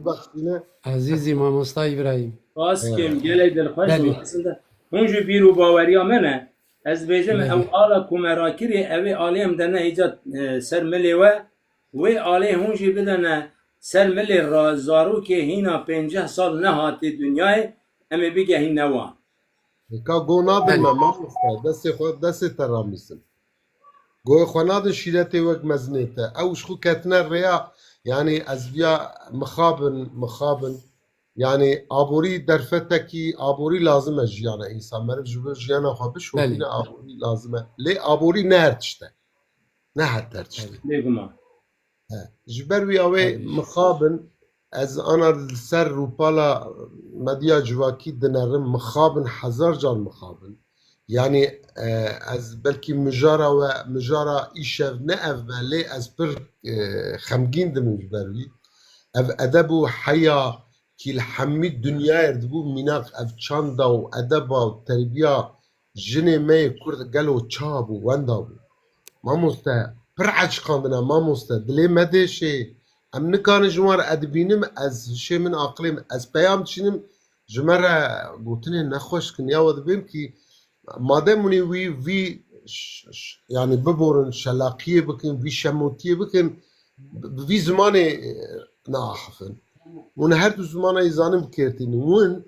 بخشینه عزیزی ماموستا ابراهیم خواست کم گلی دلخوش بله. اصلا هونجو بیرو باوریا منه از بیجم او آلا کمراکری اوی آلی هم دنه ایجاد سر ملی و آلی هونجو بدنه سر ملی رازارو که هینا 50 سال نهاتی دنیای امی بگه هین نوان که گو نادن ما ماموستا دست خود دست ترامیسن گو خونادن شیرتی وک مزنیته اوش خو کتنه ریا یعنی از بیا مخابن yani aburi derfeteki aburi lazım jiyana insan merv jibir jiyana xabiş ve yine aburi lazım le aburi ne hertişte ne hertişte بگم jiber vi ave mixabin ez ana ser rupala medya civaki dinerim mixabin hezar can mixabin yani ez belki mijara işev ne ev le ez bir xemgin dimin jiber vi ev edebu haya ki الحمي الدنيا يردبو مناق اف چاندا و ادبا و تربية جني مي كرد قالو تشابو واندابو ما مستا برعج قاندنا ما مستا دلي مدي شي ام نكان جمار ادبينم از شي من اقليم از بيام تشينم جمرة قوتني نخوش كن ياود بيم كي ماداموني وي يعني ببورن شلاقية بكن في شموتية بكن في زماني ناحفن من هر دو زمانه ایزانم کرتین ون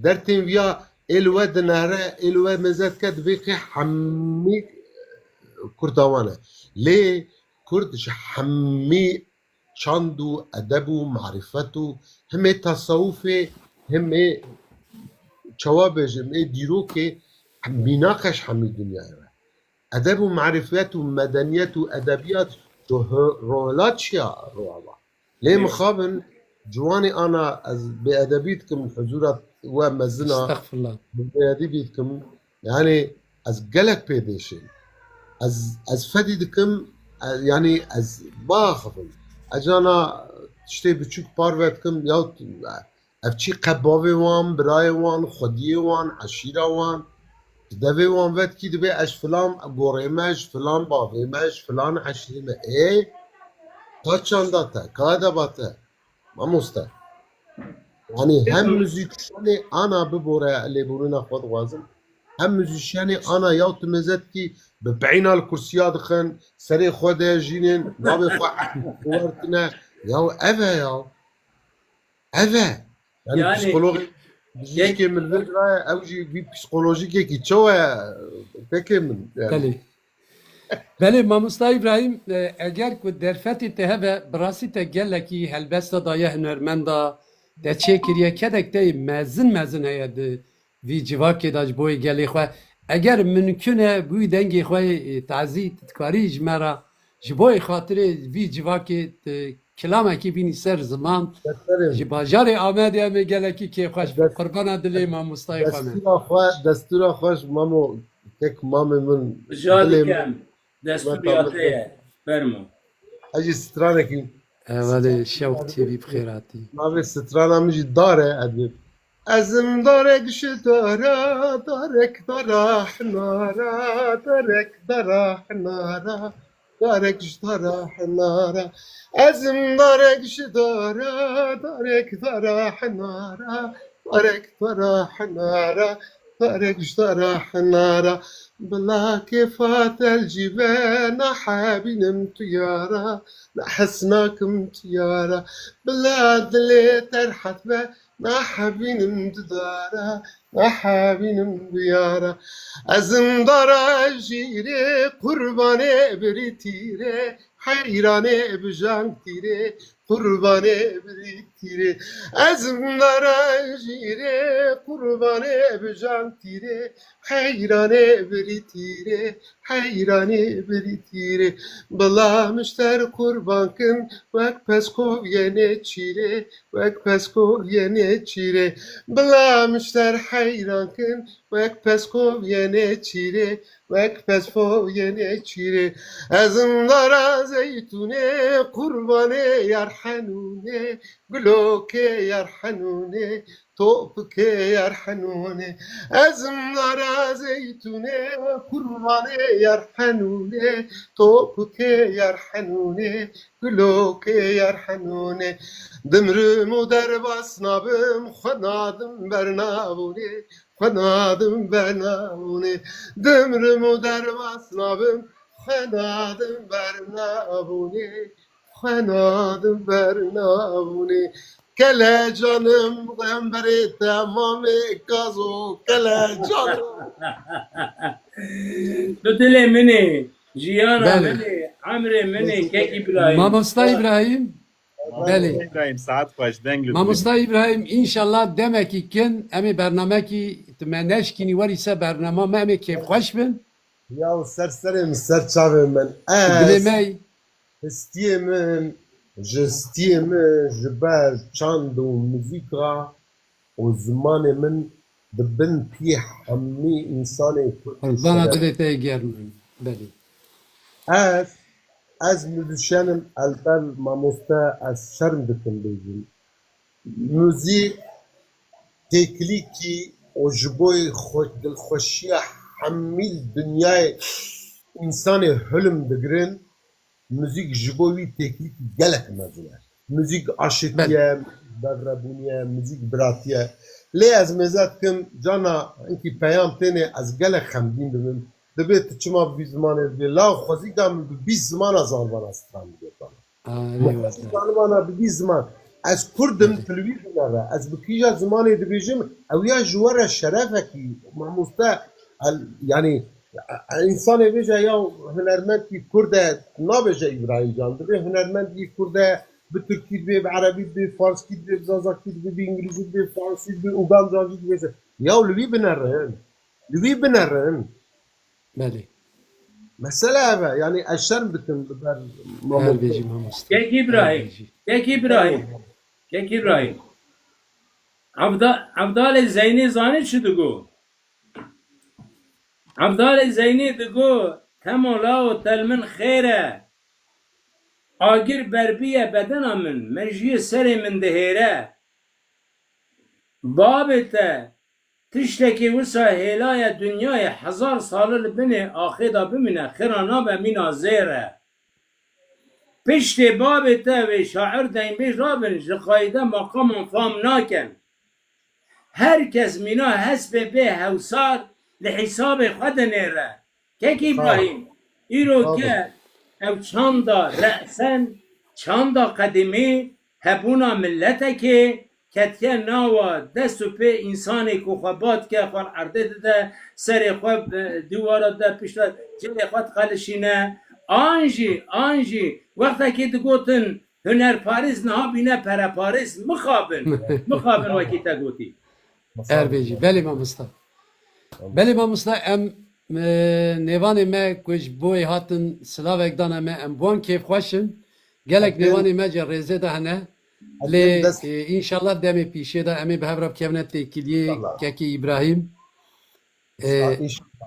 در تیم ویا الوه دنهره الوه مزد کد ویقی حمی کردوانه لی کردش حمی چاندو ادبو معرفتو همه تصوفه همه چوابش همه دیرو که بیناقش حمی دنیا ادب و معرفت و مدنیت و ادبیات رولات چیا رولا لی مخابن جواني انا از بادبيتكم حضورات ومزنا استغفر الله بادبيتكم يعني از گلک پیدشین از فدی دکم یعنی از باخفم اجانا تشتی بچوک پاروت کم یا افچی قباوی وان برای وان خودی وان عشیره وان دوی وان وقت کی دبی اش فلان گوریمش فلان باویمش فلان عشیره ای تا چنده تا کادا باته ما مسته yani hem müzisyeni ana bibore leburuna xwed wazim hem müzisyeni ana ya tu mezet ki bi beynal kursiya dixin serê xwe de jînin navê xwe wertine ya eve ya eve yani Yani- psikoloji bijîşkê min vir raye ew jî vî psikolojikekî çawe pekê min yani. بله بله مامۆستا ئیبراهیم ئەگەر کو دەرفەتی te hebe birasî te gelekî helbesta daye hunermenda de çêkiriye kedek te mezin mezin heye di vî civakê da ji bo gelê xwe eger mümkün e bûyî dengê xwe tezî titkarî ji me ra ji bo xatirê vî civakê kilamekî bînî ser ziman ji bajarê Amedê em ê gelekî kêfxweş qurbana dilê mamostayê xwe me Destûra xweş mamo tek mamê min Rica dilê min dikem destûriyateye fermo. hejî stranekî Evvelê şewq têvî bi xêratî navê strana min jî dare edib ezim darek ji dara darek dara hinara darek dara hinara darek ji dara hinara ezim darek ji dara darek dara hinara darek dara hinara darek ji dara hinara بلا كيفات الجبال حابين تيارا لحسناكم تيارا بلا دلي ترحت به ما حابين مددارا ما حابين بيارا أزم دارا جيري قرباني بريتيري حيراني بجان تيري قرباني بريتيري أزم دارا جيري قرباني بجان تيري حيراني بريتيري حيراني بريتيري بلا مشتر قربانكن وك پسكو ينه چيري وك پسكو ينه چيري بلا مشتر حيرانكن وك پسكو ينه چيري وك پسكو ينه چيري ازم دارا زيتوني قرباني يرحنوني قلوكي يرحنوني توفك يرحنوني ازم دارا زيتوني قرباني يرحنوني توفك يرحنوني قلوكي يرحنوني دمرم ودرباس نابم خنادم برنابوني خنادم برنابوني دمرم ودرباس نابم خنادم برنابوني خنادم برنابوني kele canım gamberi tamam gazo kele canım Du dilê minê jiyana Bele. minê emrê minê kek İbrahim. Mamosta İbrahim Bele İbrahim saat baş dengli. Mamosta İbrahim inşallah demek ki kin emi bernameki tmeneşkini var ise bernama emi kêfxweş bin ya serserim ser çavim ben dilê me Stiemin Stiemin ji ber çand û muzîka û zimanê min dibin pî hemî însanê qurbana dilê te germin Bele ez müzisyenim elber mamoste ez şerm dikim bêjim müzik têkilîkî û ji bo dilxweşiya hemî dinyayê însanê hilm digirin müzik ji bo wî têkilîkî gelek mezin e müzik aşitiye devrebûniye müzik biratiye lê ez mêze dikim cana hinkî peyam têne ez gelek xemgîn dibim divê tu çima bi vî zimanê dibê law xwezîka min bi bîst zimana zanvana stran dibêtana zanvana bi bîst ziman ez kurdim tilwî binere ez bi kîja zimanê dibêjim ew ya ji were şerefekî mamoste yani İnsanê bêje ya hunermendî Kurd e nabêje İbrahim Can dibê hunermendî Kurd e bi Tirkî dibê bi Erebî dibê Farskî dibê bi Zazakî dibê bi İngilîzî dibê Fransî dibê Ugandan jî dibêje ya li wî binerin li wî binerin Bele mesele ev e yani ez şerm dikim li ber Erbêjî mamosta Kek İbrahim. Kek İbrahim. Kek İbrahim. Abdalê Zeynê zanî çi digo? عبدال زینی دگو تمولا و تلمن خیره آگر بربیه بدن من مجیه سر من دهیره بابته تشتکی وسا هلای دنیای 1000 ساله لبنه آخدا بمینه خرانا بمینا زیره پشت بابته و شاعر دین بیش رابن جقایده مقام فام ناکن هر کس مینا حسب به هوسار لحساب خود نیره که ابراهیم ایرو که او چاندا رأسن چاندا قدیمی هبونا ملته که کتیه ناوا دست و پی انسانی که خوابات که خوار عرده ده سر خواب دوارا ده پشتا جلی خواد قلشینه آنجی وقتا که دگوتن هنر پاریز نها بینه پر پاریز مخابن وکی تا گوتی Erbeci. Beli mamusta. Beli mamusta em nevanê me ku ji bo hatin silavek dana me em buan kêf xweşin. Gelek nevanê me ce rêzê de hene. Lê inşallah demê pîşê de em ê bi hev re bikevne têkiliyê kekî İbrahim.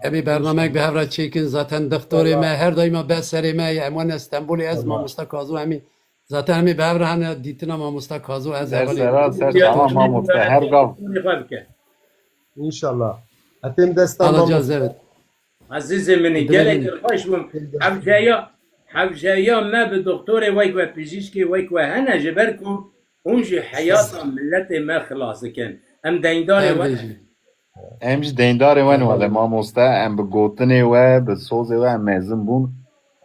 Em ê bernamek bi hev re çêkin zaten doktorê me her daîma be serê me em wan Stenbolê ez mamosta Kazû em ê zaten em ê bi hev re hene dîtina mamosta Kazû ez Serserat ser tamam mamoste her gav. İnşallah. Etim destan alacağız evet. عزیزی منی گلک خوش بوم حوجایا ما به دکتور ویک و پزشکی ویک و هنه جبر کو اونجی حیات ملت ما خلاص کن ام دیندار و Em ji deyndarê wen wele mamoste em bi gotinê we bi sozê we em mezin bûn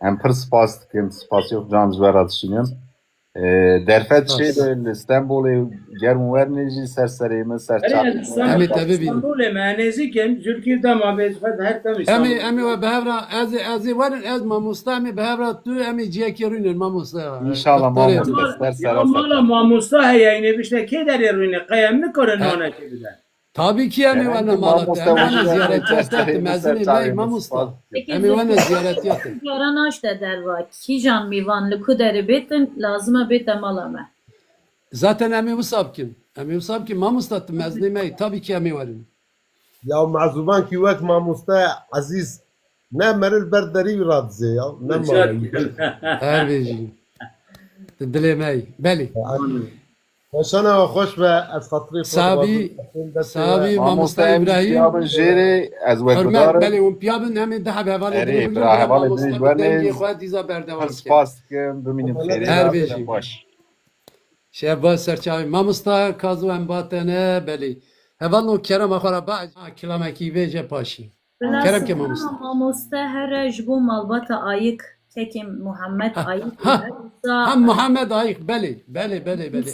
em pir spas dikim spasiyok can ji we re dişînin derfet çê li Stenbolê germ wernê jî ser serê min ser İstanbul'e menezikên Türkiye dama bezfet her tam İstanbul. Emi ve behevra ez verin ez mamusta emi behevra tu emi ciyek yerinin mamusta. İnşallah mamoste ser serat. Mala mamusta heyine bişte keder yerine kıyam mı korun ona kediler. Tabii ki emi ve malatta. Emi ziyaret yaptı mezini lay mamusta. Emi ve ziyaret yaptı. Yaran aşta derva kijan mivanlı kuderi betin lazıma bete malame. Zaten emi usab kim? Emi usab kim mamusta mezini mey tabii ki emi verin. Ya معزوبان کی وقت ماموستا عزیز نه مرل برداری رادزه یا نه ماری Erbeci. Dile mey. Beli. Hoşana ve hoş ve az hatırı Sabi mamusta İbrahim. Piyabın jêrê ez Hürmet wekdarim beli un piyabın hemi daha bevalı. Erê bira hevalê dinêj wernê Xwe dîza berdevam pir spas dikim bimînin xêrê Erbeci. baş. Şehbaz serçavi mamusta kazu em batene beli. Hevallo kerem axara ba kilameki veje paşi. Kerem ke mamusta. Mamusta her jbu malbata ayık kekim Muhammed ayık. Hem Muhammed ayık beli. Beli.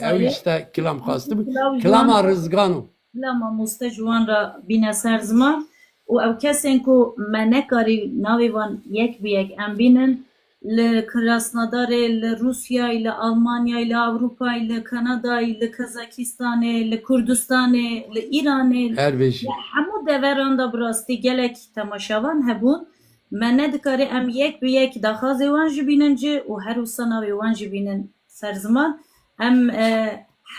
Ev işte kilam khastım. Kilama rızganu. La mamusta juan ra bine ser zaman u ev kesin ku menekari navivan yek biyek em binin li Krasnodarê, li Rusya, li Almanya, li Avrupa, li Kanada, li Kazakistanê, li Kurdistanê, li Îranê, Erbeci. hemû deveran da bi rastî gelek temaşavan hebûn. Me nedikare em yek bi yek daxwazê wan jî bînin cî û her wisa navê wan jî bînin ser ziman. Em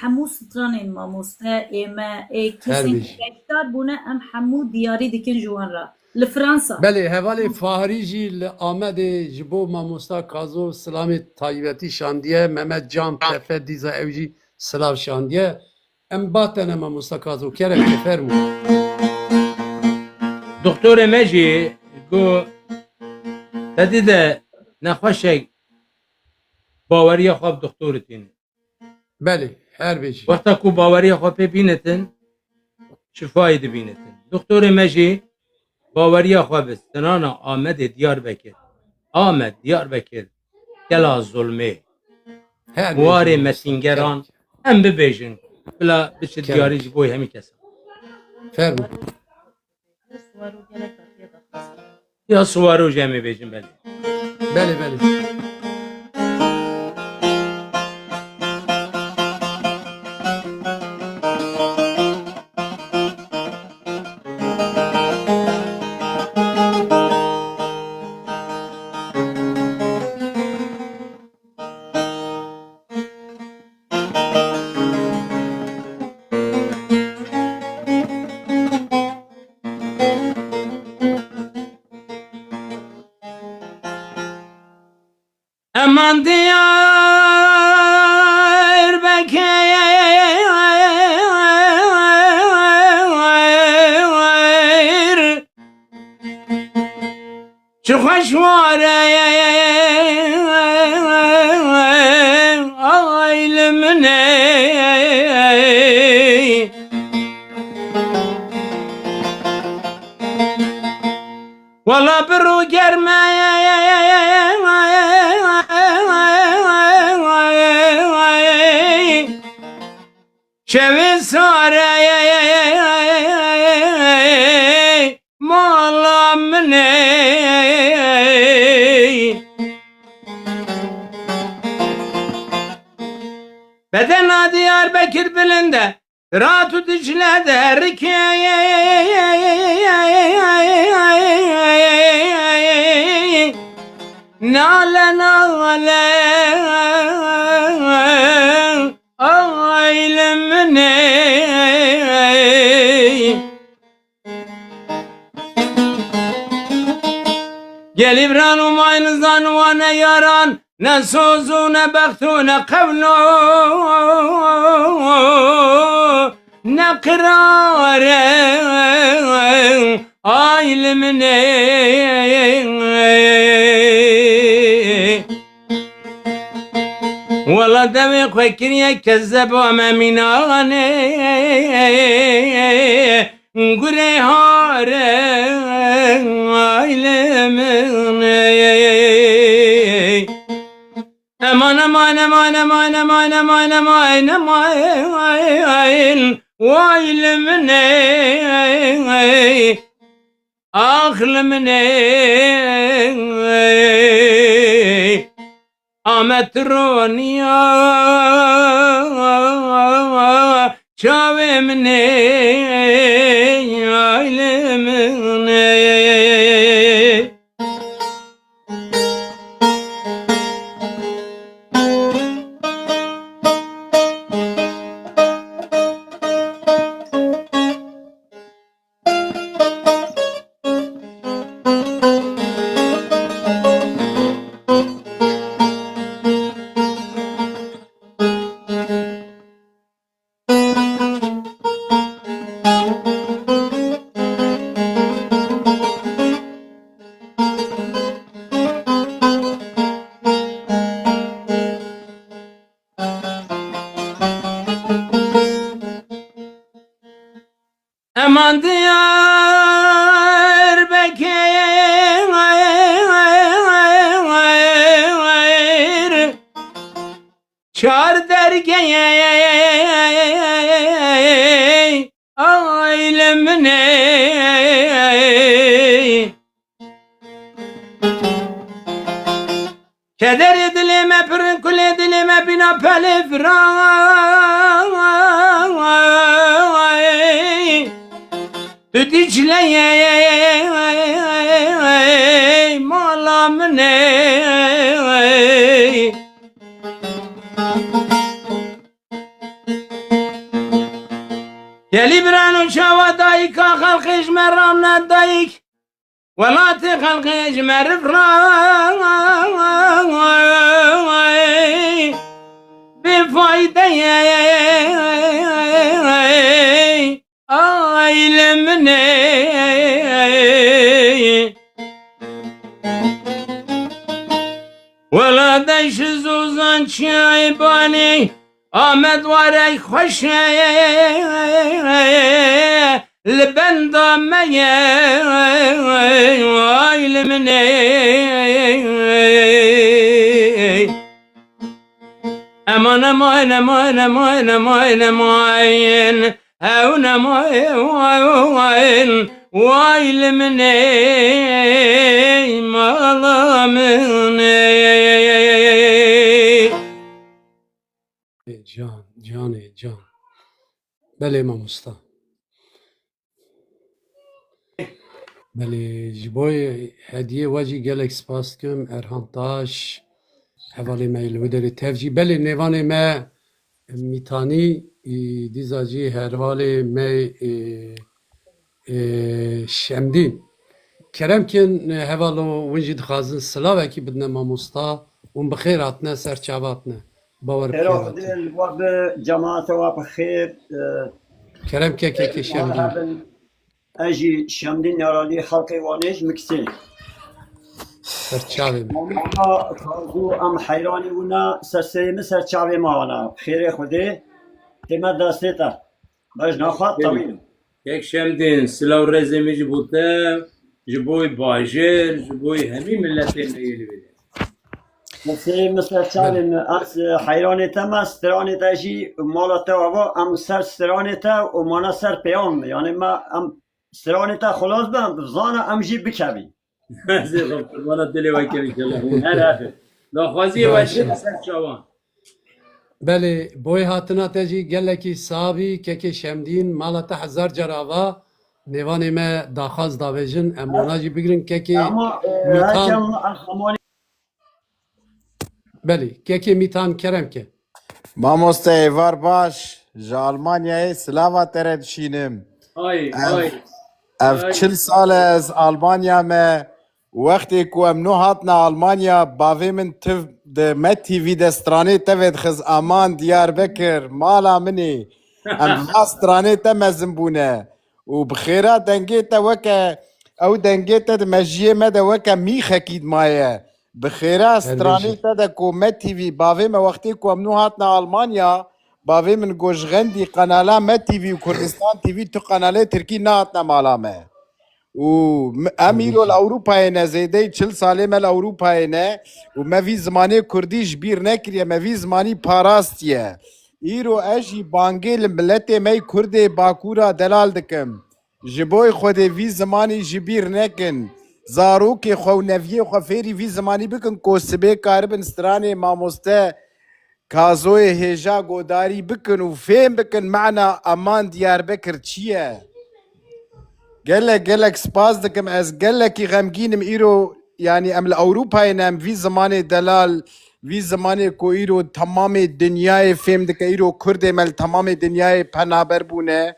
hemû stranên mamoste ême kesên geşdar bûne em hemû diyarî dikin ji wan ra. Li Fransa. Beli hevali Fahri jî li Amedê ji bo mamosta Kazo Silamê taybetî şandiye Mehmet Can Pefe dîza ew jî silav şandiye em batene mamosta Kazo kerem fermû. دکتور مجی گو تدیده نخوشک باوری خواب دکتورتین Beli her beji. وقتا کو باوری خواب بینتن شفای بینتن دکتور مجی باوری خواب سنانا آمد Diyarbakır آمد Diyarbakır گلا ظلمه Her موار beji. مسینگران هم ببیجن بلا بچه دیاری بوی همی کسا Fermû. Suvaru gelek atiye daxwazê. یا سوارو جمعی بیجن بلی Beli. Aman diyar bekir çok hoş var ailemine valla bir o şevi sare malamne bedena Diyarbakır bilinde Ratu Dicle'de nale nale ailemine gelip ranum aynı zanı ne yaran ne sözü ne bektu ne kavlu ne kırarı ailemine والله دمي خوكريا كذب وماميناني قولي هار امان امان امان امان امان امان امان امان ويل مني اخل مني Ametronia çavemne ailemne Aman diyar bekir çağır dergeye ailemine keder edilime pırın kul edilime bina pelifran Dicle'ye malamne Geli biranu şava dayika halkış meramna dayik Velati halkış merifran Bir faydaya ailemine Vela deşiz uzan çaybani Ahmet varek hoşe Liben dameye ailemine Aman aman aman aman aman aman هاونا موين وايل مني مالا مني Can, can. Bele İmam Usta. Bele jiboy hediye vaci gelek spas kim Erhan Taş hevali meyl vederi tevci bele nevane me mitani dizacı hervali me şemdin Keremkin hevalo winjî dixwazin silavekî bidine mamosta û bi xêr hatine ser çava hatine. Bawer bi xêr Hero hatine. dil ve bi cemaate ve bi xêr Kerem kekeke şemdîn. هبن اجي شمدين يرالي حلقي وانيج مكسي Ser çavê me. ماما كازو ام حيراني ونا سرسيمي سر چاوي مانا خيري خودي تما دستيتا باش نخوات طويل یک شمدین سلاو رزمی جبوته جبوی باجر جبوی همی ملت میلی بده سرسيمي سر چاوي اس حيراني تما ستراني تاجي مالا تاوا ام سر ستراني تا ومانا سر بيام يعني ما ام ستراني تا خلاص بهم بزانا ام جي بكبي زی خب قربان دلی وکر انشالله هر هفته داخوازی وشی سر چوان Belê boy hatina te jî gelekî savî kekê şemdîn mala te hezar cerava nêvanê me daxwaz davêjin em wana jî bigirin kekê اما mîtan هكم الخماني belê kekê mîtan keremke. Mamoste var baş. Ji Almanyayê silava te re dişînim. ay ay Ev çil sal e ez Almanya me wextê ku em nû hatine Almanya bavê min tiv di Me TV de stranê tevê dixiz aman Diyarbekir mala minê em va stranê te mezin bûne û bi xêra dengê te weke ew dengê te di mejiyê me de weke mîxekî maye bi xêra stranê te de ku Me TV bavê me wextê ku em nû hatine Almanya bavê min gojxendî qenala Me TV û Kurdistan TV tu qenalê Tirkî nehatine mala me û em îro li Ewropayê ne zêdeyî çil salê me li Ewropayê ne û me vî zimanê Kurdî ji bîr nekiriye me vî zimanî parastiye îro ez jî bangê li milletê me Kurdê Bakur'a delal dikim ji bo Xwedê vî zimanî ji bîr nekin zarokê xwe û neviyê xwe fêrî vî zimanî bikin ku sibê karibin stranê mamoste Kazoyê hêja godarî bikin û fêm bikin mena aman Diyarbekir çi ye gelek spas dikim ez gelekî xemgînim îro yani em li Ewropayê ne em vî zimanê delal vî zimanê ku îro temamê dinyayê fêm dike îro Kurdê me li temamê dinyayê penaber bûne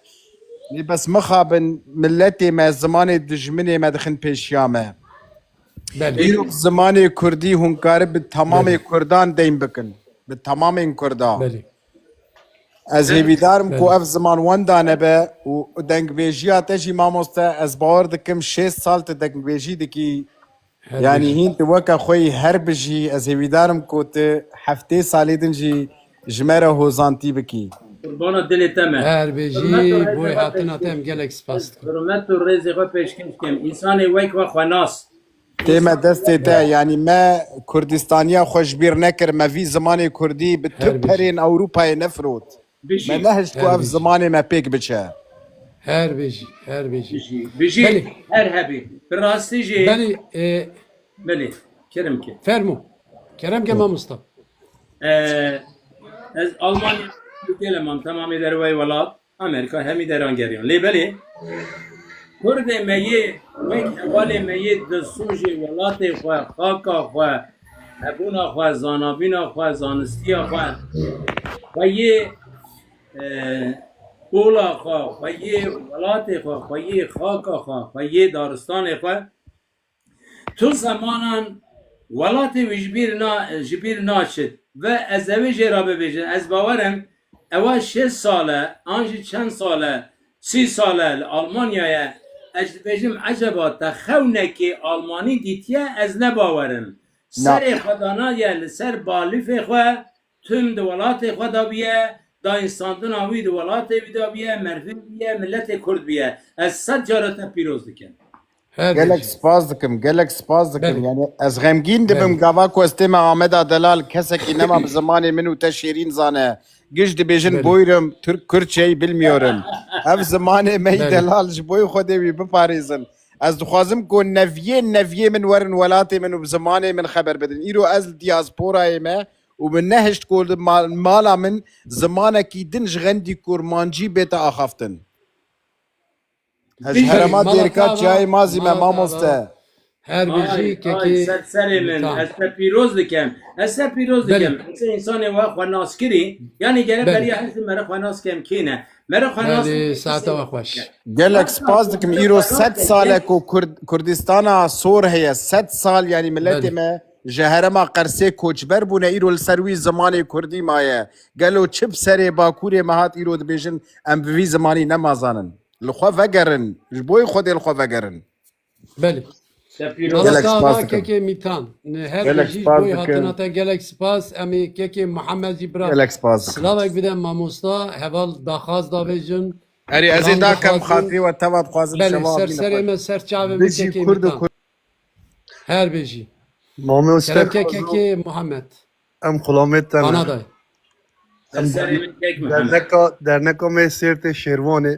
lê bes mixabin milletê me zimanê dijminê me dixin pêşiya me Belê. îro zimanê Kurdî hûn karib bi temamê Kurdan deyn bikin bi temamên Kurdan Belê. Ez hêvîdarim ku ev ziman wenda nebe û dengbêjiya te jî mamoste ez bawer dikim 6 sal tu dengbêjî dikî yanî hîn tu weke xwe yî her bijî ez hêvîdarim ku tu heftê salê din jî ji me re hozantî bikî قربان دلی تمه Her bêjî boy hatina te em gelek spas dikim. حرمت و رزق خو پیشکش کم انسان وک و خناس tê me destê te yanî me Kurdistaniya xwe ji bîr nekir me vî zimanê Kurdî bi tu perên Ewropayê nefirot me nehişt ku ev zimanê me pêk biçe Her bêjî her bêjî. بجی بله. هر هبی براستی جی Belê بله کرم که fermo. Keremke mamosta. از آلمانیا گلمان تمامی در وی ولاد امریکا همی دران گریان لی بله کرد میه وی اول میه دستوجی ولات خواه خاکا خواه هبونا خواه زانابینا خواه زانستیا خواه و یه اولا خواه و یه ولات خواه و یه خاکا خواه و یه دارستان خواه تو زمانان ولات جبیر ناشد و از اوی جرا ببیجن از باورم اول 6 ساله آنجی چند ساله 30 ساله آلمانیای از بجم عجبا تخونه که آلمانی دیتیه از نباورم سر خدانا یا سر بالیف خواه تم دولات خود بیه دا انساندن آوی دولات بیده بیه مرفی بیه ملت کرد بیه از 100 جارتا پیروز دکن Her gelek bêjî. spas dikim Belê. yani ez xemgîn dibim gava ku ez tê me Ameda Delal kesekî nema bi zimanê min û te şêrîn zane giş dibêjin boyrum Türk Kürtçeyi bilmiyorum ev zimanê me Belê. delal ji boî Xwedê wî biparêzin ez dixwazim ku neviyê min werin welatê min û bi zimanê min xeber bidin îro ez li diasporayê me û min nehişt ku li mala min zimanekî din ji xendî kurmancî bête axaftin ez herema Malata dêrika va- çiyayê mazî me Malata mamoste va- her bejî Ay kekê serserê min mîtan. ez te pîroz dikim. Ez te pîroz dikim. Ez insanê we xwe nas kirî. Yani gere Belê. beriya hezim mere xwe nas kim kîne. Mere xwe nas Belê saeta we xweş. gelek spas dikim îro 100 sal ku Kurdistana sor heye 100 sal yani milletê me ji herema Qersê koçber bûne îro li ser wî zimanê Kurdî maye. Gelo çi bi serê Bakurê me hat îro dibêjin em bi vî zimanî nemazanin. Li xwe vegerin. Ji bo Xwedê li xwe vegerin. Belê. te pîroz Gelek spas spas dikim. kekê mîtan. Her Gelek bejî spas boy dikim. hatina te gelek spas em ê kekê Muhammed jî bira. Gelek spas dikim. Slavek bide mamosta heval daxwaz davêjin. Erê ez ê dakem xatirî we tevat dixwazim Belê şeva serserê me serçavê min Bijî kekê Kurd û mîtan. Her bejî. Mamoste Keremke kekê Muhammed. em xulamet tane. Kanadayê. serserê min tek mi? Derneka me sêrtê şêrvanê.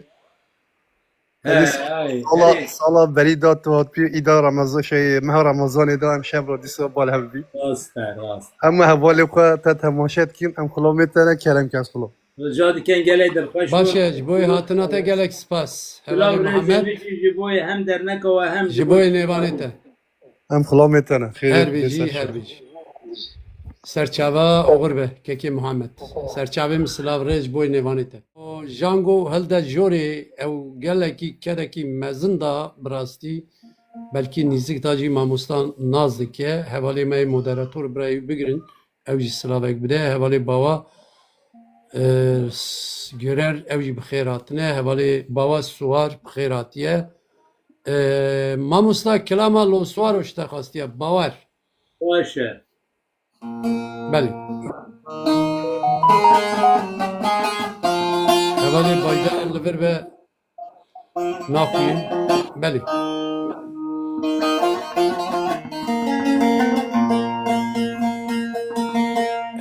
Ay. Sala berî da tu hat pî îda Ramazan meha Ramazanê da em şev ra dîsa bal hev bî. Rast rast. Em hevalê xwe te temaşe dikin em xulamet tane kerem kes xula. Rica diken geley dilxweş. Baş ji bo hatina te gelek spas. Hevalê Muhammed Ji boyê hem derneka we hem ji bo nêvanê te. Em xulamet tane. Her bejî her bejî. Serçava oğur be kekê Muhammed. Serçavê min silav rê ji bo nêvanê te. O jango hilde jorê ew gelekî kerekî mezin da bi rastî belkî nîzik da jî mamostan naz dike. Hevalê me moderator birayî bigirin. Ew jî silavek bide. Hevalê bawa görer ew jî bi xêr hatine. Hevalê bawa Suwar bi xêr hatiye. Mamosta kilama lo Suwar te xastiye bawer. Baş e. Belê. Hevalê baydar li vir ve naxwîn. Belê.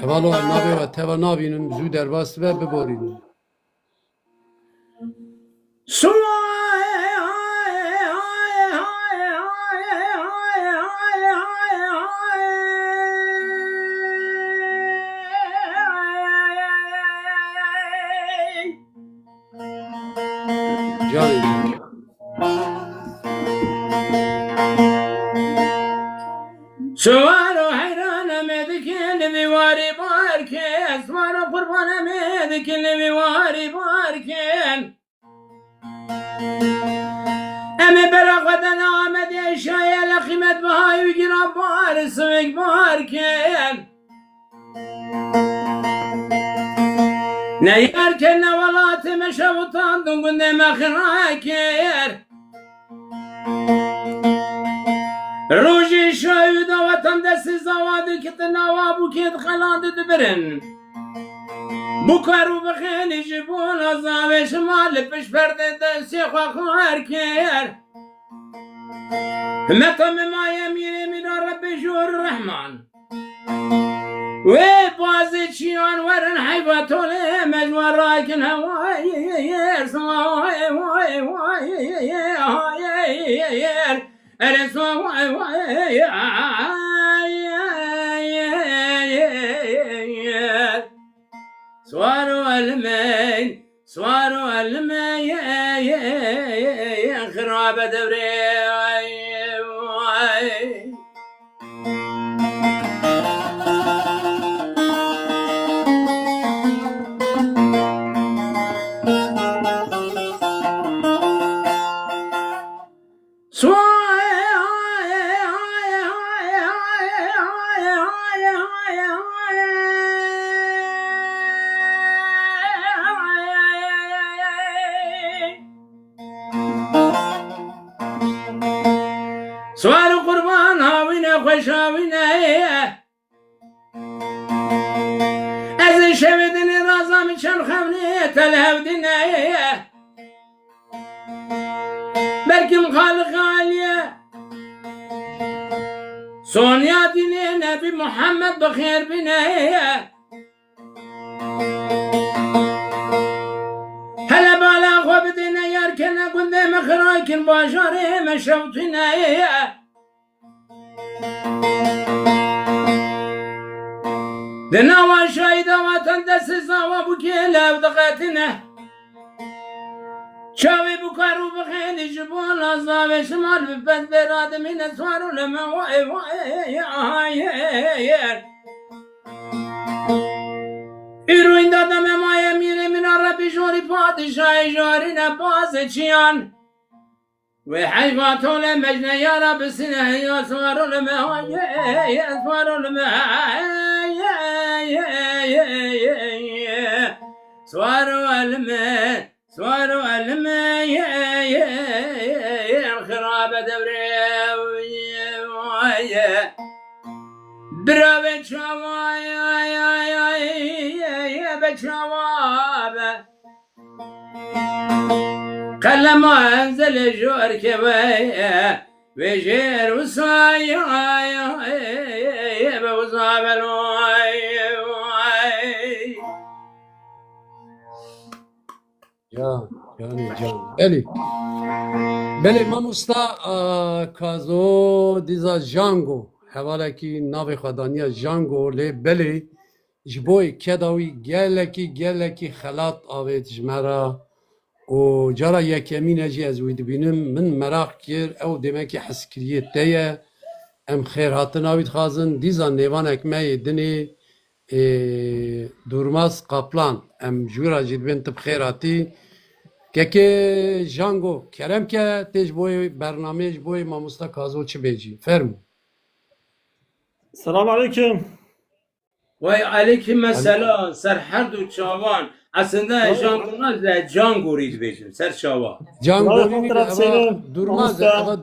Hevalo navê ve teva navînim zû derbas ve biborînin. Canê Suvar o hayranım edikin mivari barken Suvar o kurbanım edikin mivari barken Emi berakaten Ahmet eşyaya la kıymet bahayu giran bari sıvık barken Ne yerken ne valatı meşe utandın günde mekiraker Roji şahide vatandaşı zavadı ki nava bu ked xaladı dibirin. Bu karu bxeni jibun azave şmal peş perde de siyah xarker. Metam ma yemir min Rabbi jur Rahman. Ve bazı çiyan varın hayvatole mecvar rakin havay yer savay vay vay yer Eres vay vay Suaru almeyn Suaru almeyn Khirabe devre Suaru kurban havine hoş havine Ez şevidini razam için havni telhevdine Berkim Halık Aliye Sonya dini Nebi Muhammed bakir bine Hele bala khobdine yerkene günde mekhrakin başarı meşevtine Dena ve şahide vatandaşı zava bu kelev dıkatine شاوي بكارو بخيل جبال أصابع شمال ببد براد من أسوار لما واي إيروين دادا ما يميني من الرب جوري بادشاي جوري نباز چيان وحيفاتو لمجنة يا رب سنة يا سوار لما يا سوار لما سواروا الماء سواروا الماء الخراب دبري برا بشوا يا بشوا قلما انزل جور كبايا وجير وصايا بوصاب الواي جان بله ماموستا کازو دیزا جانگو حواله کی ناوی خدانیا جانگو لی بله جبوی کداوی گلکی خلات آوید جمرا و جارا یکمین اجی از وید بینم من مراق کر او دمکی حسکریه تیه ام خیر هاتن آوید خازن دیزا نیوان اکمه دنی دورماز قپلان ام جورا جدبین تب خیر هاتی که جانگو کرم که تیج بوی برنامه بوی ماموستا کازو چه بیجی فرمو سلام علیکم وای علیکم السلام سر هر دو چاوان aslında Jangur'un da Jangur'uydu benim ser çava. Jangur'un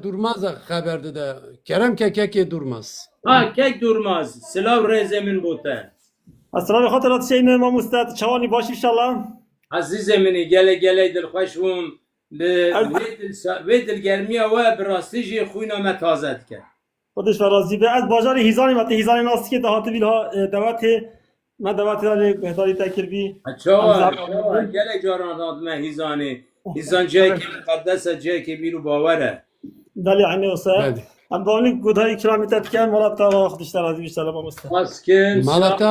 durmaz haberde de. Kerem keke durmaz. Ha kek durmaz. Slav rezemin bote. Aslan خاطرات şeyin ما مستعد çavani baş inşallah. Azizemini gele dilxoşum ve dilgermiye ve birastiji xuyna me tazet ke. خودش راضی به از بازار هیزانی مت هیزانی ناس که دهات ویلها دوات ما دوات علی بهتری تکر بی چوا گله جاران داد من هیزان جای که مقدس جای که بیرو باوره دلی عینه وسه ام بانی گودهای کرامی تکن مالات تا خودش راضی بیش سلام مست مسکن مالات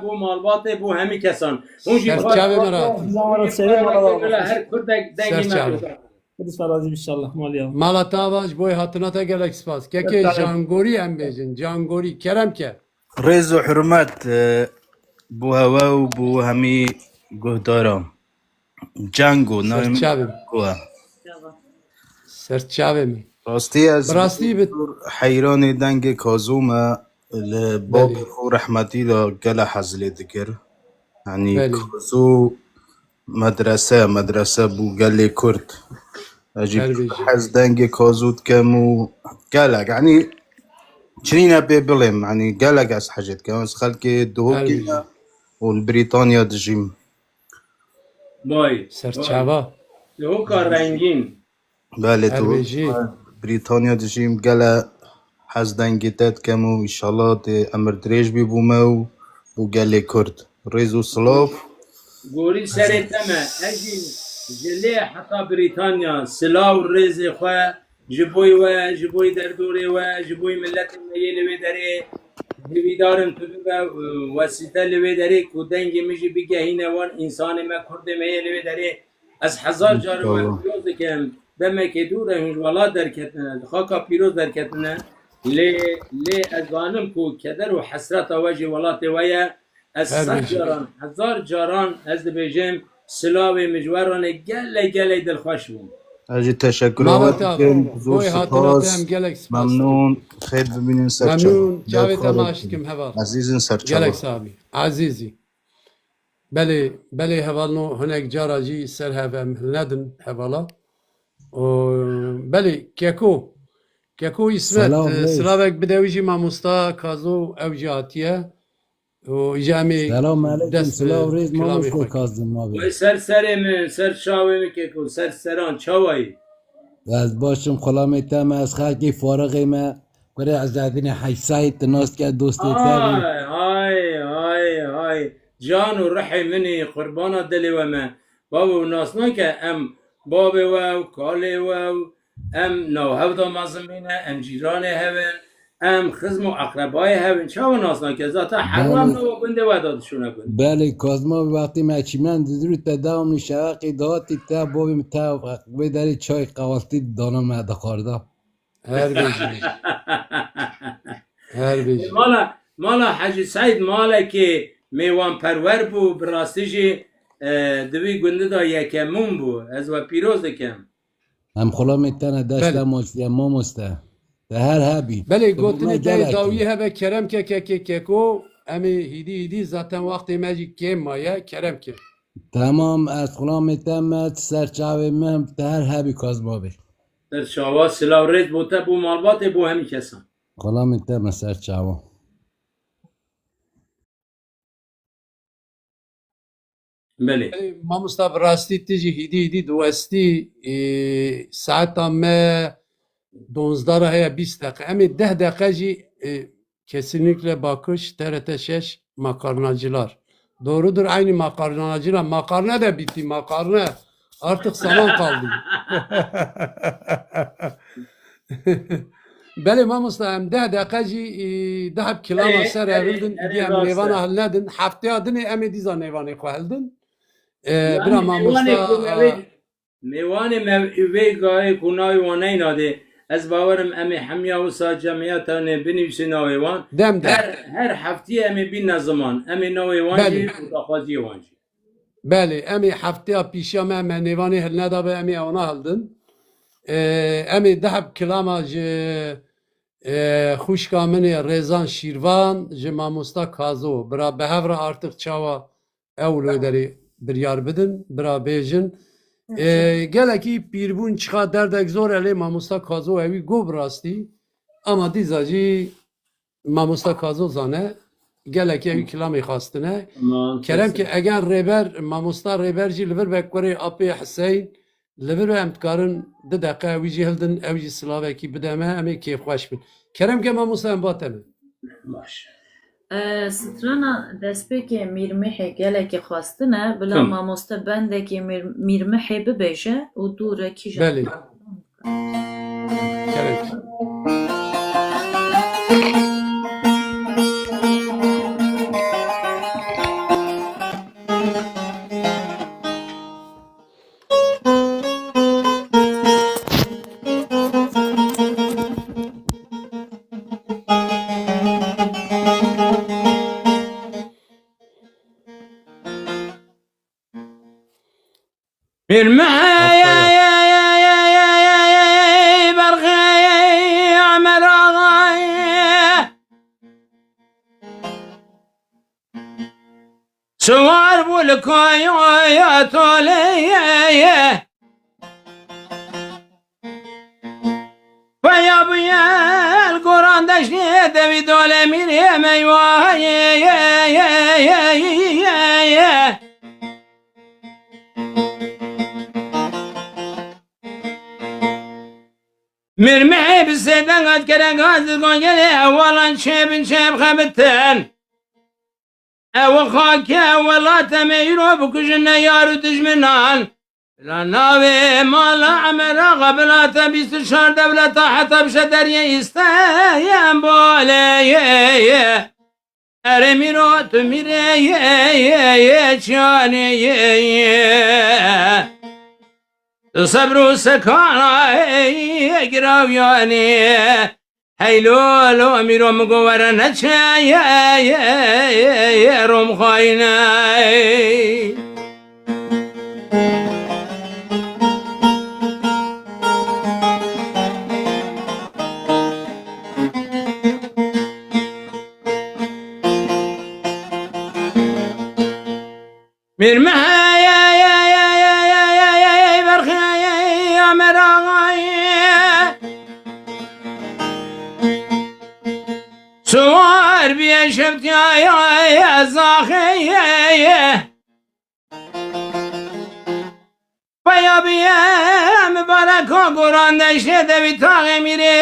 بو مالبات بو همین کسان اون جی سرچاوه مراد هر کرد دنگی مراد خودش راضی بیش الله مالیا مالات آواج بوی هاتناتا گلک سپاس که جانگوری هم بیجن جانگوری کرم که رز و حرمت بو هوا و بو همی گهدارم جنگو سرچاوه می راستی از حیران دنگ کازومه لباب خو رحمتی دا گل حزلی دکر یعنی کازو مدرسه بو گل کرد اجیب حز دنگ کازود کمو گلک یعنی چنین ابی بلیم یعنی گلک از حاجت که از خلق دوکی والبريطانيا دجيم باي سرچاوا دوكا رنگين بله تو بريطانيا دجيم قال حز دنگتت كمو ان شاء الله دي امر دريج بي بومو وقال لي كرد ريزو سلاف قولي سريتما اجي جلي حتى بريطانيا سلاو ريزي خوا جبوي دردوري جبوي ملت الميل ودري دیویدارم تو به وسیله لوی داری کودنگی میشی بگهینه وان انسان ما کرد میه لوی داری از هزار جار و پیروز کم به مکه دور هنج ولا درکتنه خاکا پیروز درکتنه لی ازانم کو کدر و حسرت واجی ولات ویا از هزار جاران از بیجم سلاوی مجوران گله دلخوش بود اجی تشکر زور سپاس ممنون خیر ببینین سرچاو ممنون جاوید تماشکم هوا عزیزین سرچاو گلک صاحبی عزیزی بله هوالنو هناك جاراجي سر هوا مهلندن هوالا بله كيكو اسمت سلاوك بدويجي مع مستا كازو او جاتيه وإجامي سلام عليكم سلام ريز ما مشكو كازم ما بي سر شاوي مكيكو سران چاوي از باشم خلامي تام از خاكي فارغي ما كوري عزادين حيسايت الناس كاد دوستي تابي هاي جان ورحي مني قربانا دلي وما بابا وناسنا ام بابي واو كالي واو ام نو هفدا مازمينه ام جيراني هون ام خزم و اقربای هون چه و ناسنا که ذاتا حرام نو گنده و دادشونه گنده بله کازما وقتی مچیمن دیدرو تا دوام نشاقی داتی تا بابیم تا بداری چای قوالتی دانا مده خورده هر بیجی هر بیجی مالا حاجی سعید مالا که میوان پرور بو براستیجی دوی گنده دا یکمون بو از و پیروز دکم هم خلا میتنه داشته مسته ما مسته ده هر هبی بله گوتنی دای داوی هبه کرم که کو امی هیدی zaten وقتی مجی کم مایه کرم که تمام از خلا میتنه سرچاوی مهم ده هر هبی کازما بی در شاوا سلاو ریز بوده بو مالبات بو همی کسان خلا میتنه سرچاوا بله ما مستب راستی تیجی هیدی دوستی ساعتا ما 12 هیا 20 دقیقه امی 10 دقیقه جی kesinlikle bakış TRT 6 makarnacılar. Doğrudur aynı makarnacılar. Makarna da bitti makarna. Artık saman kaldı. Beli mamusta hem 10 dakika jî dahab kilama ser evildin. Diyem nevana halledin. Haftaya dini emi diza nevana koheldin. Bira mamusta میوان موی گاهی کنای وانه ناده از باورم امی حمیا و سا جمعیتان بنویسی ناویوان هر هفته امی بین زمان امی ناویوانجی و داخوازی وانجی بله امی هفته پیشا من نیوانی هل ندابه امی اونا هلدن امی دهب کلاما خوشکا منی ریزان شیروان ماموستا کازو برا به هفره artık çava اولو داری بریار بدن برا بیجن geleki pirbun çıka derdek zor ele mamusta kazo evi gob rasti ama dizacı mamusta kazo zane geleki evi kilami khastine kerem ki eğer reber mamusta reberci liver bekori api Hüseyin liver ve emtkarın de dakika evi cihildin evi slaveki bideme emi keyif hoş bin kerem ki mamusta embateme باشه سترانا دەستپێکی میرمحێ gelekî xwastine bila mamoste bendekî mîrmihê bibêje û dûrekî ji Belê. Kerem. bir سوار بولكوي يا تولي فيا بيا القرآن دشني دبي دولة ميري ميوا مرمعي بالسيدان قد كده قاعد قولي اولا شيب خبتن او خاك اولا تميرو بكجنا يارو دجمنان لا ناوي مالا عمرا قبلا تبيس شهر دولة حتى بشدر يستيان بولي ارميرو تميري چاني صبر وسكانة يقراو يعني هيلو لو أميرو مقورة نتشا يا روم خاينة مرمها سوار بيا شفت يا زاخي ويا بيا مبارك قرآن دشت بتاغي ميري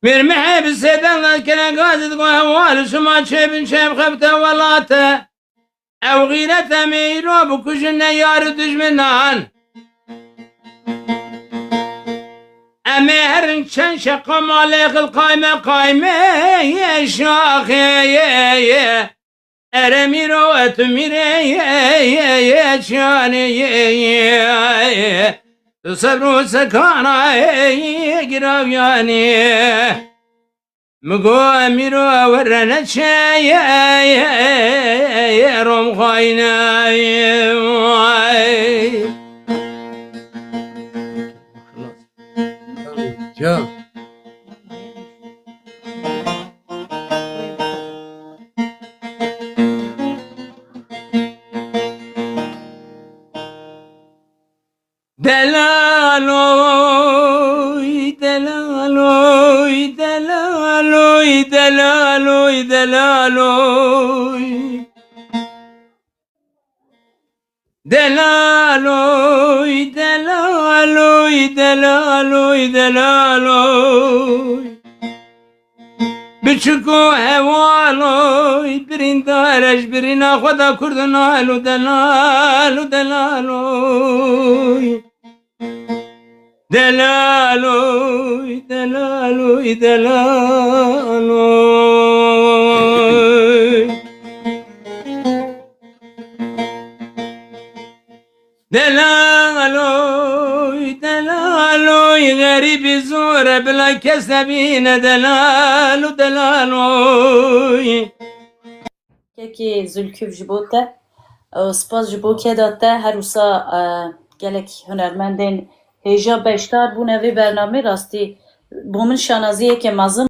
مرمحي بالسيدان لكنا قازد قهوال شما شبن شب خبته ولاته او غيرته ميرو بكشنا يارو دجمنان أمهر شن شقا مالك القايمة قايمة يا شاخي أرميرو أتميري يا شاني تصبروا سكانا يقرب يعني مقو أميرو ورنا شاي يا روم خاينا Ya. دلالوي دلالوي دلالوي دلالوي دلالوي دلالوي دلالوي دلالوي دلالوي بچکو هوالوی برین دارش برین خدا کردنالو دلالو دلالوی دلالوی دلالوی دلالوی دلالوی دلالوی غریب زور بلا کس نبینه دلالو دلالوی که زلکوف جبوته سپاس جبو که داته هر روسا گلک هنرمندین هیجا بشتار بونه وی برنامه راستی بومن شانازیه که مازن